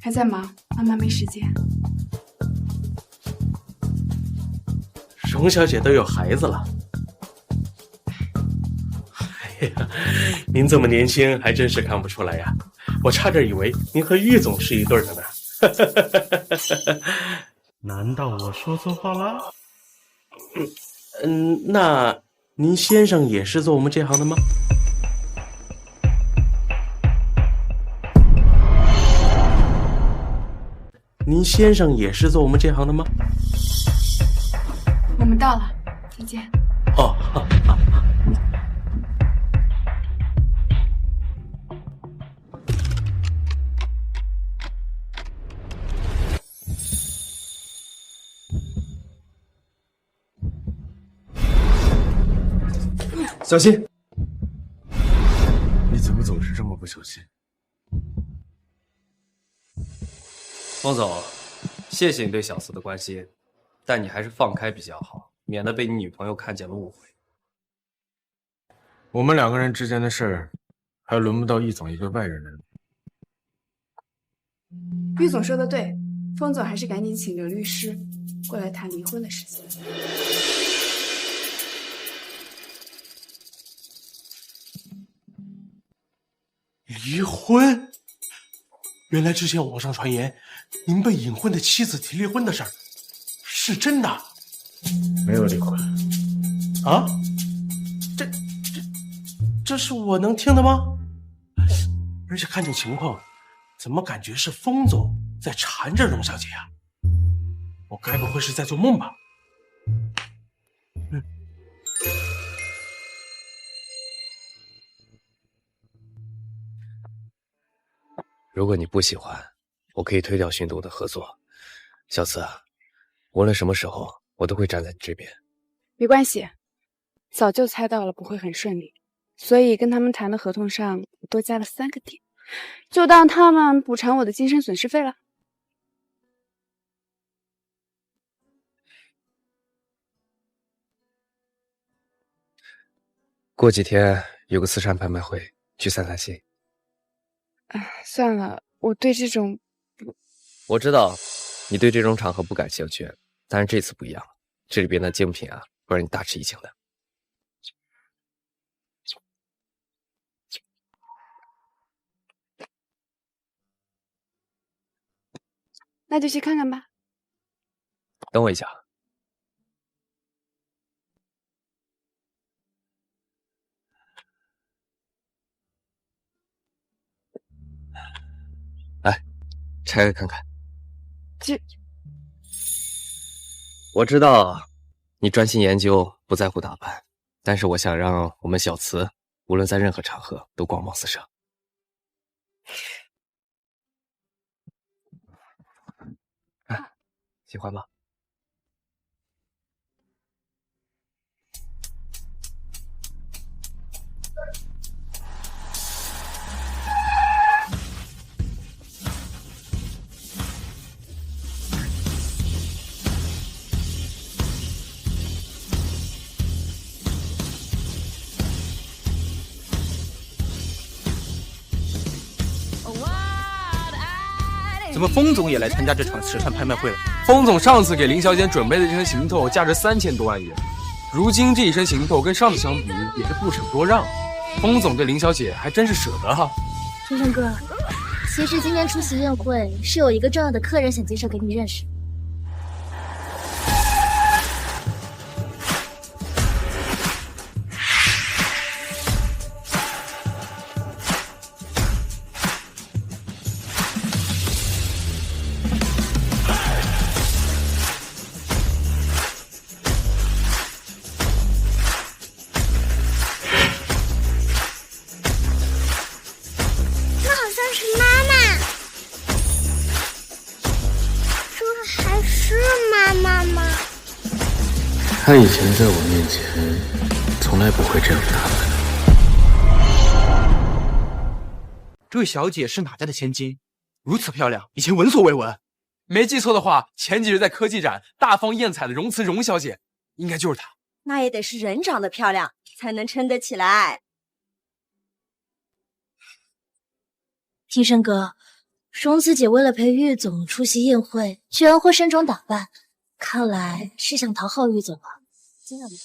还在忙，妈妈没时间。荣小姐都有孩子了。哎呀，您这么年轻，还真是看不出来呀！我差点以为您和玉总是一对的呢。难道我说错话了？那您先生也是做我们这行的吗？您先生也是做我们这行的吗？我们到了，再见。哦，小心！你怎么总是这么不小心？风总，谢谢你对小四的关心，但你还是放开比较好，免得被你女朋友看见了误会。我们两个人之间的事儿，还轮不到易总一个外人来。玉总说的对，风总还是赶紧请个律师过来谈离婚的事情。离婚？原来之前网上传言，您被隐婚的妻子提离婚的事儿，是真的？没有离婚。啊？这是我能听的吗？而且看这情况，怎么感觉是风总在缠着荣小姐啊？我该不会是在做梦吧？如果你不喜欢，我可以推掉训读的合作。小慈，无论什么时候，我都会站在你这边。没关系，早就猜到了不会很顺利，所以跟他们谈的合同上多加了3个点，就当他们补偿我的精神损失费了。过几天有个慈善拍卖会，去散散心。算了，我对这种……我知道你对这种场合不感兴趣，但是这次不一样了，这里边的精品啊，会让你大吃一惊的。那就去看看吧。等我一下。来，拆开看看。我知道你专心研究，不在乎打扮，但是我想让我们小慈无论在任何场合都光芒四射。喜欢吗？怎么封总也来参加这场慈善拍卖会了？封总上次给林小姐准备的这身行头价值3000多万元，如今这一身行头跟上次相比也是不舍多让。封总对林小姐还真是舍得哈。天生哥，其实今天出席宴会是有一个重要的客人想介绍给你认识。他以前在我面前从来不会这样打扮。这位小姐是哪家的千金？如此漂亮，以前闻所未闻。没记错的话，前几日在科技展大放艳彩的荣慈荣小姐，应该就是她。那也得是人长得漂亮才能撑得起来。天生哥，荣慈姐为了陪玉总出席宴会，居然会盛装打扮，看来是想讨好玉总吧？真的吗？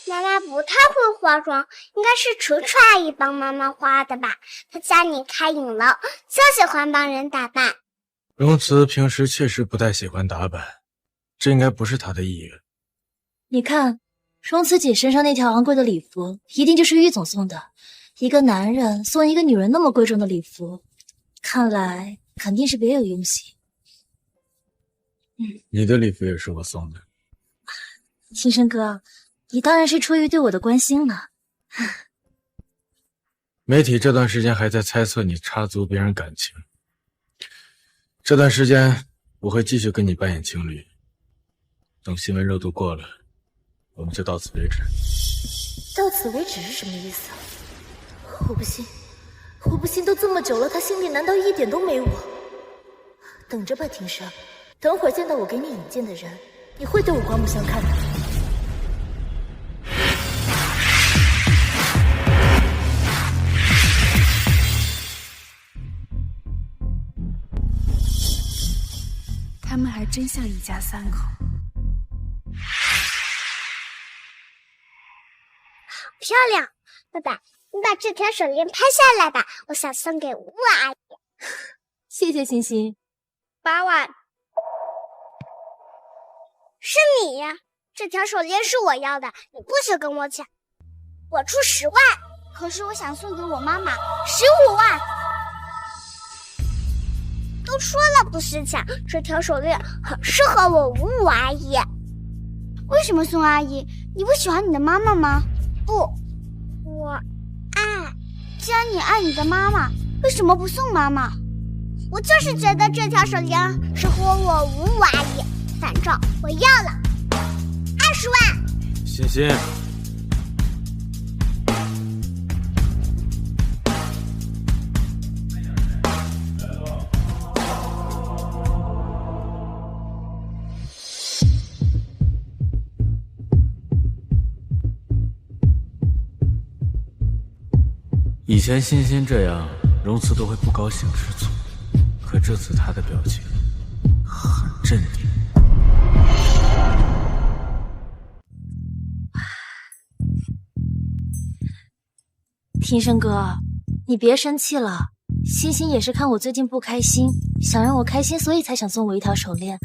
妈妈不太会化妆，应该是楚楚阿姨帮妈妈化的吧？她家里开饮楼，就喜欢帮人打扮。荣慈平时确实不太喜欢打扮，这应该不是她的意愿。你看，荣慈姐身上那条昂贵的礼服，一定就是玉总送的。一个男人送一个女人那么贵重的礼服，看来肯定是别有用心。你的礼服也是我送的。天生哥，你当然是出于对我的关心了。媒体这段时间还在猜测你插足别人感情，这段时间我会继续跟你扮演情侣，等新闻热度过了，我们就到此为止。到此为止是什么意思啊？我不信，我不信，都这么久了，他心里难道一点都没我？等着吧，庭生，等会儿见到我给你引荐的人，你会对我刮目相看的。他们还真像一家三口。好漂亮！爸爸，你把这条手链拍下来吧，我想送给吴阿姨。谢谢欣欣。8万。是你呀！这条手链是我要的，你不许跟我抢。我出10万，可是我想送给我妈妈15万。都说了不许抢，这条手链很适合我吴阿姨。为什么送阿姨？你不喜欢你的妈妈吗？不，我爱。既然你爱你的妈妈，为什么不送妈妈？我就是觉得这条手链适合我吴阿姨，反正我要了20万。欣欣，以前欣欣这样，容慈都会不高兴吃醋，可这次他的表情很镇定。庭生哥，你别生气了。欣欣也是看我最近不开心，想让我开心，所以才想送我一条手链。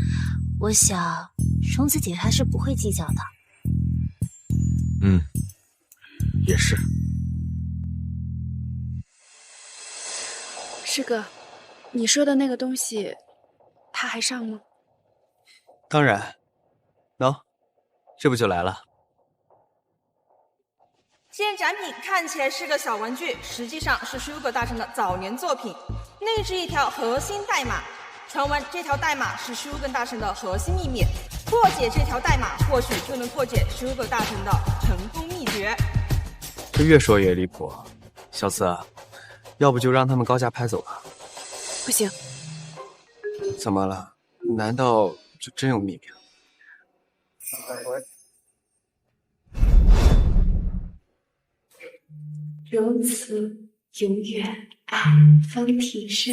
我想，容子姐还是不会计较的。也是。师哥，你说的那个东西，他还上吗？当然，喏，这不就来了。现展品看起来是个小玩具，实际上是 Sugar 大神的早年作品，内置一条核心代码。传闻这条代码是 Sugar 大神的核心秘密，破解这条代码或许就能破解 Sugar 大神的成功秘诀。这越说越离谱，小四啊，要不就让他们高价拍走吧。不行。怎么了？难道就真有秘密了？容慈永远爱方庭生。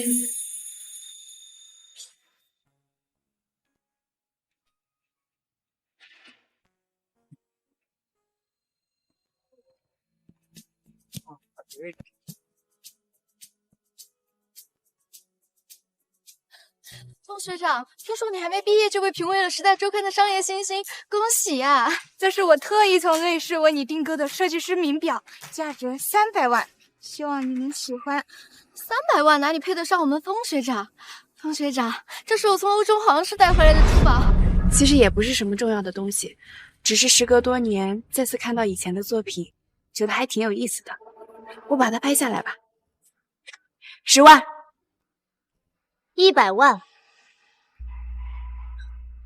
风学长，听说你还没毕业就被评为了《时代周刊》的商业新星，恭喜呀！这是我特意从瑞士为你订购的设计师名表，价值300万，希望你能喜欢。300万哪里配得上我们风学长？风学长，这是我从欧洲皇室带回来的珠宝。其实也不是什么重要的东西，只是时隔多年再次看到以前的作品，觉得还挺有意思的。我把它拍下来吧。10万，100万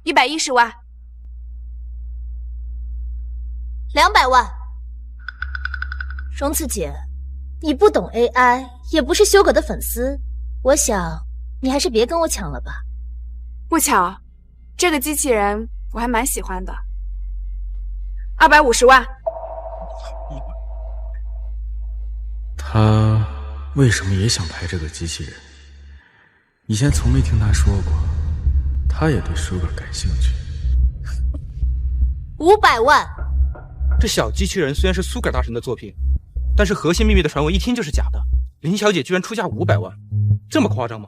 ，110万，200万。容慈姐，你不懂 AI， 也不是修葛的粉丝，我想你还是别跟我抢了吧。不巧，这个机器人我还蛮喜欢的。250万。他为什么也想拍这个机器人？以前从没听他说过，他也对 Sugar 感兴趣。500万。这小机器人虽然是Sugar 大神的作品，但是核心秘密的传闻一听就是假的。林小姐居然出价500万，这么夸张吗？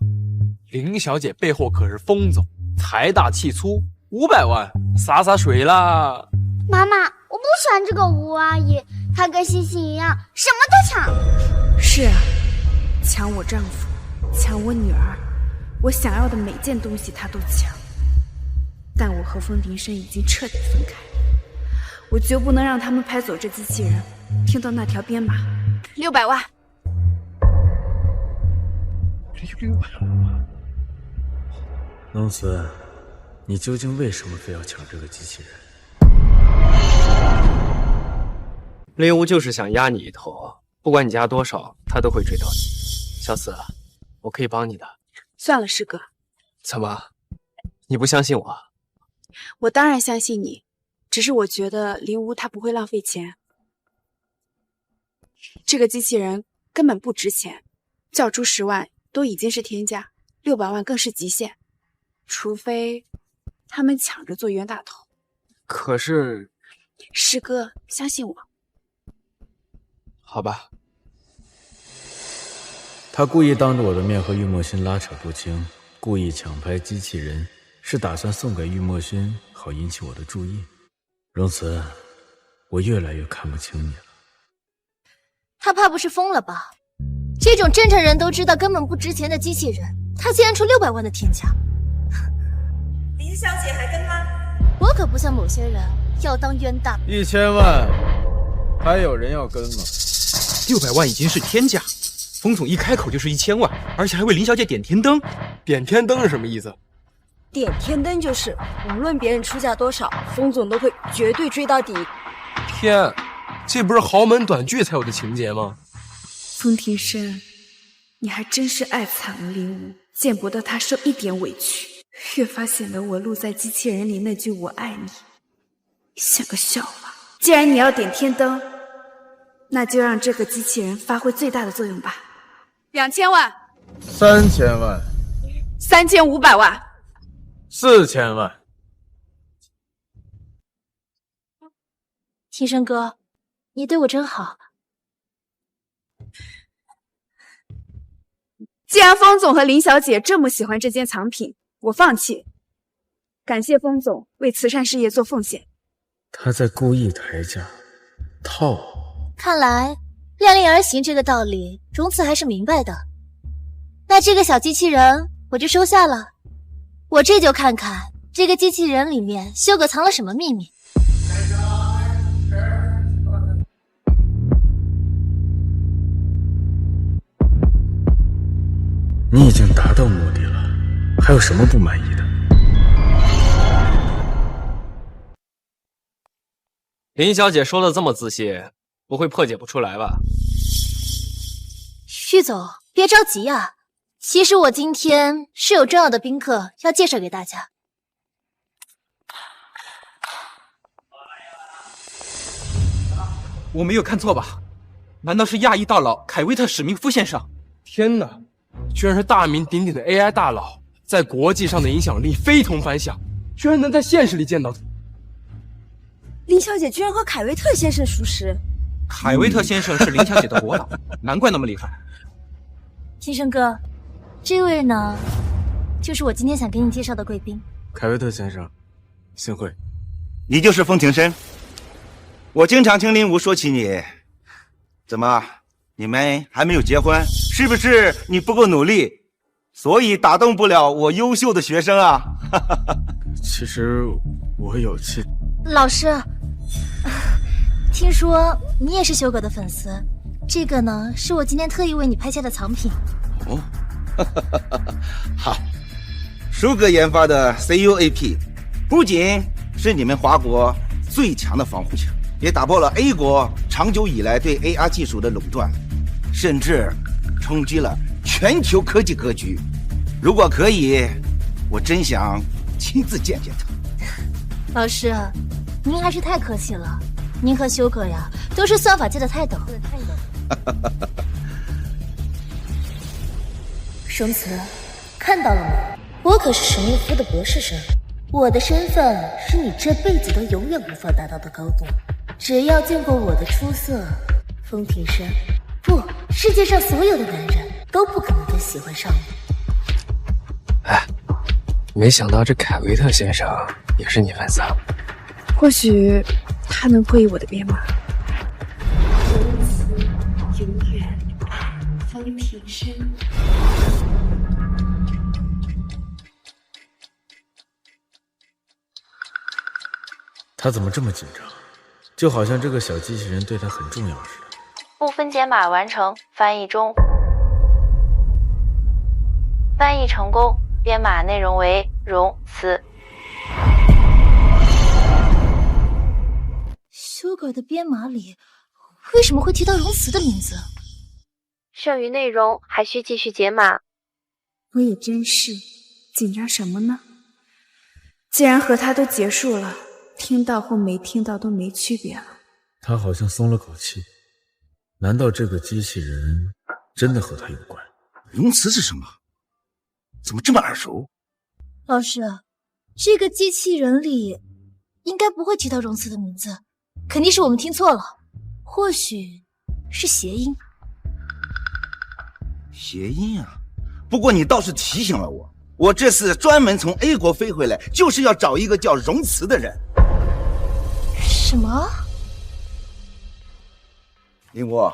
林小姐背后可是风总，财大气粗，500万洒洒水啦。妈妈，我不喜欢这个吴阿姨，她跟欣欣一样，什么都抢。是啊，抢我丈夫，抢我女儿，我想要的每件东西她都抢。但我和风庭生已经彻底分开，我绝不能让他们拍走这机器人。听到那条编码，600万。龙子，你究竟为什么非要抢这个机器人？令狐就是想压你一头，不管你加多少，他都会追到你。小四，我可以帮你的。算了，师哥。怎么，你不相信我？我当然相信你，只是我觉得林无他不会浪费钱。这个机器人根本不值钱，叫出10万都已经是天价，600万更是极限。除非他们抢着做冤大头。可是，师哥，相信我。好吧。他故意当着我的面和玉墨勋拉扯不清，故意抢拍机器人，是打算送给玉墨勋，好引起我的注意。容慈，我越来越看不清你了。他怕不是疯了吧？这种正常人都知道根本不值钱的机器人，他竟然出600万的天价。林小姐还跟吗？我可不像某些人要当冤大。1000万，还有人要跟吗？600万已经是天价，风总一开口就是1000万，而且还为林小姐点天灯。点天灯是什么意思？点天灯就是无论别人出价多少，风总都会绝对追到底。天，这不是豪门短剧才有的情节吗？风庭生，你还真是爱惨了林无，见不得他受一点委屈，越发显得我录在机器人里那句我爱你像个笑话。既然你要点天灯，那就让这个机器人发挥最大的作用吧。2000万、 3000万、 3500万、 4000万。天生哥，你对我真好。既然风总和林小姐这么喜欢这件藏品，我放弃。感谢风总为慈善事业做奉献。他在故意抬价，套我。看来量力而行这个道理，荣慈还是明白的。那这个小机器人我就收下了，我这就看看这个机器人里面修哥藏了什么秘密。你已经达到目的了，还有什么不满意的？林小姐说的这么仔细，不会破解不出来吧？玉总，别着急啊，其实我今天是有重要的宾客要介绍给大家。我没有看错吧？难道是亚裔大佬凯威特·史密夫先生？天哪，居然是大名鼎鼎的 AI 大佬，在国际上的影响力非同凡响，居然能在现实里见到他。林小姐居然和凯威特先生熟识。凯威特先生是林小姐的国老，难怪那么厉害。天生哥，这位呢，就是我今天想给你介绍的贵宾。凯威特先生，幸会。你就是风庭深。我经常听林武说起你，怎么，你们还没有结婚？是不是你不够努力，所以打动不了我优秀的学生啊？其实我有妻。老师，听说你也是修哥的粉丝，这个呢是我今天特意为你拍下的藏品。哦，好，舒哥研发的 CUAP 不仅是你们华国最强的防护墙，也打破了 A 国长久以来对 AR 技术的垄断，甚至冲击了全球科技格局。如果可以，我真想亲自见见他。老师，您还是太客气了，您和修哥呀都是算法界的泰斗。荣慈，看到了吗？我可是史密夫的博士生，我的身份是你这辈子都永远无法达到的高度。只要见过我的出色，风庭深，不，世界上所有的男人都不可能会喜欢上我。哎，没想到这凯维特先生也是你粉丝啊。或许他能会意我的编码。如此永远爱风庭深。他怎么这么紧张？就好像这个小机器人对他很重要似的。部分解码完成，翻译中。翻译成功，编码内容为荣慈。修改的编码里为什么会提到荣慈的名字？剩余内容还需继续解码。我也真是，紧张什么呢？既然和他都结束了，听到或没听到都没区别了。他好像松了口气。难道这个机器人真的和他有关？荣慈是什么？怎么这么耳熟？老师，这个机器人里应该不会提到荣慈的名字，肯定是我们听错了，或许是谐音。谐音啊！不过你倒是提醒了我，我这次专门从 A 国飞回来，就是要找一个叫荣慈的人。什么？林武，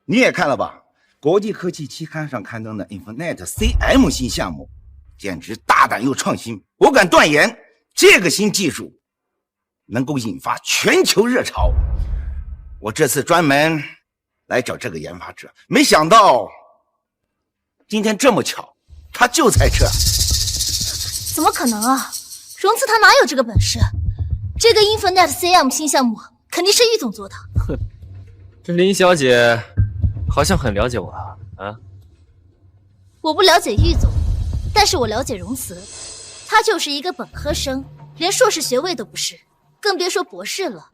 你也看了吧？国际科技期刊上刊登的 Infinite CM 新项目，简直大胆又创新。我敢断言，这个新技术能够引发全球热潮。我这次专门来找这个研发者，没想到今天这么巧，他就在这。怎么可能啊？荣慈他哪有这个本事？这个 Infinite CM 新项目肯定是玉总做的。哼，这林小姐好像很了解我啊。我不了解玉总，但是我了解荣慈，他就是一个本科生，连硕士学位都不是，更别说博士了。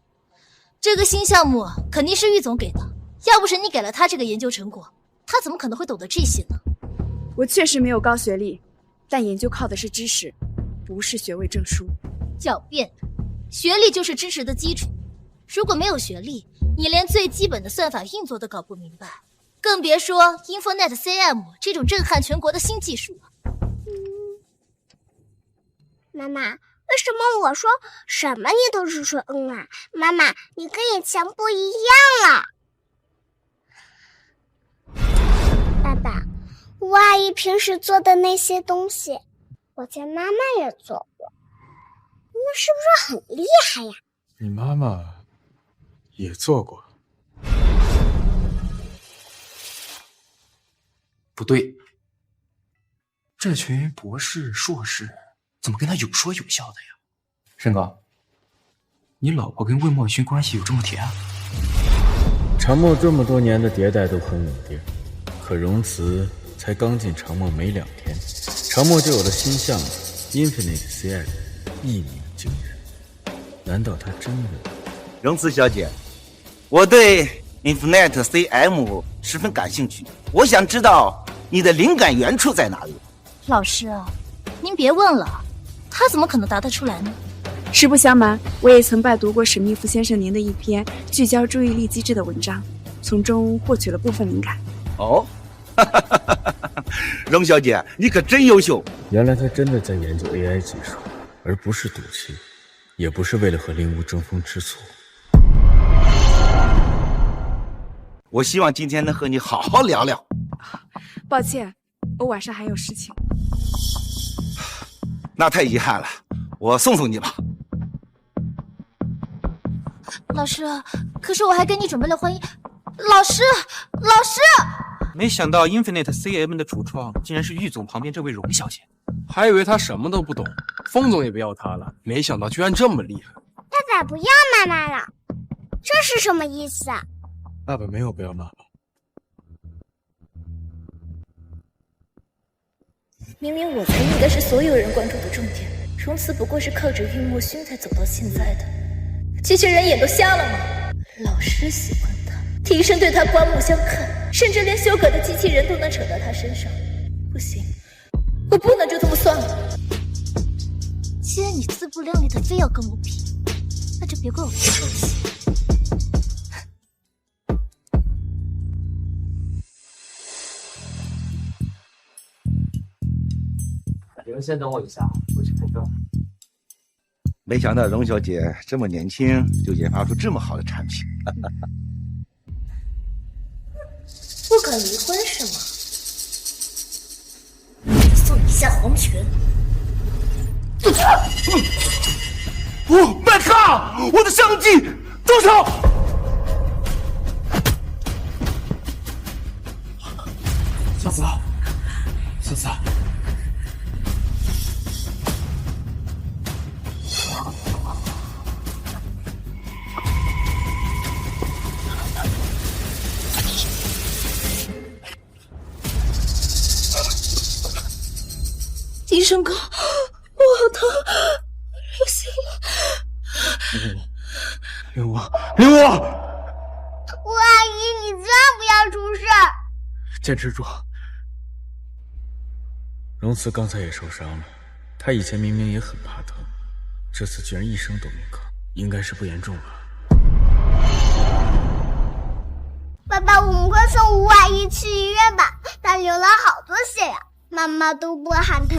这个新项目肯定是玉总给的，要不是你给了他这个研究成果，他怎么可能会懂得这些呢？我确实没有高学历，但研究靠的是知识，不是学位证书。狡辩，学历就是知识的基础。如果没有学历，你连最基本的算法运作都搞不明白，更别说 InfoNet CM 这种震撼全国的新技术了。妈妈，为什么我说什么你都是说嗯啊？妈妈，你跟以前不一样了。爸爸，吴阿姨平时做的那些东西，我见妈妈也做过，那是不是很厉害呀？你妈妈也做过。不对，这群博士、硕士怎么跟他有说有笑的呀？申哥，你老婆跟魏墨勋关系有这么甜啊？长墨这么多年的迭代都很稳定，可荣慈才刚进长墨没2天，长墨就有了新项目 Infinite CM， 一鸣惊人。难道他真的？荣慈小姐，我对 Infinite CM 十分感兴趣，我想知道你的灵感源处在哪里？老师啊，您别问了，他怎么可能答得出来呢？实不相瞒，我也曾拜读过史密夫先生您的一篇聚焦注意力机制的文章，从中获取了部分灵感。哦，荣小姐，你可真优秀。原来他真的在研究 AI 技术，而不是赌气，也不是为了和林无争风吃醋。我希望今天能和你好好聊聊。抱歉，我晚上还有事情。那太遗憾了，我送送你吧。老师，可是我还给你准备了婚姻。老师，没想到 Infinite CM 的主创竟然是玉总旁边这位荣小姐。还以为他什么都不懂，风总也不要他了，没想到居然这么厉害。爸爸不要妈妈了，这是什么意思啊？爸爸没有不要妈妈。明明我才应该是所有人关注的重点，荣慈不过是靠着玉墨勋才走到现在的。机器人眼都瞎了吗？老师喜欢他，庭生对他刮目相看，甚至连修改的机器人都能扯到他身上。不行，我不能就这么算了。既然你自不量力的非要跟我比，那就别怪我不客气。你们先等我一下，我去配灯。没想到荣小姐这么年轻就研发出这么好的产品。不敢离婚是吗？送你下黄泉。麦克，我的相机，住手！小子，小子。医生哥，我好疼，流血了。林无，吴阿姨，你千万不要出事！坚持住。荣慈刚才也受伤了，他以前明明也很怕疼，这次居然一声都没吭，应该是不严重吧。爸爸，我们快送吴阿姨去医院吧，她流了好多血呀，妈妈都不喊疼，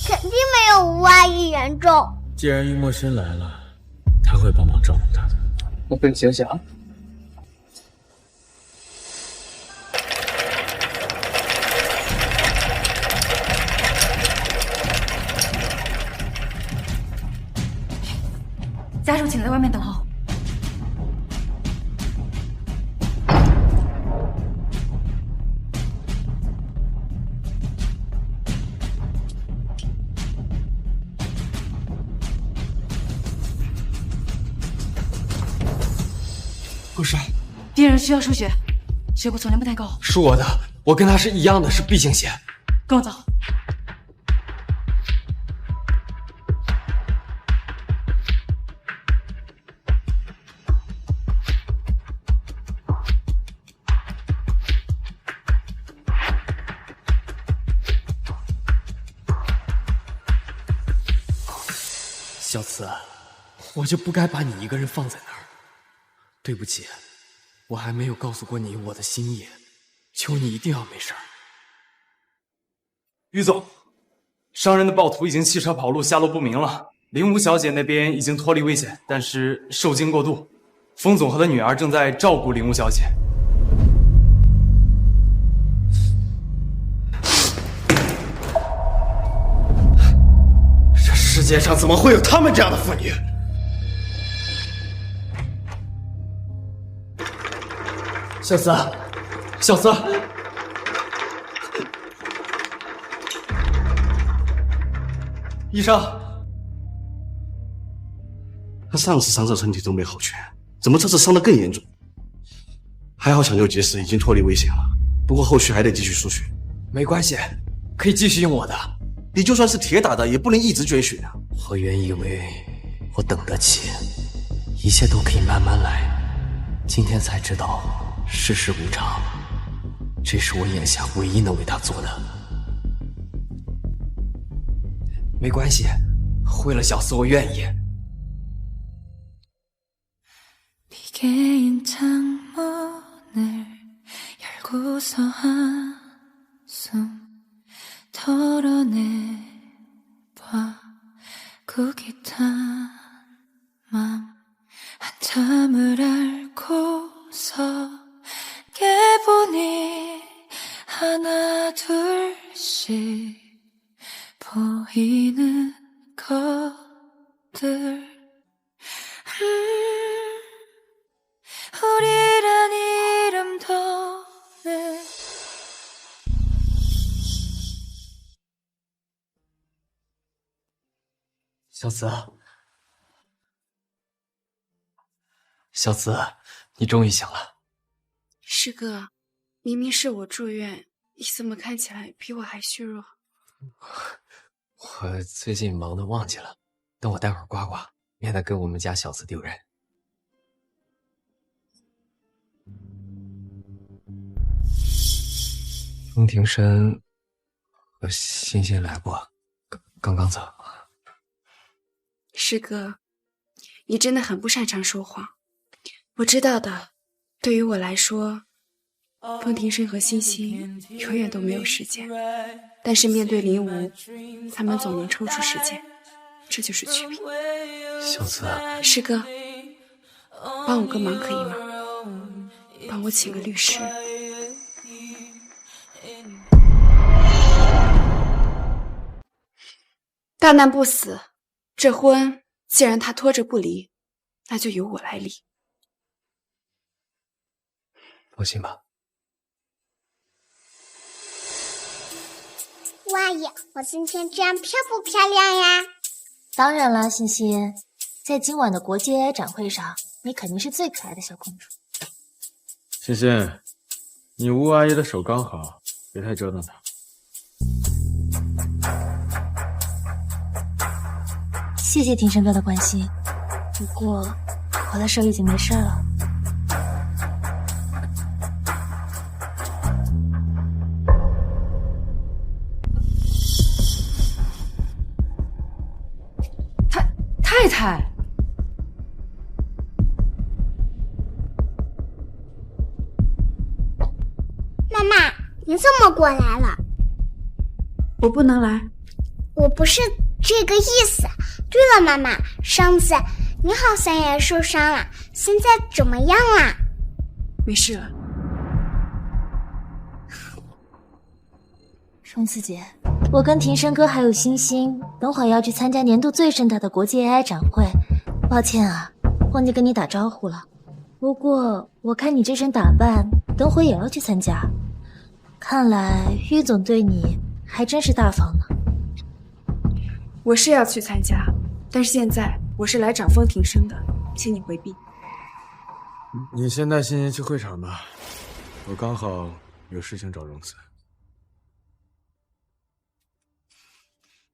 肯定没有吴阿姨严重。既然玉墨勋来了，他会帮忙照顾他的。我跟你醒醒啊！家属请在外面等候。护士，病人需要输血，血果存量不太高。是我的，我跟他是一样的，是 B 型血。跟我走。小慈，我就不该把你一个人放在那儿。对不起，我还没有告诉过你我的心意，求你一定要没事儿。于总，伤人的暴徒已经弃车跑路，下落不明了。林武小姐那边已经脱离危险，但是受惊过度。封总和他女儿正在照顾林武小姐。这世界上怎么会有他们这样的妇女？小慈，小慈，医生，他上次伤者身体都没好全，怎么这次伤得更严重？还好抢救及时，已经脱离危险了。不过后续还得继续输血。没关系，可以继续用我的。你就算是铁打的，也不能一直捐血啊！我原以为我等得起，一切都可以慢慢来，今天才知道世事无常，这是我眼下唯一能为他做的。没关系，为了小慈，我愿意。 개인 창문을 열고서 한숨 털어내봐 구깃한 맘 한참을 앓고서 깨보니 하나 둘씩 보이는 것들 우리란 이름도 내小慈，小慈，你终于醒了。师哥，明明是我住院，你怎么看起来比我还虚弱？我最近忙得忘记了，等我待会儿刮刮，免得跟我们家小慈丢人。 风庭深和欣欣来过，刚刚走。师哥，你真的很不擅长说谎。我知道的，对于我来说，风庭深和欣欣永远都没有时间，但是面对林无，他们总能抽出时间，这就是区别。小慈，师哥，帮我个忙可以吗？帮我请个律师。 大难不死，这婚既然他拖着不离，那就由我来离。放心吧。吴阿姨，我今天这样漂不漂亮呀？当然啦，欣欣，在今晚的国际 AI 展会上，你肯定是最可爱的小公主。欣欣，你吴阿姨的手刚好，别太折腾她。 谢谢庭生哥的关心，不过我的手已经没事了。太太，妈妈，你怎么过来了？我不能来。我不是这个意思。 对了，妈妈，上次你好像也受伤了，现在怎么样啦？没事了。双子姐，我跟庭生哥还有欣欣，等会儿要去参加年度最盛大的国际 AI 展会，抱歉啊，忘记跟你打招呼了。不过我看你这身打扮，等会儿也要去参加，看来于总对你还真是大方呢。 我是要去参加，但是现在我是来找风庭生的，请你回避。你先带欣欣去会场吧，我刚好有事情找荣子。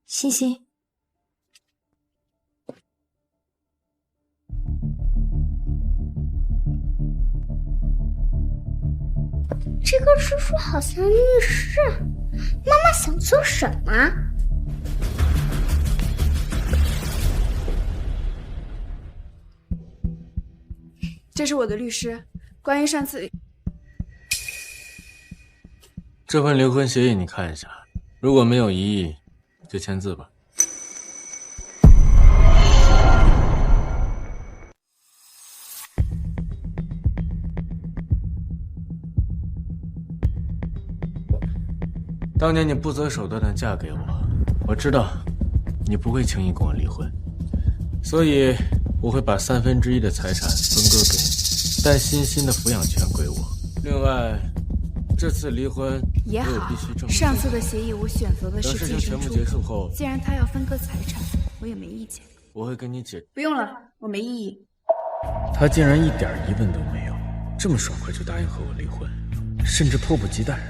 欣欣，这个叔叔好像律师，妈妈想做什么？这是我的律师，关于上次这份离婚协议你看一下，如果没有异议，就签字吧。当年你不择手段的嫁给我，我知道你不会轻易跟我离婚，所以我会把1/3的财产分割给你，但欣欣的抚养权归我。另外，这次离婚也好我也必须证明。上次的协议我选择的是等事情全部净身出口结束后，既然他要分割财产，我也没意见。我会跟你解。不用了，我没异议。他竟然一点疑问都没有，这么爽快就答应和我离婚，甚至迫不及待。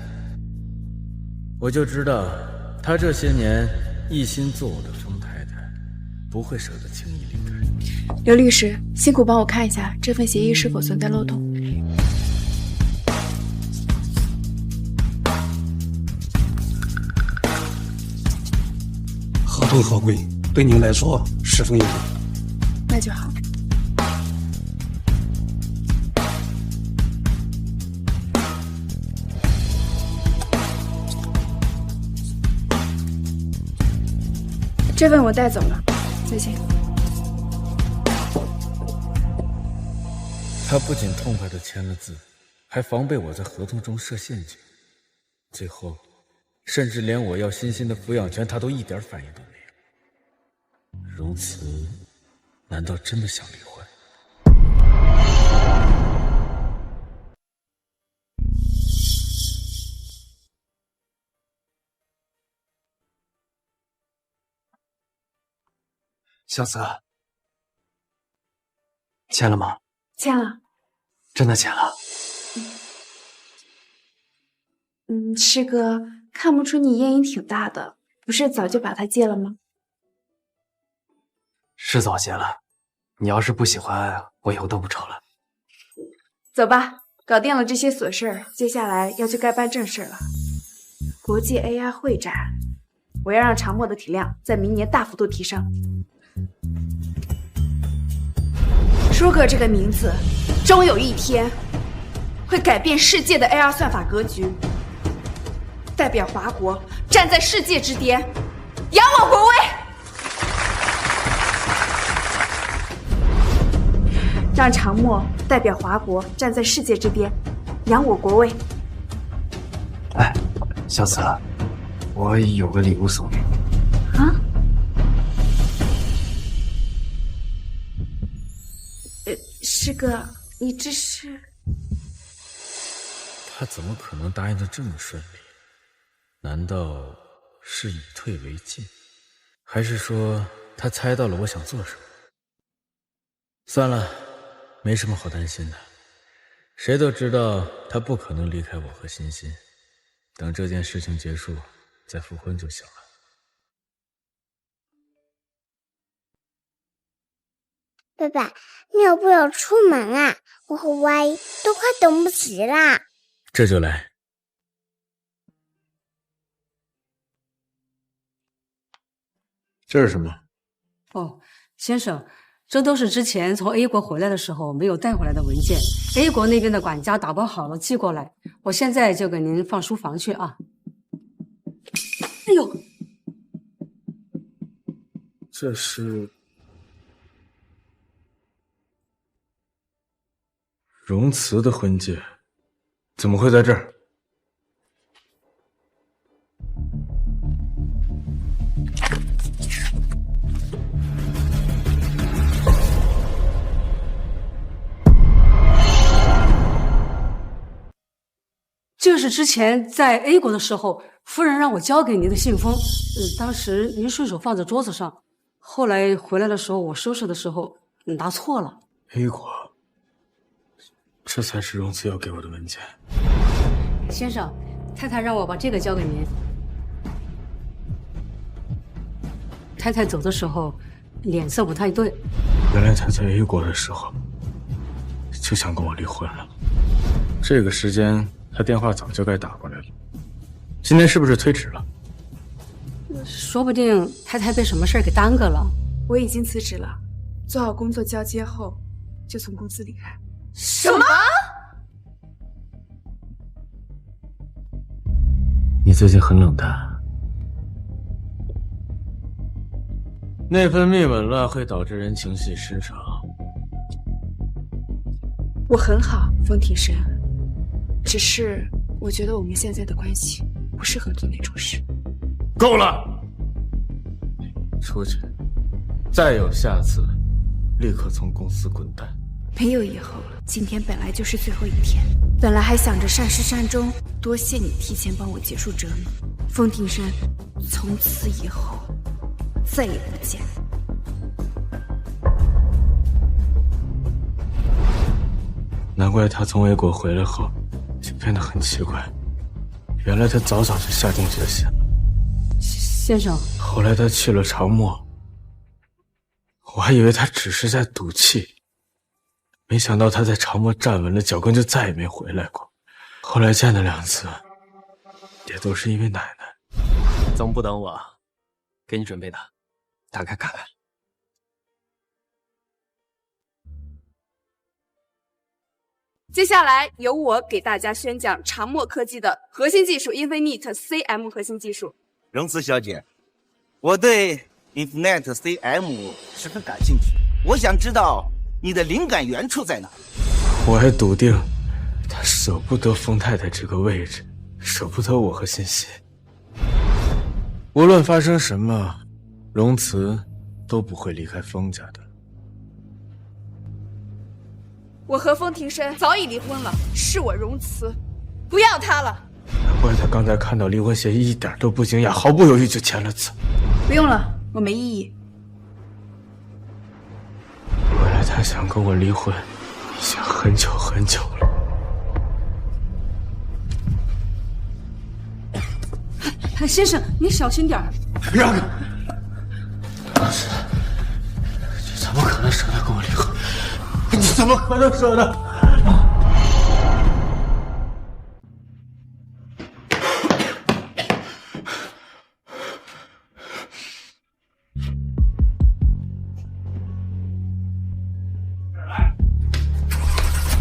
我就知道，他这些年一心做我的疯太太，不会舍得轻易离开。刘律师，辛苦帮我看一下这份协议是否存在漏洞。合同合规，对您来说十分有用。那就好。这份我带走了，再见。他不仅痛快地签了字，还防备我在合同中设陷阱，最后甚至连我要欣欣的抚养权他都一点反应都没有。荣慈难道真的想离婚？小泽，签了吗？签了。真的签了？师哥，看不出你烟瘾挺大的，不是早就把它戒了吗？是早戒了。你要是不喜欢，我以后都不抽了。走吧，搞定了这些琐事儿，接下来要去该办正事了。国际 AI 会展，我要让长墨的体量在明年大幅度提升。舒克这个名字，终有一天会改变世界的 AR 算法格局，代表华国站在世界之巅，扬我国威。让长墨代表华国站在世界之巅，扬我国威。哎，小慈，我有个礼物送给你。啊？师哥，你这是？他怎么可能答应的这么顺利？难道是以退为进，还是说他猜到了我想做什么？算了，没什么好担心的。谁都知道他不可能离开我和欣欣，等这件事情结束再复婚就行了。爸爸，你要不要出门啊？我和歪都快等不及啦。这就来。这是什么？哦，先生，这都是之前从 A 国回来的时候没有带回来的文件。A 国那边的管家打包好了寄过来，我现在就给您放书房去啊。哎呦，这是荣慈的婚戒，怎么会在这儿？这是之前在 A 国的时候，夫人让我交给您的信封。当时您顺手放在桌子上，后来回来的时候，我收拾的时候拿错了。A 国，这才是荣慈要给我的文件。先生，太太让我把这个交给您。太太走的时候脸色不太对。原来他在 A 国的时候就想跟我离婚了。这个时间他电话早就该打过来了，今天是不是推迟了？说不定太太被什么事儿给耽搁了。我已经辞职了，做好工作交接后就从公司离开。什么？你最近很冷淡，内分泌紊乱会导致人情绪失常。我很好，风庭生，只是我觉得我们现在的关系不适合做那种事。够了，出去，再有下次，立刻从公司滚蛋。没有以后了，今天本来就是最后一天，本来还想着善始善终，多谢你提前帮我结束折磨。风庭生，从此以后再也不见。难怪他从 A 国回来后就变得很奇怪，原来他早早就下定决心了。先生，后来他去了长墨，我还以为他只是在赌气，没想到他在长墨站稳了脚跟就再也没回来过。后来见了2次，也都是因为奶奶。总不等我，给你准备的，打开看看。接下来由我给大家宣讲长墨科技的核心技术 Infinite CM 核心技术。荣慈小姐，我对 Infinite CM 十分感兴趣，我想知道你的灵感源处在哪？我还笃定他舍不得风太太这个位置，舍不得我和欣欣。无论发生什么，荣慈都不会离开风家的。我和风庭生早已离婚了，是我荣慈，不要他了。难怪他刚才看到离婚协议一点都不惊讶，毫不犹豫就签了字。不用了，我没异议。原来他想跟我离婚，已经很久很久了。先生，你小心点儿。让开！你怎么可能舍得跟我离婚？你怎么可能舍得？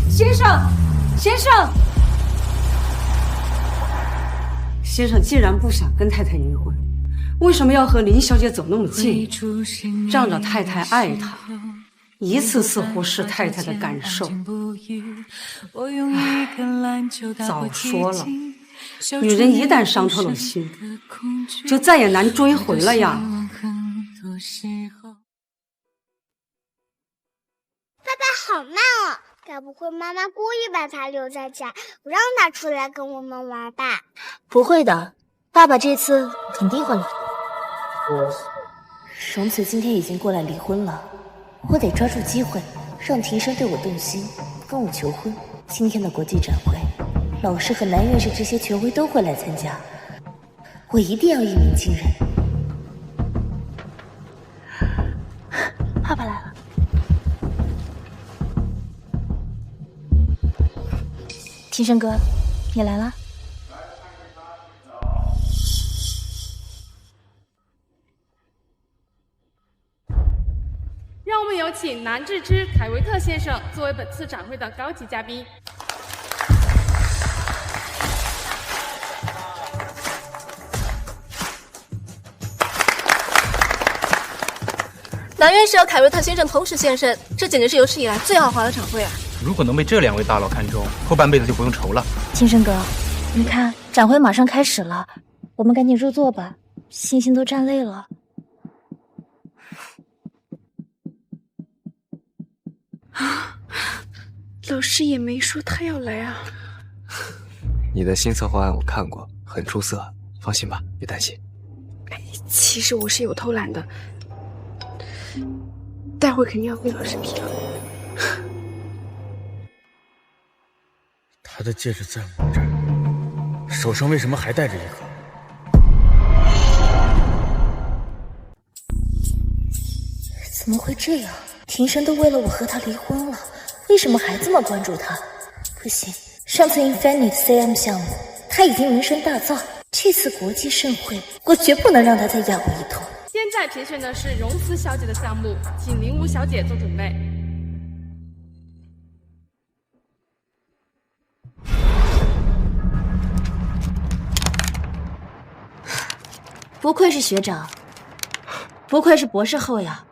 先生，先生，先生，既然不想跟太太离婚，为什么要和林小姐走那么近？仗着太太爱他，一次次忽视太太的感受。早说了，女人一旦伤透了心，就再也难追回了呀。爸爸好慢哦，该不会妈妈故意把他留在家，不让他出来跟我们玩吧？不会的，爸爸这次肯定会来。荣慈今天已经过来离婚了，我得抓住机会，让庭生对我动心，跟我求婚。今天的国际展会，老师和南院士这些权威都会来参加，我一定要一鸣惊人。爸爸来了。庭生哥，你来了。让我们有请南志之、凯维特先生作为本次展会的高级嘉宾。南院士和凯维特先生同时现身，这简直是有史以来最豪华的场会啊！如果能被这2位大佬看中，后半辈子就不用愁了。庭生哥，你看展会马上开始了，我们赶紧入座吧，欣欣都站累了。老师也没说他要来啊。你的新策划案我看过，很出色，放心吧，别担心。其实我是有偷懒的，待会肯定要被老师批了。他的戒指在我这儿，手上为什么还戴着一个？怎么会这样？庭生都为了我和他离婚了，为什么还这么关注他？不行，上次 Infinite CM 项目他已经名声大噪，这次国际盛会我绝不能让他再压我一头。现在评选的是荣慈小姐的项目，请林武小姐做准备。不愧是学长，不愧是博士后呀！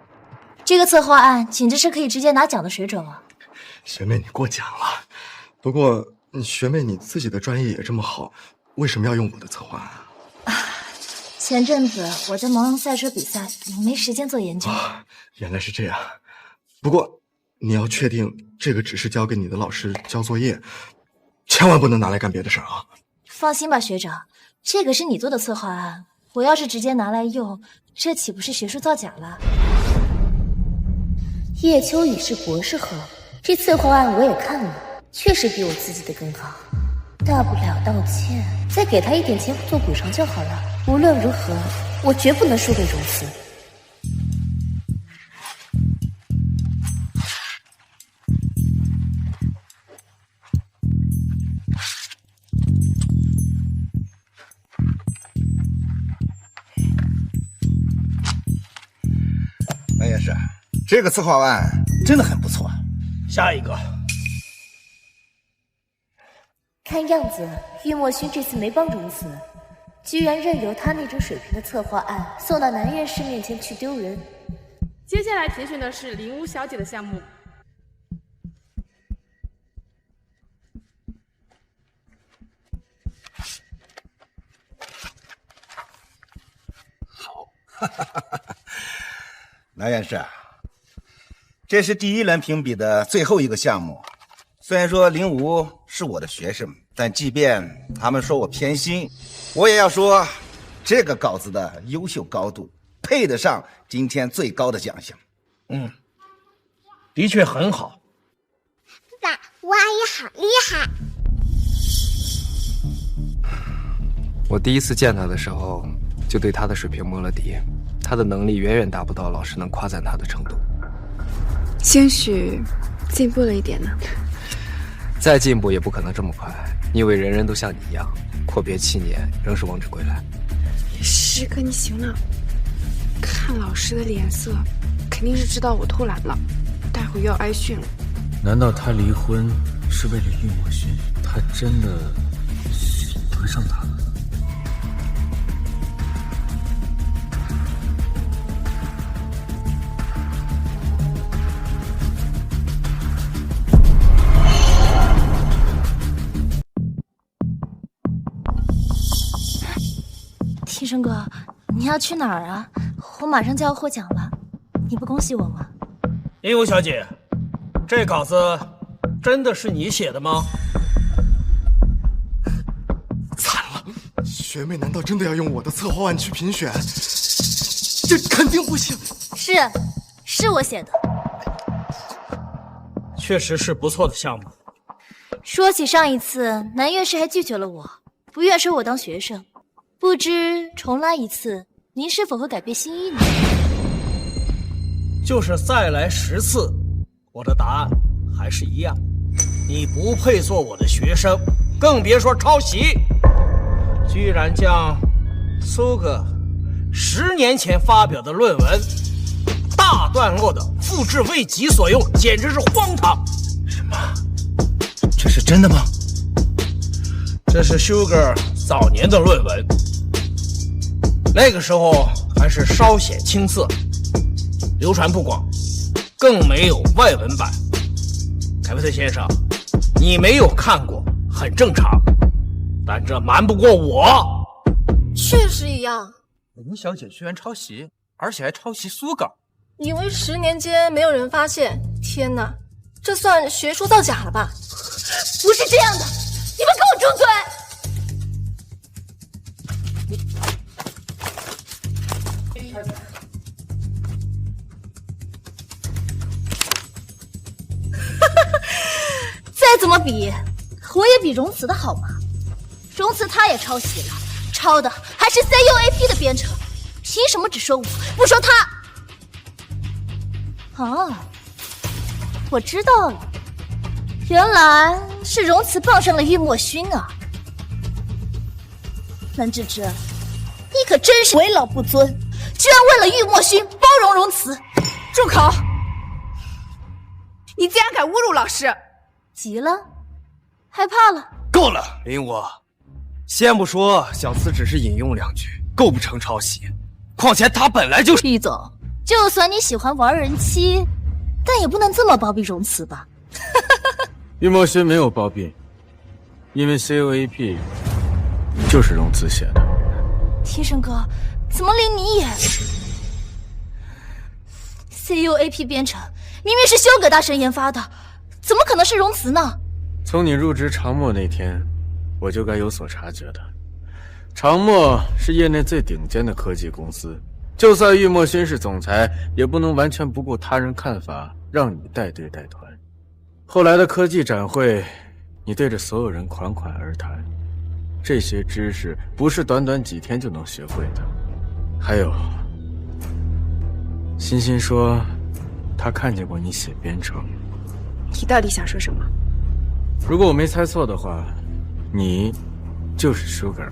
这个策划案简直是可以直接拿奖的水准啊！学妹，你过奖了。不过，学妹你自己的专业也这么好，为什么要用我的策划案？前阵子我在忙赛车比赛，没时间做研究。原来是这样。不过，你要确定这个只是交给你的老师交作业，千万不能拿来干别的事儿啊！放心吧，学长，这个是你做的策划案，我要是直接拿来用，这岂不是学术造假了？叶秋雨是博士后，这策划案我也看了，确实比我自己的更好。大不了道歉，再给他一点钱做补偿就好了。无论如何，我绝不能输给荣慈。那也是，这个策划案真的很不错。下一个。看样子，玉墨勋这次没帮荣慈，居然任由他那种水平的策划案送到男院士面前去丢人。接下来评选的是林屋小姐的项目。好，南院士，这是第一轮评比的最后一个项目。虽然说林武是我的学生，但即便他们说我偏心，我也要说，这个稿子的优秀高度配得上今天最高的奖项。的确很好。爸，吴阿姨好厉害。我第一次见他的时候，就对他的水平摸了底，他的能力远远达不到老师能夸赞他的程度。兴许进步了一点呢。再进步也不可能这么快。你以为人人都像你一样，阔别7年仍是王者归来？师哥，你行了。看老师的脸色，肯定是知道我偷懒了，待会又要挨训了。难道他离婚是为了玉墨勋？他真的喜欢上他了？天生哥，你要去哪儿啊？我马上就要获奖了，你不恭喜我吗？林武小姐，这稿子真的是你写的吗？惨了，学妹难道真的要用我的策划案去评选？这肯定不行。是我写的。确实是不错的项目。说起上一次，南院士还拒绝了我，不愿收我当学生。不知重来一次，您是否会改变心意呢？就是再来10次，我的答案还是一样。你不配做我的学生，更别说抄袭。居然将苏哥10年前发表的论文大段落的复制为己所用，简直是荒唐！什么？这是真的吗？这是 Sugar 早年的论文，那个时候还是稍显青涩，流传不广，更没有外文版。凯文特先生，你没有看过很正常，但这瞒不过我。确实一样。林小姐居然抄袭，而且还抄袭苏稿，以为10年间没有人发现，天哪，这算学术造假了吧？不是这样的，你们给我住嘴！再怎么比，我也比荣慈的好嘛。荣慈他也抄袭了，抄的还是 CUAP 的编程，凭什么只说我不说他？哦，我知道了，原来是荣慈傍上了玉墨勋啊。南芝芝，你可真是为老不尊，居然为了玉墨勋包容荣慈。住口！你竟然敢侮辱老师！急了，害怕了。够了，林武，先不说小慈只是引用2句，构不成抄袭。况且他本来就是……易总，就算你喜欢玩人妻，但也不能这么包庇容慈吧？玉墨轩没有包庇，因为 COAP 就是容慈写的。天生哥，怎么连你也？CUAP 编程明明是修葛大神研发的，怎么可能是容慈呢？从你入职长墨那天，我就该有所察觉的。长墨是业内最顶尖的科技公司，就算玉墨勋是总裁，也不能完全不顾他人看法，让你带队带团。后来的科技展会，你对着所有人款款而谈，这些知识不是短短几天就能学会的。还有，欣欣说她看见过你写编程。你到底想说什么？如果我没猜错的话，你就是 Sugar。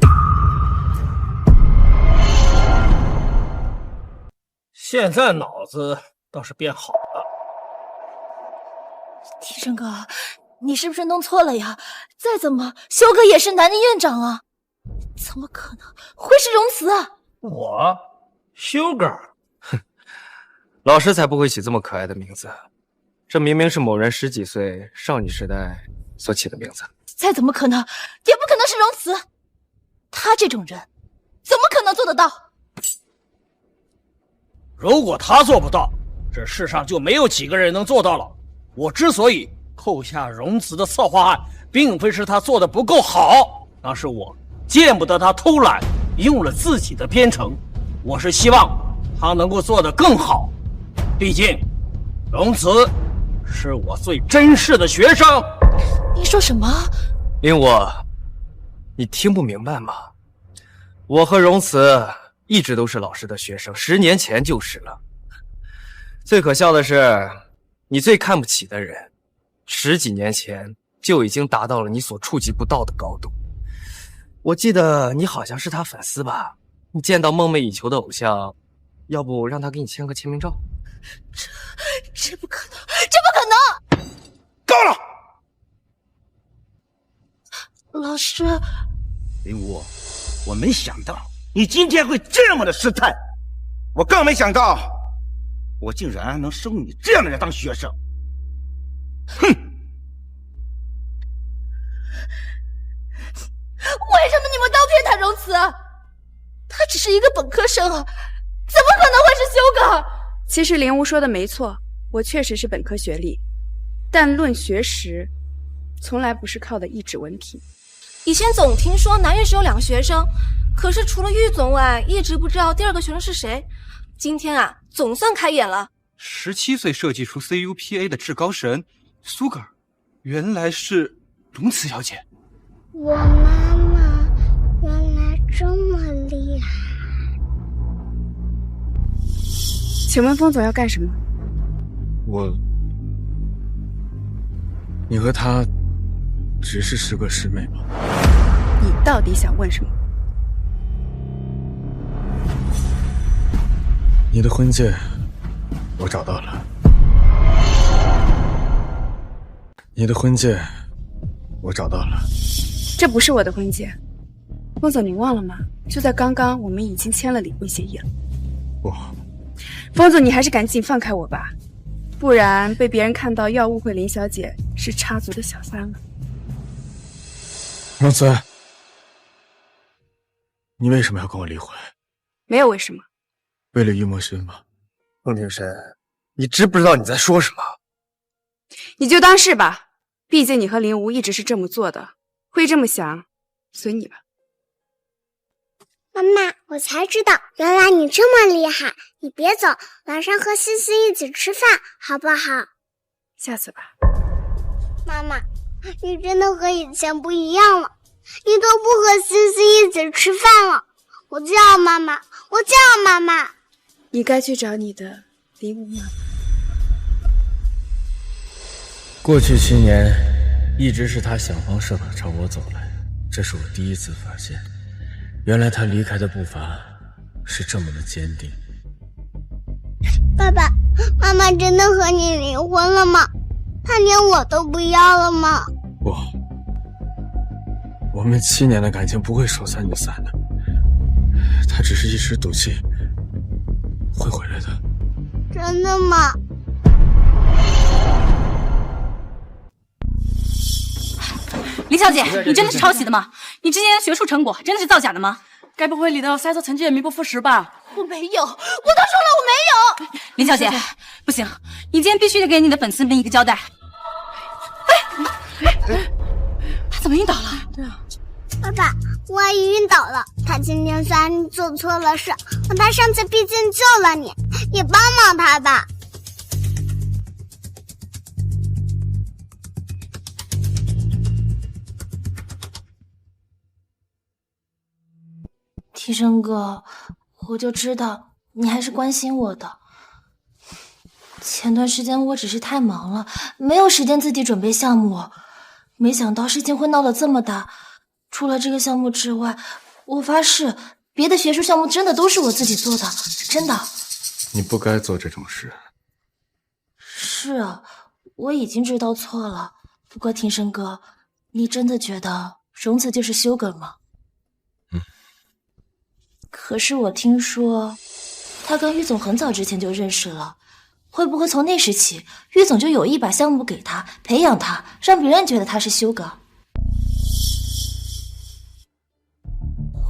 现在脑子倒是变好了。天生哥，你是不是弄错了呀？再怎么，修哥也是南宁院长啊，怎么可能会是容慈啊？我 Sugar， 老师才不会起这么可爱的名字，这明明是某人10几岁少女时代所起的名字。再怎么可能，也不可能是容慈。他这种人，怎么可能做得到？如果他做不到，这世上就没有几个人能做到了。我之所以扣下容慈的策划案，并非是他做的不够好，那是我见不得他偷懒，用了自己的编程。我是希望他能够做得更好。毕竟，容慈是我最珍视的学生。你说什么？令我，你听不明白吗？我和容慈一直都是老师的学生，10年前就是了。最可笑的是，你最看不起的人，10几年前就已经达到了你所触及不到的高度。我记得你好像是他粉丝吧？你见到梦寐以求的偶像，要不让他给你签个签名照？这不可能，这不可能！够了！老师，林武，我没想到你今天会这么的失态，我更没想到我竟然能收你这样的人当学生。哼！为什么你们都偏袒容慈？他只是一个本科生啊，怎么可能会是修哥？其实林无说的没错，我确实是本科学历，但论学识，从来不是靠的一纸文凭。以前总听说南院是有2个学生，可是除了玉总外，一直不知道第2个学生是谁。今天啊，总算开眼了。17岁设计出 CUPA 的至高神 Sugar， 原来是容慈小姐。我妈妈原来这么厉害。请问风总要干什么？你和他只是个师妹吗？你到底想问什么？你的婚戒我找到了。你的婚戒我找到了。这不是我的婚戒，风总，你忘了吗？就在刚刚，我们已经签了离婚协议了。不，风总，你还是赶紧放开我吧，不然被别人看到要误会林小姐是插足的小三了。容慈，你为什么要跟我离婚？没有为什么。为了玉墨勋吗？孟庭深，你知不知道你在说什么？你就当是吧，毕竟你和林无一直是这么做的，会这么想，随你吧。妈妈，我才知道，原来你这么厉害。你别走，晚上和西西一起吃饭，好不好？下次吧。妈妈，你真的和以前不一样了，你都不和西西一起吃饭了。我叫妈妈，我叫妈妈。你该去找你的林无妈妈。过去7年，一直是他想方设法朝我走来，这是我第一次发现，原来他离开的步伐是这么的坚定。爸爸妈妈真的和你离婚了吗？他连我都不要了吗？不，我们7年的感情不会说散就散的。他只是一时赌气，会回来的。真的吗？林小姐，你真的是抄袭的吗？你之前的学术成果真的是造假的吗？该不会你的赛车成绩也名不副实吧？我没有，我都说了我没有。林小姐，不行，你今天必须得给你的粉丝们一个交代。他怎么晕倒了？对啊，爸爸，我阿姨晕倒了。她今天虽然做错了事，可她上次毕竟救了你，你帮帮她吧。提升哥，我就知道你还是关心我的。前段时间我只是太忙了，没有时间自己准备项目，没想到事情会闹得这么大。除了这个项目之外，我发誓，别的学术项目真的都是我自己做的，真的。你不该做这种事。是啊，我已经知道错了。不过庭生哥，你真的觉得荣子就是修梗吗？可是我听说，他跟玉总很早之前就认识了，会不会从那时起，玉总就有意把项目给他，培养他，让别人觉得他是修梗？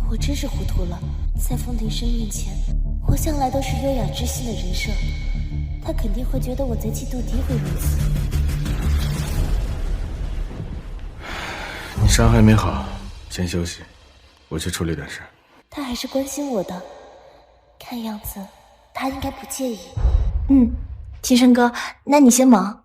我真是糊涂了，在风庭生面前，我向来都是优雅知性的人设，他肯定会觉得我贼气妒敌会如此。你伤还没好，先休息，我去处理点事。他还是关心我的，看样子他应该不介意。庭生哥，那你先忙。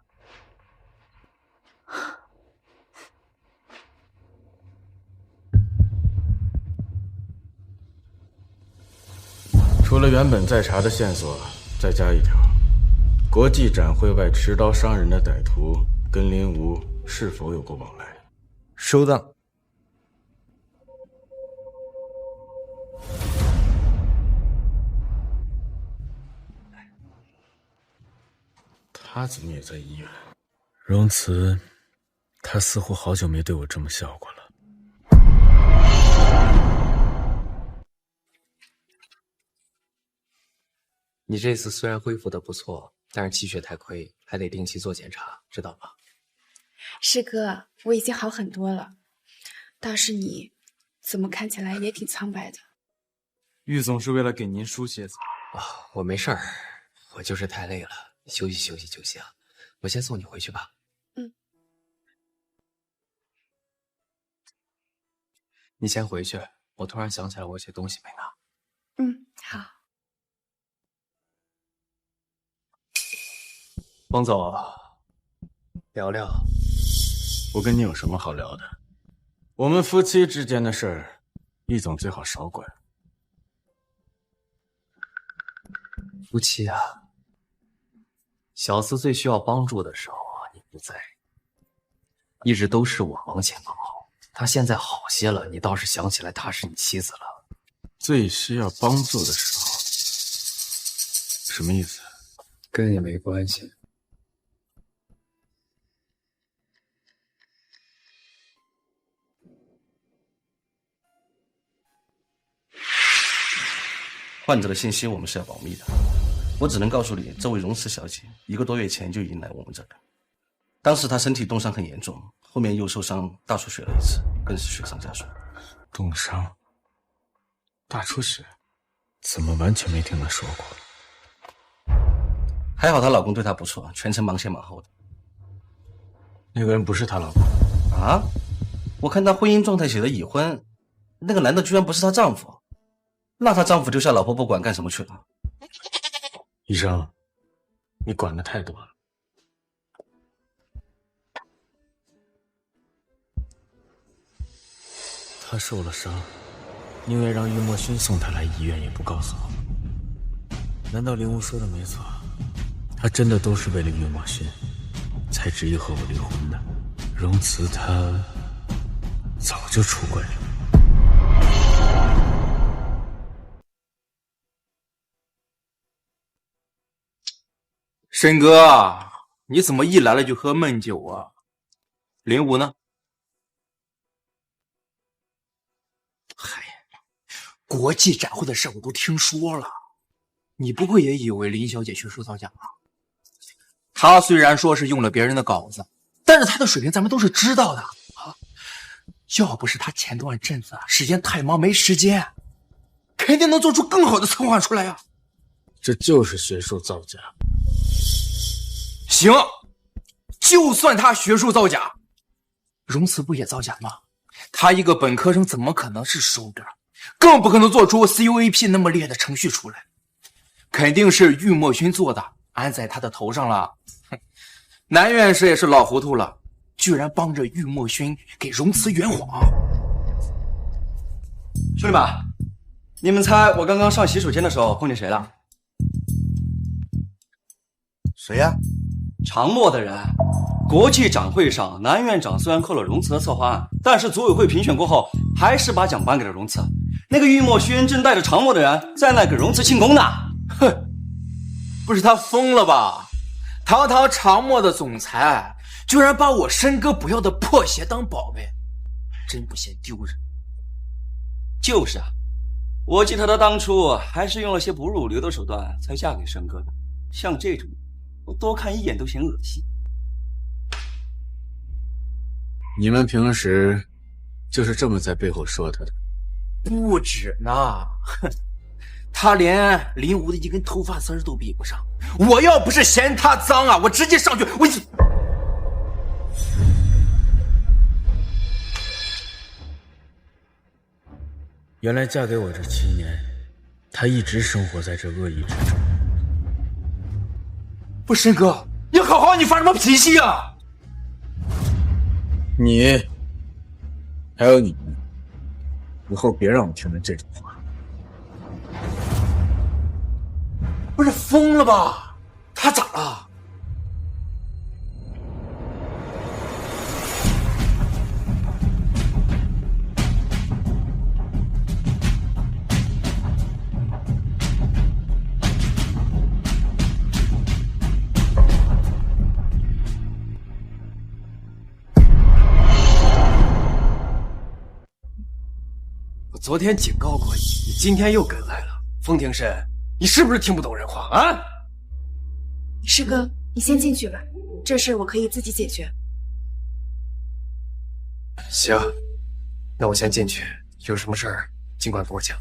除了原本在查的线索，再加一条：国际展会外持刀伤人的歹徒跟林无是否有过往来？收到。他怎么也在医院？荣慈，他似乎好久没对我这么笑过了。你这次虽然恢复的不错，但是气血太亏，还得定期做检查，知道吧？师哥，我已经好很多了，倒是你，怎么看起来也挺苍白的？玉总是为了给您输血我没事儿，我就是太累了，休息休息就行。我先送你回去吧。你先回去，我突然想起来我有些东西没拿。好。汪总，聊聊。我跟你有什么好聊的？我们夫妻之间的事儿，易总最好少管。夫妻啊，小厮最需要帮助的时候你不在，一直都是我忙前忙后。他现在好些了，你倒是想起来他是你妻子了。最需要帮助的时候，什么意思？跟你没关系。患者的信息我们是要保密的，我只能告诉你，这位荣慈小姐1个多月前就已经来我们这儿了。当时她身体冻伤很严重，后面又受伤大出血了一次，更是雪上加霜。冻伤、大出血，怎么完全没听她说过？还好她老公对她不错，全程忙前忙后的。那个人不是她老公啊？我看她婚姻状态写的已婚，那个男的居然不是她丈夫。那她丈夫丢下老婆不管干什么去了？医生，你管的太多了。他受了伤，宁愿让玉墨勋送他来医院，也不告诉我。难道林无说的没错？他真的都是为了玉墨勋，才执意和我离婚的？荣慈他早就出轨了。申哥，你怎么一来了就喝闷酒啊？林武呢？嗨，国际展会的事我都听说了，你不会也以为林小姐学术造假吧？她虽然说是用了别人的稿子，但是她的水平咱们都是知道的啊。要不是她前段阵子时间太忙没时间，肯定能做出更好的策划出来呀。这就是学术造假。行，就算她学术造假，荣慈不也造假吗？她一个本科生怎么可能是收割？更不可能做出 CUAP 那么烈的程序出来，肯定是郁墨勋做的，安在他的头上了。南院士也是老糊涂了，居然帮着郁墨勋给荣慈圆谎。兄弟们，你们猜我刚刚上洗手间的时候碰见谁了？谁呀？常默的人。国际展会上，南院长虽然扣了荣慈的策划案，但是组委会评选过后，还是把奖颁给了荣慈。那个郁墨勋正带着常默的人在那给荣慈庆功呢。哼，不是他疯了吧？堂堂常默的总裁，居然把我申哥不要的破鞋当宝贝，真不嫌丢人。就是啊，我记得他当初还是用了些不入流的手段才嫁给申哥的。像这种，我多看一眼都嫌恶心。你们平时就是这么在背后说他的？不止呢，哼，他连林武的一根头发丝都比不上。我要不是嫌他脏啊，我直接上去，我原来嫁给我这7年，她一直生活在这恶意之中。不是申哥，你好好，你发什么脾气啊？你，还有你，以后别让我听见这种话。不是疯了吧？他咋了？我昨天警告过你，你今天又跟来了。风庭深，你是不是听不懂人话啊？师哥，你先进去吧，这事我可以自己解决。行，那我先进去，有什么事儿尽管跟我讲。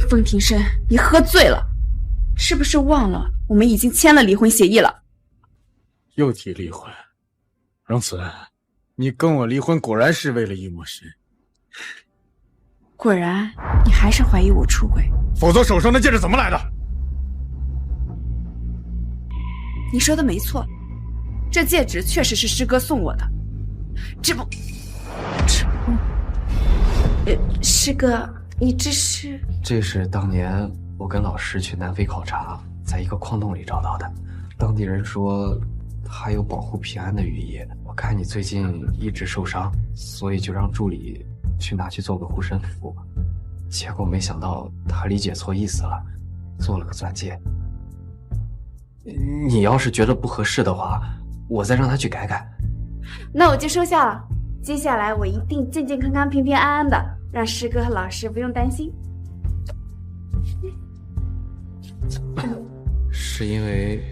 风庭深，你喝醉了，是不是忘了我们已经签了离婚协议了？又提离婚，荣慈，你跟我离婚果然是为了郁墨勋。果然，你还是怀疑我出轨，否则手上的戒指怎么来的？你说的没错，这戒指确实是师哥送我的。师哥，你这是？这是当年我跟老师去南非考察，在一个矿洞里找到的。当地人说它有保护平安的寓意。我看你最近一直受伤，所以就让助理去拿去做个护身符。结果没想到他理解错意思了，做了个钻戒。你要是觉得不合适的话，我再让他去改改。那我就收下了。接下来我一定健健康康、平平安安的，让师哥和老师不用担心。是因为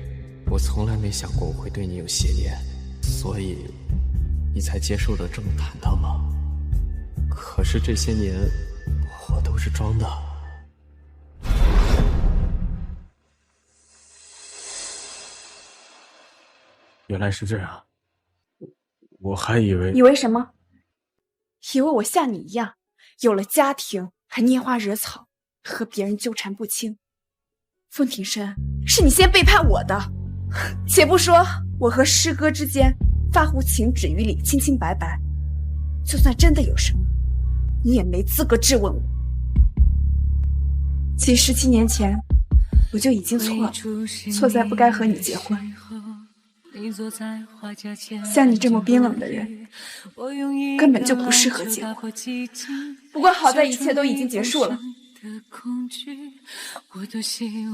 我从来没想过我会对你有邪念，所以你才接受的这么坦荡吗？可是这些年我都是装的。原来是这样，我还以为……以为什么？以为我像你一样，有了家庭还拈花惹草，和别人纠缠不清。风庭深，是你先背叛我的。且不说我和师哥之间发乎情止于理，清清白白，就算真的有什么，你也没资格质问我。其实17年前我就已经错了，错在不该和你结婚。像你这么冰冷的人，根本就不适合结婚。不过好在一切都已经结束了，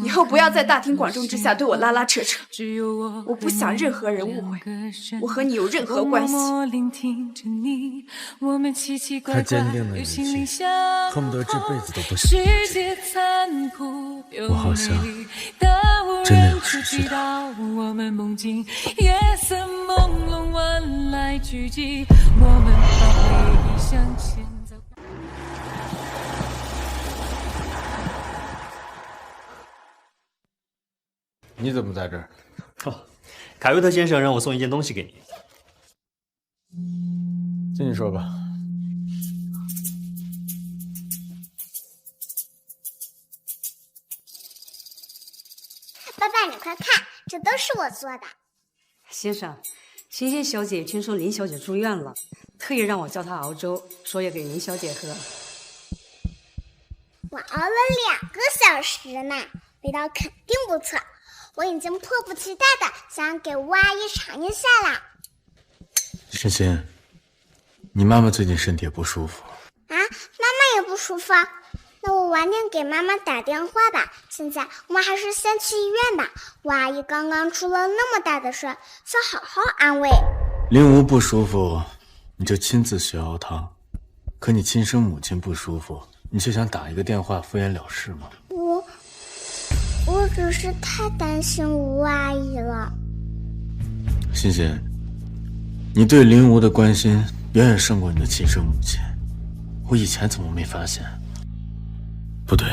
以后不要在大庭广众之下对我拉拉扯扯，我不想任何人误会我和你有任何关系。他坚定的语气，恨不得这辈子都不想放弃。我好像真的有失去他。你怎么在这儿？凯瑞特先生让我送一件东西给你。进去说吧。爸爸，你快看，这都是我做的。先生，欣欣小姐听说林小姐住院了，特意让我叫她熬粥，说要给林小姐喝。我熬了2个小时呢，味道肯定不错。我已经迫不及待的想给吴阿姨尝一下啦。欣欣，你妈妈最近身体也不舒服。啊，妈妈也不舒服。那我晚点给妈妈打电话吧。现在我们还是先去医院吧。吴阿姨刚刚出了那么大的事，需要好好安慰。林吴不舒服，你就亲自学熬汤；可你亲生母亲不舒服，你就想打一个电话敷衍了事吗？我只是太担心吴阿姨了。欣欣，你对林吴的关心远远胜过你的亲生母亲，我以前怎么没发现？不对，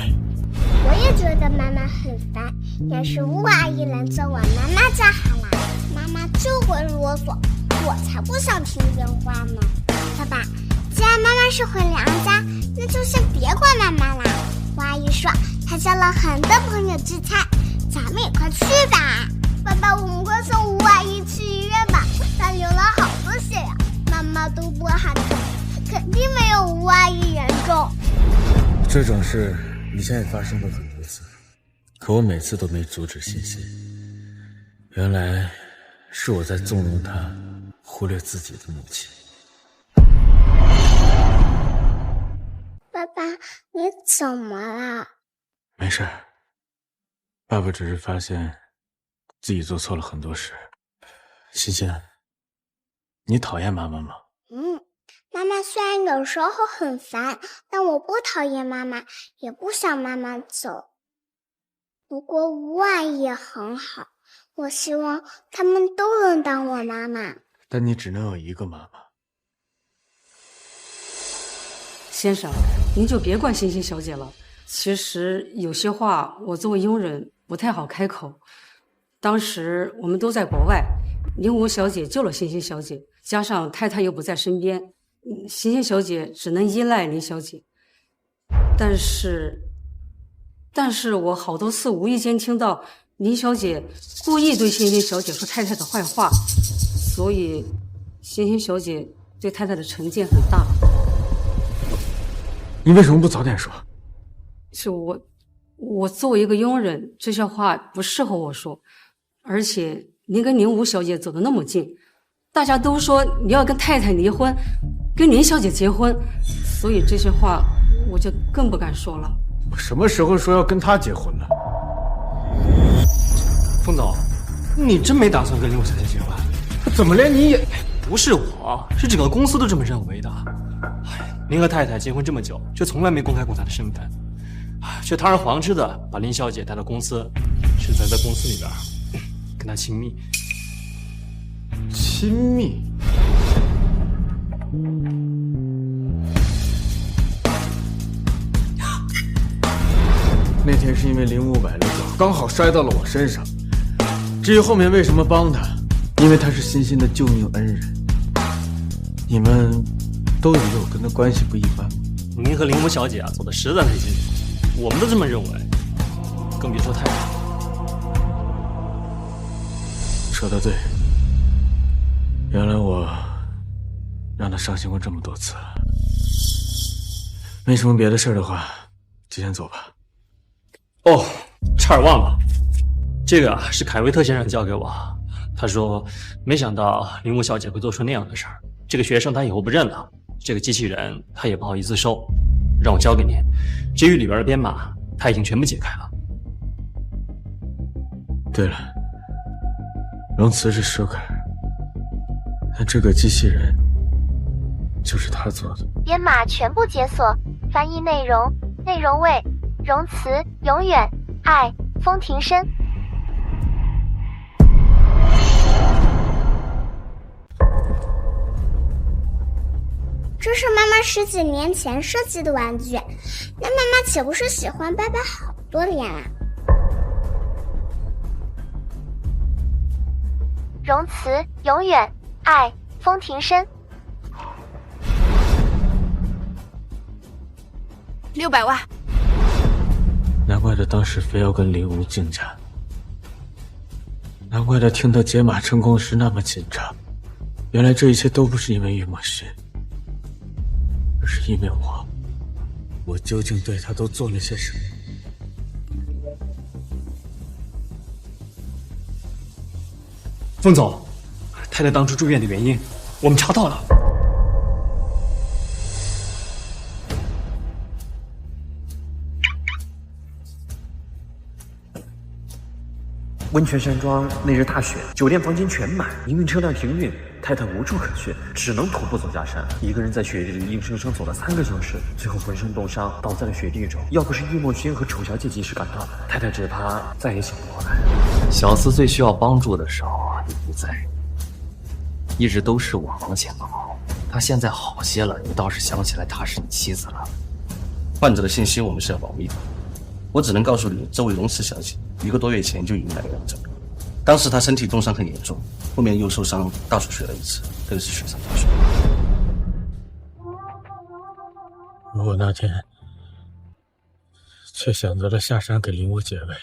我也觉得妈妈很烦，要是吴阿姨能叫我妈妈就好了。妈妈就会啰嗦，我才不想听电话呢。爸爸，既然妈妈是回娘家，那就先别管妈妈了。吴阿姨说她叫了很多朋友聚餐，咱们也快去吧。爸爸，我们快送吴阿姨去医院吧，她流了好多血呀，妈妈都不喊疼，肯定没有吴阿姨严重。这种事以前也发生过很多次，可我每次都没阻止欣欣。原来是我在纵容她忽略自己的母亲。爸爸，你怎么了？没事，爸爸只是发现自己做错了很多事。欣欣，你讨厌妈妈吗？妈妈虽然有时候很烦，但我不讨厌妈妈，也不想妈妈走。不过吴阿姨也很好，我希望他们都能当我妈妈。但你只能有一个妈妈。先生，您就别怪欣欣小姐了。其实有些话我作为佣人不太好开口。当时我们都在国外，林吴小姐救了欣欣小姐，加上太太又不在身边，欣欣小姐只能依赖林小姐。但是我好多次无意间听到林小姐故意对欣欣小姐说太太的坏话，所以欣欣小姐对太太的成见很大。你为什么不早点说？是我作为一个佣人，这些话不适合我说。而且您跟林吴小姐走得那么近，大家都说你要跟太太离婚，跟林小姐结婚，所以这些话我就更不敢说了。我什么时候说要跟她结婚了？冯总，你真没打算跟林吴小姐结婚？怎么连你也……不是我，是整个公司都这么认为的。您和太太结婚这么久，却从来没公开过她的身份，却堂而皇之的把林小姐带到公司，甚至在公司里边跟她亲密。亲密？那天是因为林武崴了脚，刚好摔到了我身上。至于后面为什么帮他，因为他是欣欣的救命恩人。你们都以为我跟他关系不一般吗？您和林武小姐走得实在太近，我们都这么认为，更别说太太。说得对，原来我让他伤心过这么多次了。没什么别的事的话，就先走吧。哦，差点忘了，这个是凯维特先生交给我。他说，没想到林武小姐会做出那样的事儿。这个学生他以后不认了，这个机器人他也不好意思收。让我交给您。至于里边的编码，他已经全部解开了。对了，荣慈是 Sugar， 但这个机器人就是他做的。编码全部解锁，翻译内容，内容为荣慈永远爱风庭深。这是妈妈10几年前设计的玩具，那妈妈岂不是喜欢爸爸好多年啊？荣慈永远爱风庭深。600万。难怪他当时非要跟林无竞价，难怪他听到解码成功时那么紧张。原来这一切都不是因为玉墨轩，而是因为我究竟对他都做了些什么？风总，太太当初住院的原因，我们查到了。温泉山庄那日大雪，酒店房间全满，营运车辆停运，太太无处可去，只能徒步走下山。一个人在雪地里硬生生走了3个小时，最后浑身冻伤，倒在了雪地中。要不是玉墨轩和楚小姐及时赶到，太太只怕再也醒不过来。小厮最需要帮助的时候你不在，一直都是我忙前忙后。他现在好些了，你倒是想起来她是你妻子了。患者的信息我们是要保密的，我只能告诉你，这位荣慈小姐1个多月前就已经来过这里，当时她身体冻伤很严重，后面又受伤大出血了一次，更是雪上加霜。我那天却选择了下山给林无解围。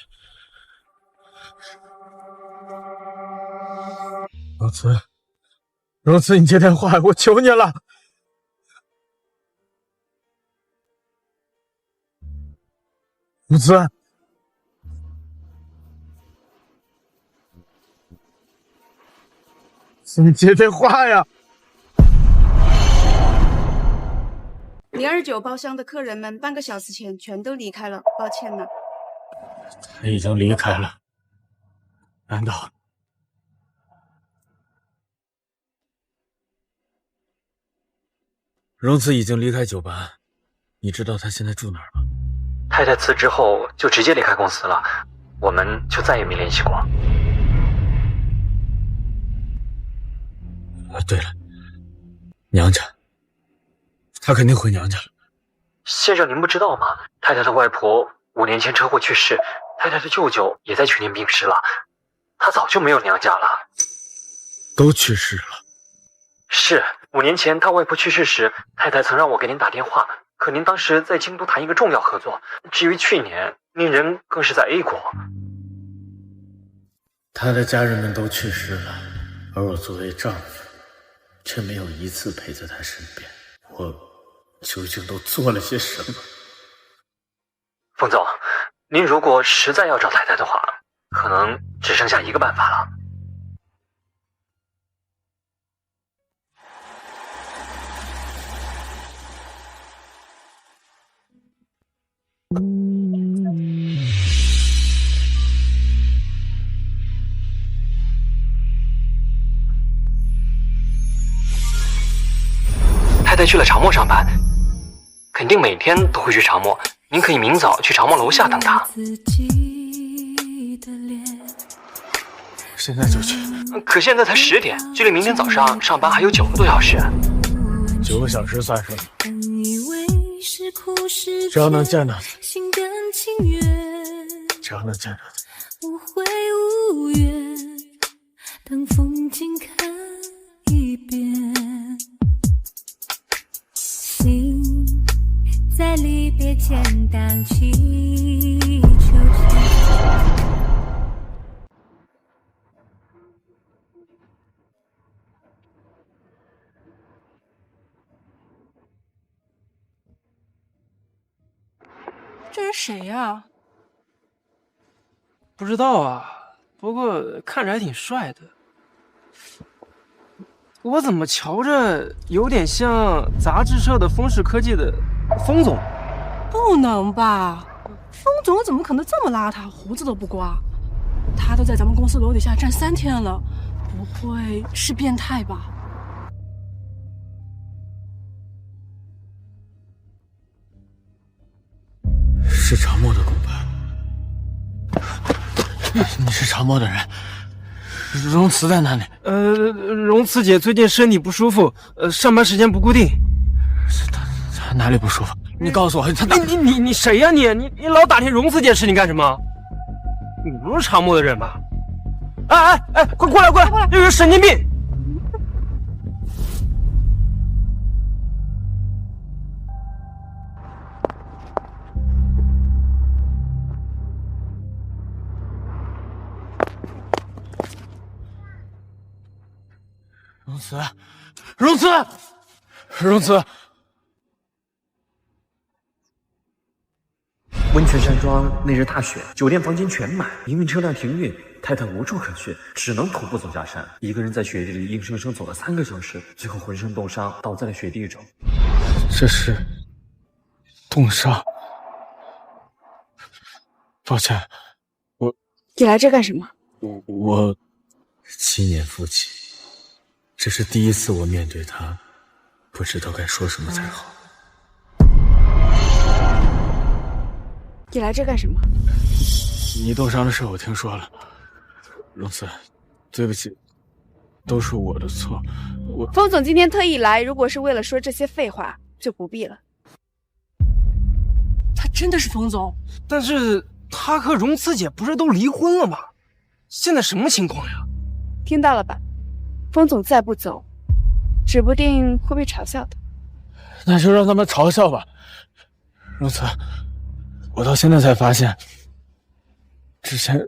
荣慈，你接电话，我求你了。荣慈，你接电话呀！029包厢的客人们半个小时前全都离开了，抱歉了。他已经离开了，难道？荣慈已经离开酒吧，你知道他现在住哪儿吗？太太辞职后就直接离开公司了，我们就再也没联系过。对了，娘家，他肯定回娘家了。先生，您不知道吗？太太的外婆5年前车祸去世，太太的舅舅也在去年病逝了，他早就没有娘家了。都去世了？是，5年前他外婆去世时，太太曾让我给您打电话，可您当时在京都谈一个重要合作。至于去年，您人更是在 A 国。他的家人们都去世了，而我作为丈夫，却没有一次陪在他身边。我究竟都做了些什么？冯总，您如果实在要找太太的话，可能只剩下一个办法了。太太去了长墨上班，肯定每天都会去长墨。您可以明早去长墨楼下等她。现在就去？可现在才10点，距离明天早上上班还有9个多小时。9个小时算什么？只要能见到他，只要能见到他，我会无怨，当风景看一遍，心在离别前荡起秋千。这人谁呀？不知道啊，不过看着还挺帅的。我怎么瞧着有点像杂志社的风氏科技的风总？不能吧？风总怎么可能这么邋遢，胡子都不刮？他都在咱们公司楼底下站3天了，不会是变态吧？是长墨的公办。你是长墨的人，荣慈在哪里？荣慈姐最近身体不舒服，上班时间不固定。她哪里不舒服？你告诉我，她你谁呀你老打听荣慈姐事情干什么？你不是长墨的人吧？哎，快过来！这有神经病！荣慈，温泉山庄那日大雪，酒店房间全满，营运车辆停运，泰坦无处可去，只能徒步走下山。一个人在雪地里硬生生走了3个小时，最后浑身冻伤，倒在了雪地中。这是冻伤。抱歉，你来这干什么？我7年夫妻，这是第一次我面对他，不知道该说什么才好。你来这干什么？你冻伤的事我听说了，荣慈，对不起，都是我的错。风总今天特意来，如果是为了说这些废话，就不必了。他真的是风总？但是他和荣慈姐不是都离婚了吗？现在什么情况呀？听到了吧？风总再不走，指不定会被嘲笑的。那就让他们嘲笑吧。荣慈，我到现在才发现，之前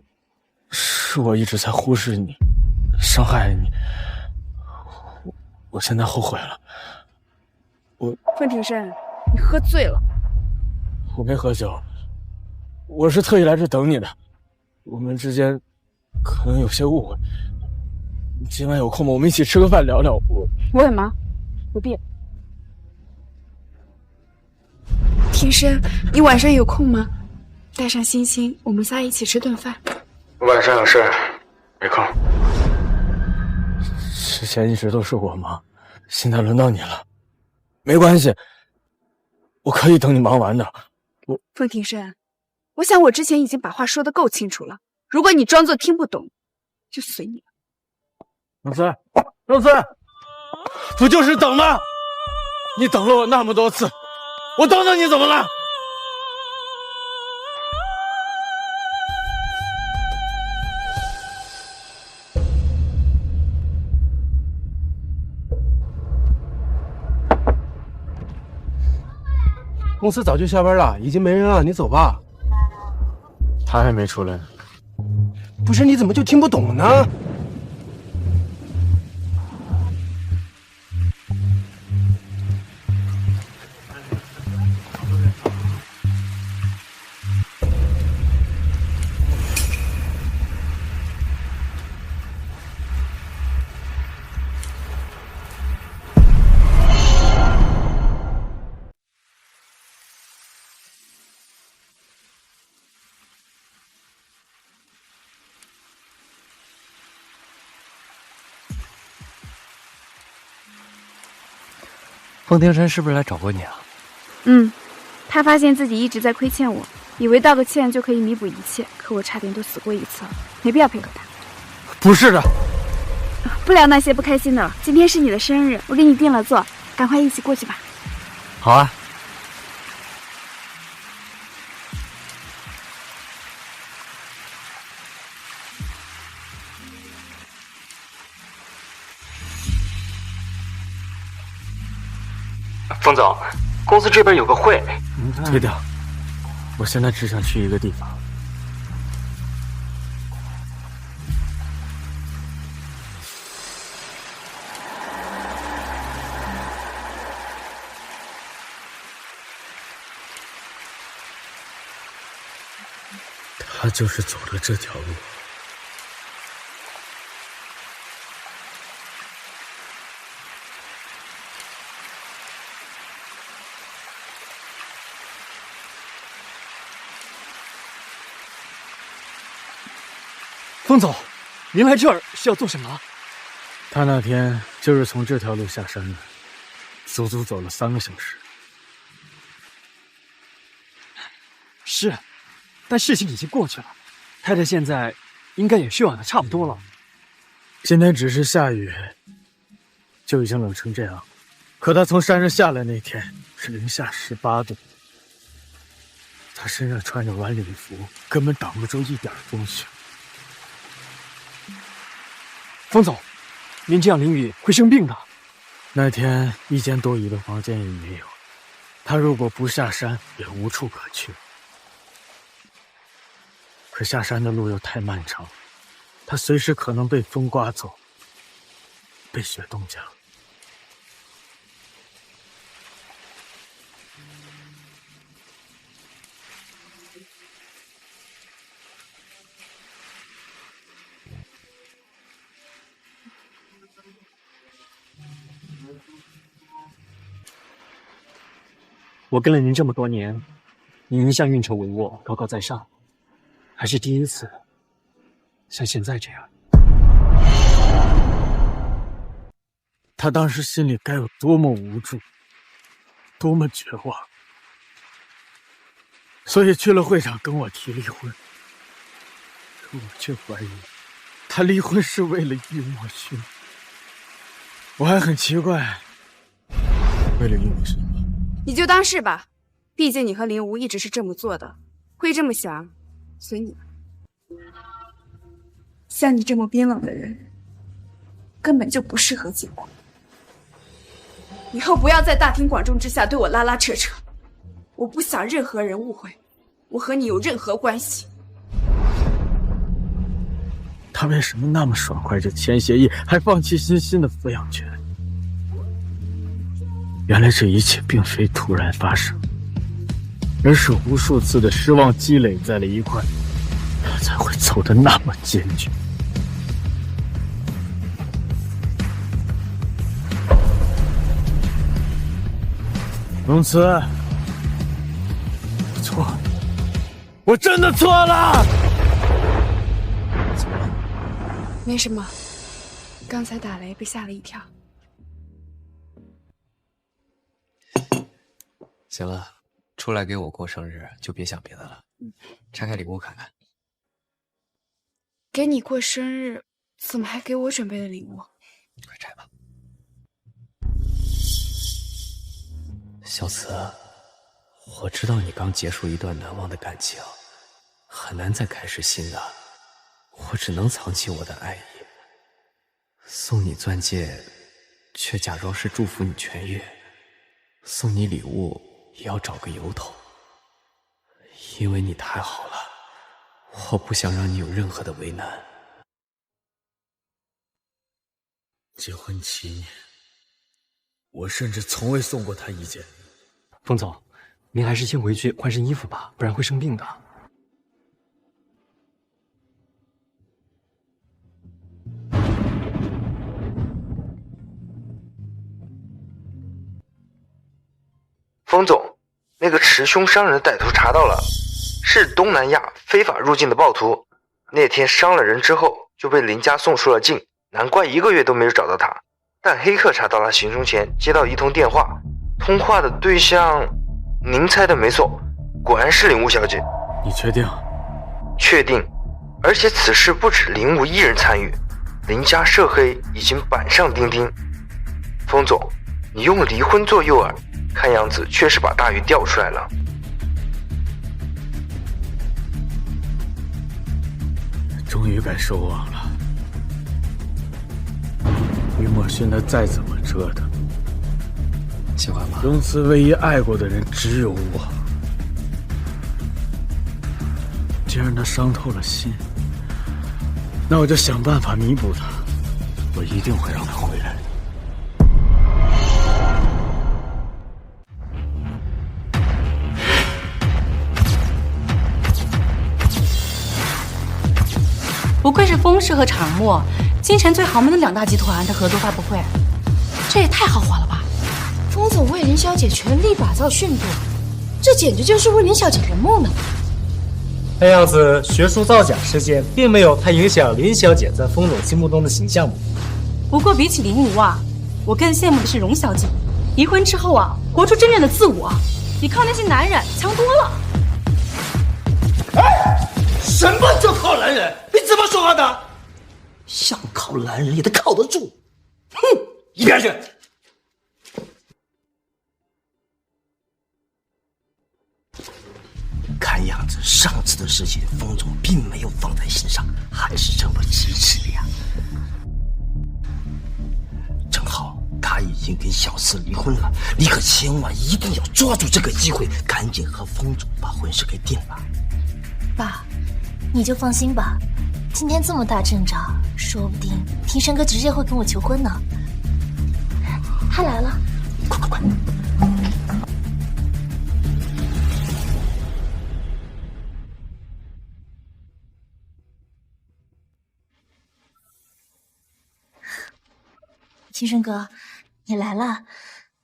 是我一直在忽视你，伤害你。我现在后悔了。范庭生，你喝醉了。我没喝酒，我是特意来这等你的。我们之间可能有些误会。你今晚有空吗？我们一起吃个饭聊聊。我很忙，不必。庭生，你晚上有空吗？带上欣欣，我们仨一起吃顿饭。晚上有事，没空。之前一直都是我忙，现在轮到你了。没关系，我可以等你忙完的。风庭生，我想我之前已经把话说得够清楚了，如果你装作听不懂，就随你了。荣慈，不就是等吗？你等了我那么多次，我等等你怎么了？公司早就下班了，已经没人了，你走吧。他还没出来呢。不是，你怎么就听不懂呢？风庭生是不是来找过你啊？他发现自己一直在亏欠我，以为道个歉就可以弥补一切，可我差点都死过一次了，没必要配合他。不是的，不聊那些不开心的了，今天是你的生日，我给你订了座，赶快一起过去吧。好啊。风总，公司这边有个会，推掉。我现在只想去一个地方。他就是走了这条路。风总，您来这儿是要做什么？他那天就是从这条路下山的，足足走了3个小时。是，但事情已经过去了，太太现在应该也休养的差不多了。今天只是下雨，就已经冷成这样，可他从山上下来那天是零下18度，他身上穿着晚礼服，根本挡不住一点风雪。风总，您这样淋雨会生病的。那天1间多余的房间也没有，他如果不下山，也无处可去。可下山的路又太漫长，他随时可能被风刮走，被雪冻僵。我跟了您这么多年，您一向运筹帷幄，高高在上，还是第一次像现在这样。他当时心里该有多么无助，多么绝望，所以去了会场跟我提离婚。可我却怀疑，他离婚是为了玉墨勋。我还很奇怪，为了玉墨勋吗？你就当是吧，毕竟你和林无一直是这么做的，会这么想，随你。像你这么冰冷的人，根本就不适合结婚。以后不要在大庭广众之下对我拉拉扯扯，我不想任何人误会我和你有任何关系。他为什么那么爽快就签协议，还放弃欣欣的抚养权？原来这一切并非突然发生，而是无数次的失望积累在了一块，他才会走得那么坚决。荣慈，我错了，我真的错了。怎么了？没什么，刚才打雷被吓了一跳。行了，出来给我过生日就别想别的了，拆开礼物看看。给你过生日，怎么还给我准备了礼物？快拆吧。小慈，我知道你刚结束一段难忘的感情，很难再开始新的，我只能藏起我的爱意，送你钻戒，却假装是祝福你痊愈；送你礼物，也要找个由头，因为你太好了，我不想让你有任何的为难。结婚7年，我甚至从未送过他一件。冯总，您还是先回去换身衣服吧，不然会生病的。冯总，那个持凶伤人的歹徒查到了，是东南亚非法入境的暴徒。那天伤了人之后就被林家送出了境，难怪1个月都没有找到他。但黑客查到他行凶前接到一通电话，通话的对象，您猜的没错，果然是林雾小姐。你确定？确定，而且此事不止林雾一人参与，林家涉黑已经板上钉钉。冯总，你用离婚做诱饵，看样子确实把大鱼钓出来了。终于该收网了。于墨勋他再怎么折腾，喜欢吗？荣慈唯一爱过的人只有我。既然他伤透了心，那我就想办法弥补他。我一定会让他回来。不愧是风氏和长墨，京城最豪门的2大集团的合作发布会，这也太豪华了吧！风总为林小姐全力打造迅度，这简直就是为林小姐圆梦呢。看样子学术造假事件并没有太影响林小姐在风总心目中的形象。不过比起林武啊，我更羡慕的是荣小姐，离婚之后啊，活出真正的自我，比靠那些男人强多了。哎，什么叫靠男人？你怎么说话的？想靠男人也得靠得住。哼，一边去！看样子上次的事情，风总并没有放在心上，还是这么支持你啊。正好他已经跟小四离婚了，你可千万一定要抓住这个机会，赶紧和风总把婚事给定了。爸，你就放心吧，今天这么大阵仗，说不定庭生哥直接会跟我求婚呢。他来了，快！庭生哥，你来了，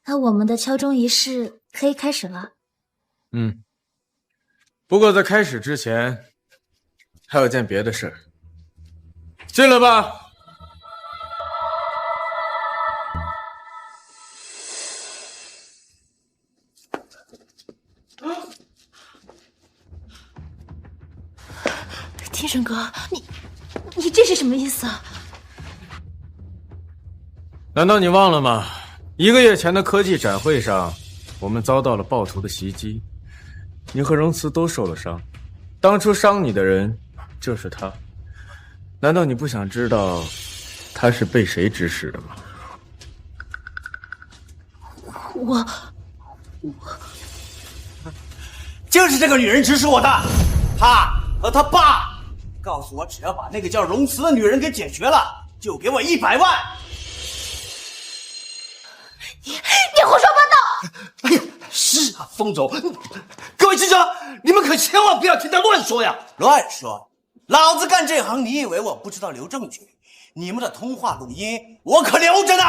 那我们的敲钟仪式可以开始了。不过在开始之前，还有件别的事儿。进来吧。庭生哥，你这是什么意思啊？难道你忘了吗？1个月前的科技展会上，我们遭到了暴徒的袭击，你和荣慈都受了伤。当初伤你的人就是他，难道你不想知道他是被谁指使的吗？我就是这个女人指使我的，她和她爸告诉我，只要把那个叫荣慈的女人给解决了，就给我100万。你胡说八道！哎呀，是啊，风总，各位记者，你们可千万不要听他乱说呀！乱说！老子干这行，你以为我不知道留证据？你们的通话录音我可留着呢。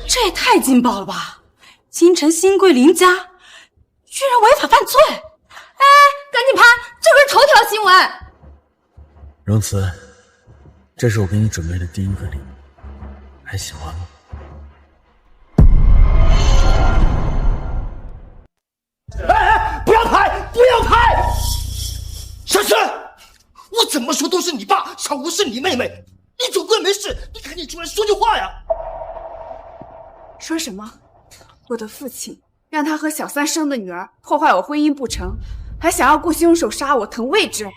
这也太劲爆了吧！京城新贵林家居然违法犯罪！哎，赶紧拍，这可是头条新闻！荣慈，这是我给你准备的第1个礼物，还喜欢吗？哎，不要拍！不要拍！小孙，我怎么说都是你爸，小吴是你妹妹，你总归没事，你赶紧出来说句话呀！说什么？我的父亲让他和小三生的女儿破坏我婚姻不成，还想要雇凶手杀我腾位置。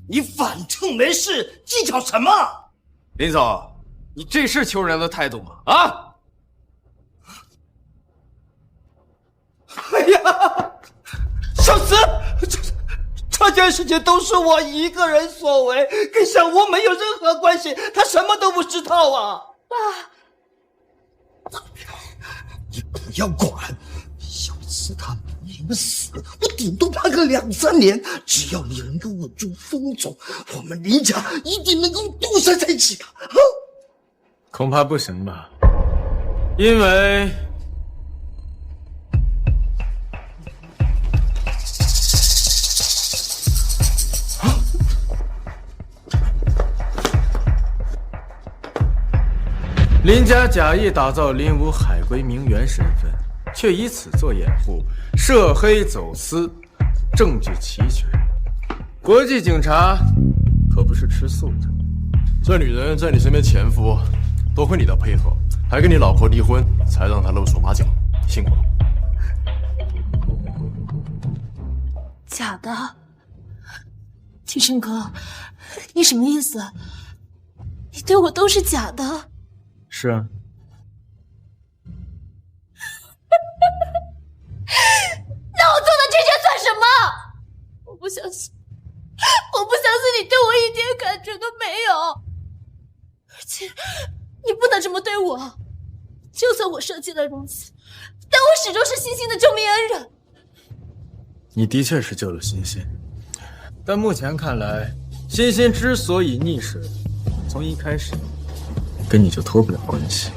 你反正没事，计较什么？林总，你这是求人的态度吗？啊！哎呀，小慈，这件事情都是我一个人所为，跟小吴没有任何关系，他什么都不知道啊！爸，你不要管，小慈他没死，我顶多判个2、3年，只要你能够稳住风总，我们林家一定能够东山再起的。恐怕不行吧，因为林家假意打造林武海归名媛身份，却以此做掩护，涉黑走私，证据齐全。国际警察可不是吃素的。这女人在你身边潜伏，多亏你的配合，还跟你老婆离婚，才让她露手马脚，辛苦了。假的，庭生哥，你什么意思？你对我都是假的。是啊，那我做的这些算什么？我不相信，我不相信你对我一点感觉都没有，而且你不能这么对我。就算我设计了如此，但我始终是欣欣的救命恩人。你的确是救了欣欣，但目前看来，欣欣之所以溺水，从一开始跟你就脱不了关系。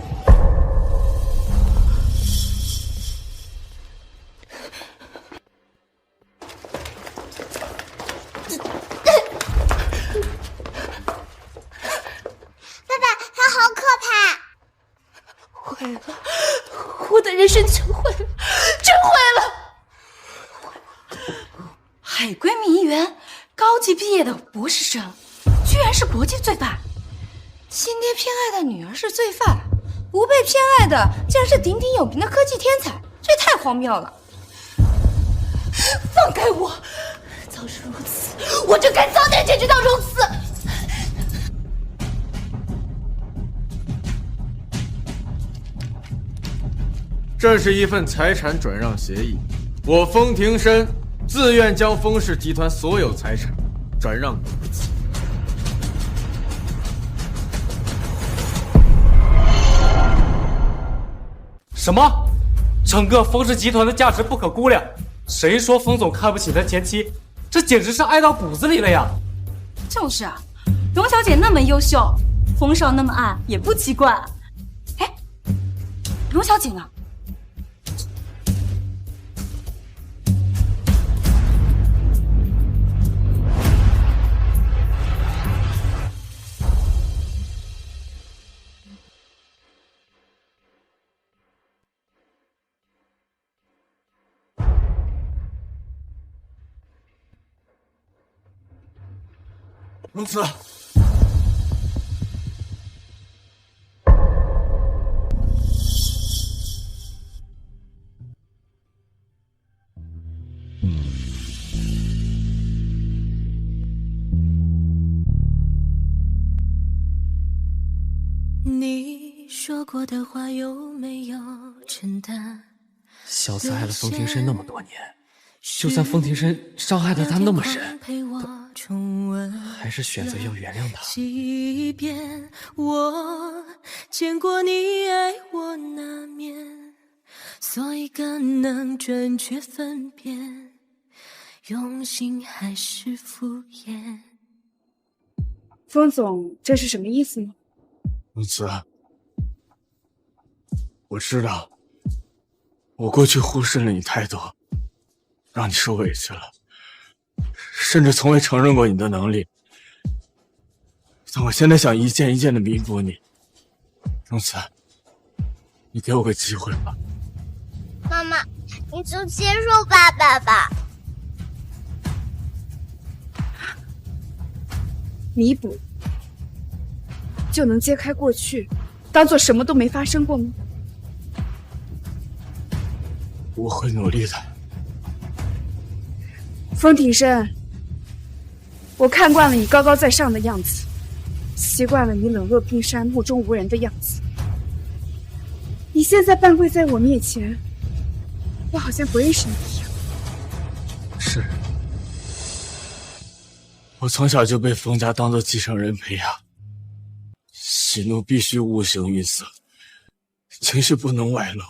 人生全毁了，真毁了！海归名媛，高级毕业的博士生，居然是国际罪犯。亲爹偏爱的女儿是罪犯，不被偏爱的竟然是鼎鼎有名的科技天才，这也太荒谬了！放开我！早知如此，我就该早点解决到如此。这是一份财产转让协议，我封庭深自愿将封氏集团所有财产转让给你。什么？整个封氏集团的价值不可估量，谁说封总看不起他前妻？这简直是爱到骨子里了呀！就是啊，荣小姐那么优秀，封少那么爱，也不奇怪。哎，荣小姐呢？荣慈，你说过的话有没有承担？小四爱了封庭深那么多年，就算封庭深伤害了他那么深，还是选择要原谅他。即便我见过你爱我那面，所以更能准确分辨，用心还是敷衍。封总，这是什么意思呢？荣慈，我知道我过去忽视了你太多，让你受委屈了，甚至从未承认过你的能力。但我现在想一件一件的弥补你。荣慈，你给我个机会吧。妈妈，你就接受爸爸吧。弥补就能揭开过去，当做什么都没发生过吗？我会努力的。封庭深，我看惯了你高高在上的样子，习惯了你冷若冰山、目中无人的样子。你现在半跪在我面前，我好像不认识你一样。是，我从小就被封家当作继承人培养，喜怒必须悟行于色，情绪不能外露。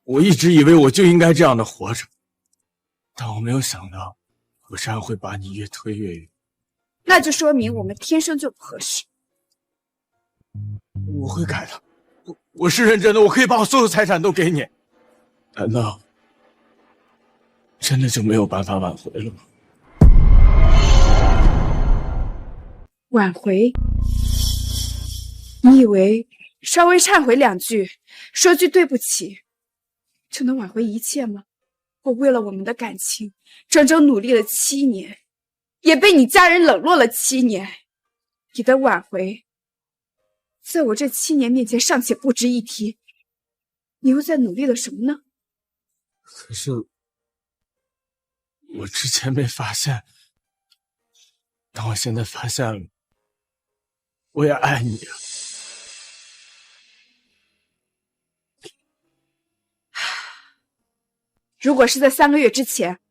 我一直以为我就应该这样的活着，但我没有想到我这样会把你越推越远。那就说明我们天生就不合适。我会改的，我是认真的，我可以把我所有财产都给你。难道真的就没有办法挽回了吗？挽回？你以为稍微忏悔两句，说句对不起，就能挽回一切吗？我为了我们的感情，整整努力了7年，也被你家人冷落了7年。你的挽回，在我这7年面前尚且不值一提，你又在努力了什么呢？可是我之前没发现，但我现在发现了，我也爱你啊。如果是在3个月之前，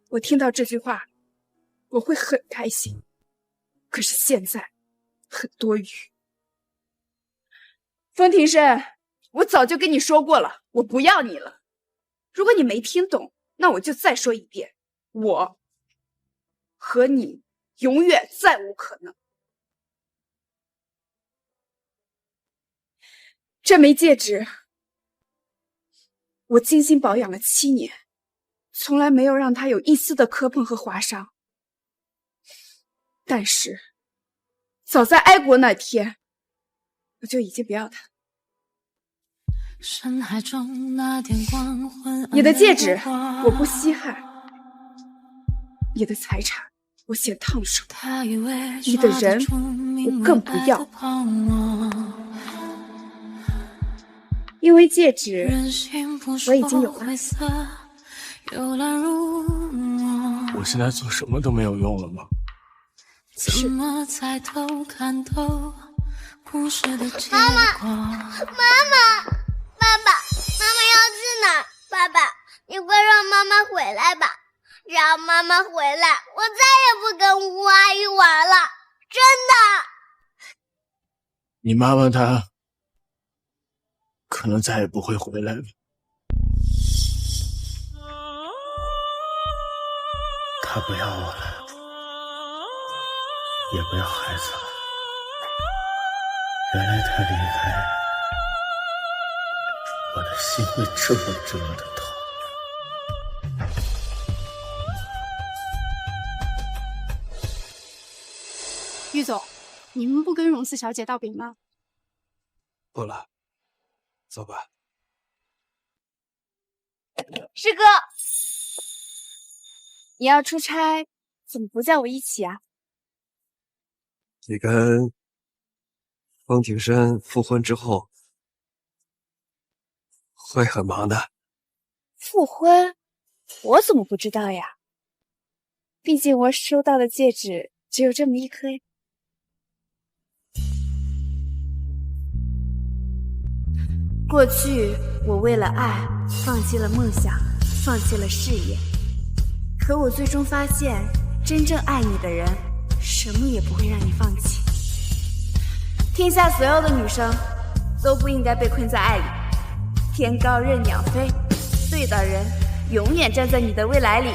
我听到这句话，我会很开心。可是现在，很多余。封庭深，我早就跟你说过了，我不要你了。如果你没听懂，那我就再说一遍，我和你永远再无可能。这枚戒指，我精心保养了7年，从来没有让它有一丝的磕碰和划伤。但是，早在哀国那天，我就已经不要它。深海中那点光昏你的戒指我不稀罕，你的财产我嫌烫手，你的人我更不要。因为戒指我已经有了。我现在做什么都没有用了吗？怎么才都看透故事的结果？妈妈，爸爸，妈妈要去哪儿？爸爸，你快让妈妈回来吧！只要妈妈回来，我再也不跟吴阿姨玩了，真的。你妈妈她可能再也不会回来了。她不要我了，也不要孩子了。原来她离开，我的心会这么的痛。玉总，你们不跟荣四小姐道别吗？不了，走吧。师哥，你要出差，怎么不叫我一起啊？你跟风庭深复婚之后，会很忙的。复婚？我怎么不知道呀？毕竟我收到的戒指只有这么一颗呀。过去我为了爱放弃了梦想，放弃了事业，可我最终发现，真正爱你的人什么也不会让你放弃。天下所有的女生都不应该被困在爱里，天高任鸟飞，对的人永远站在你的未来里。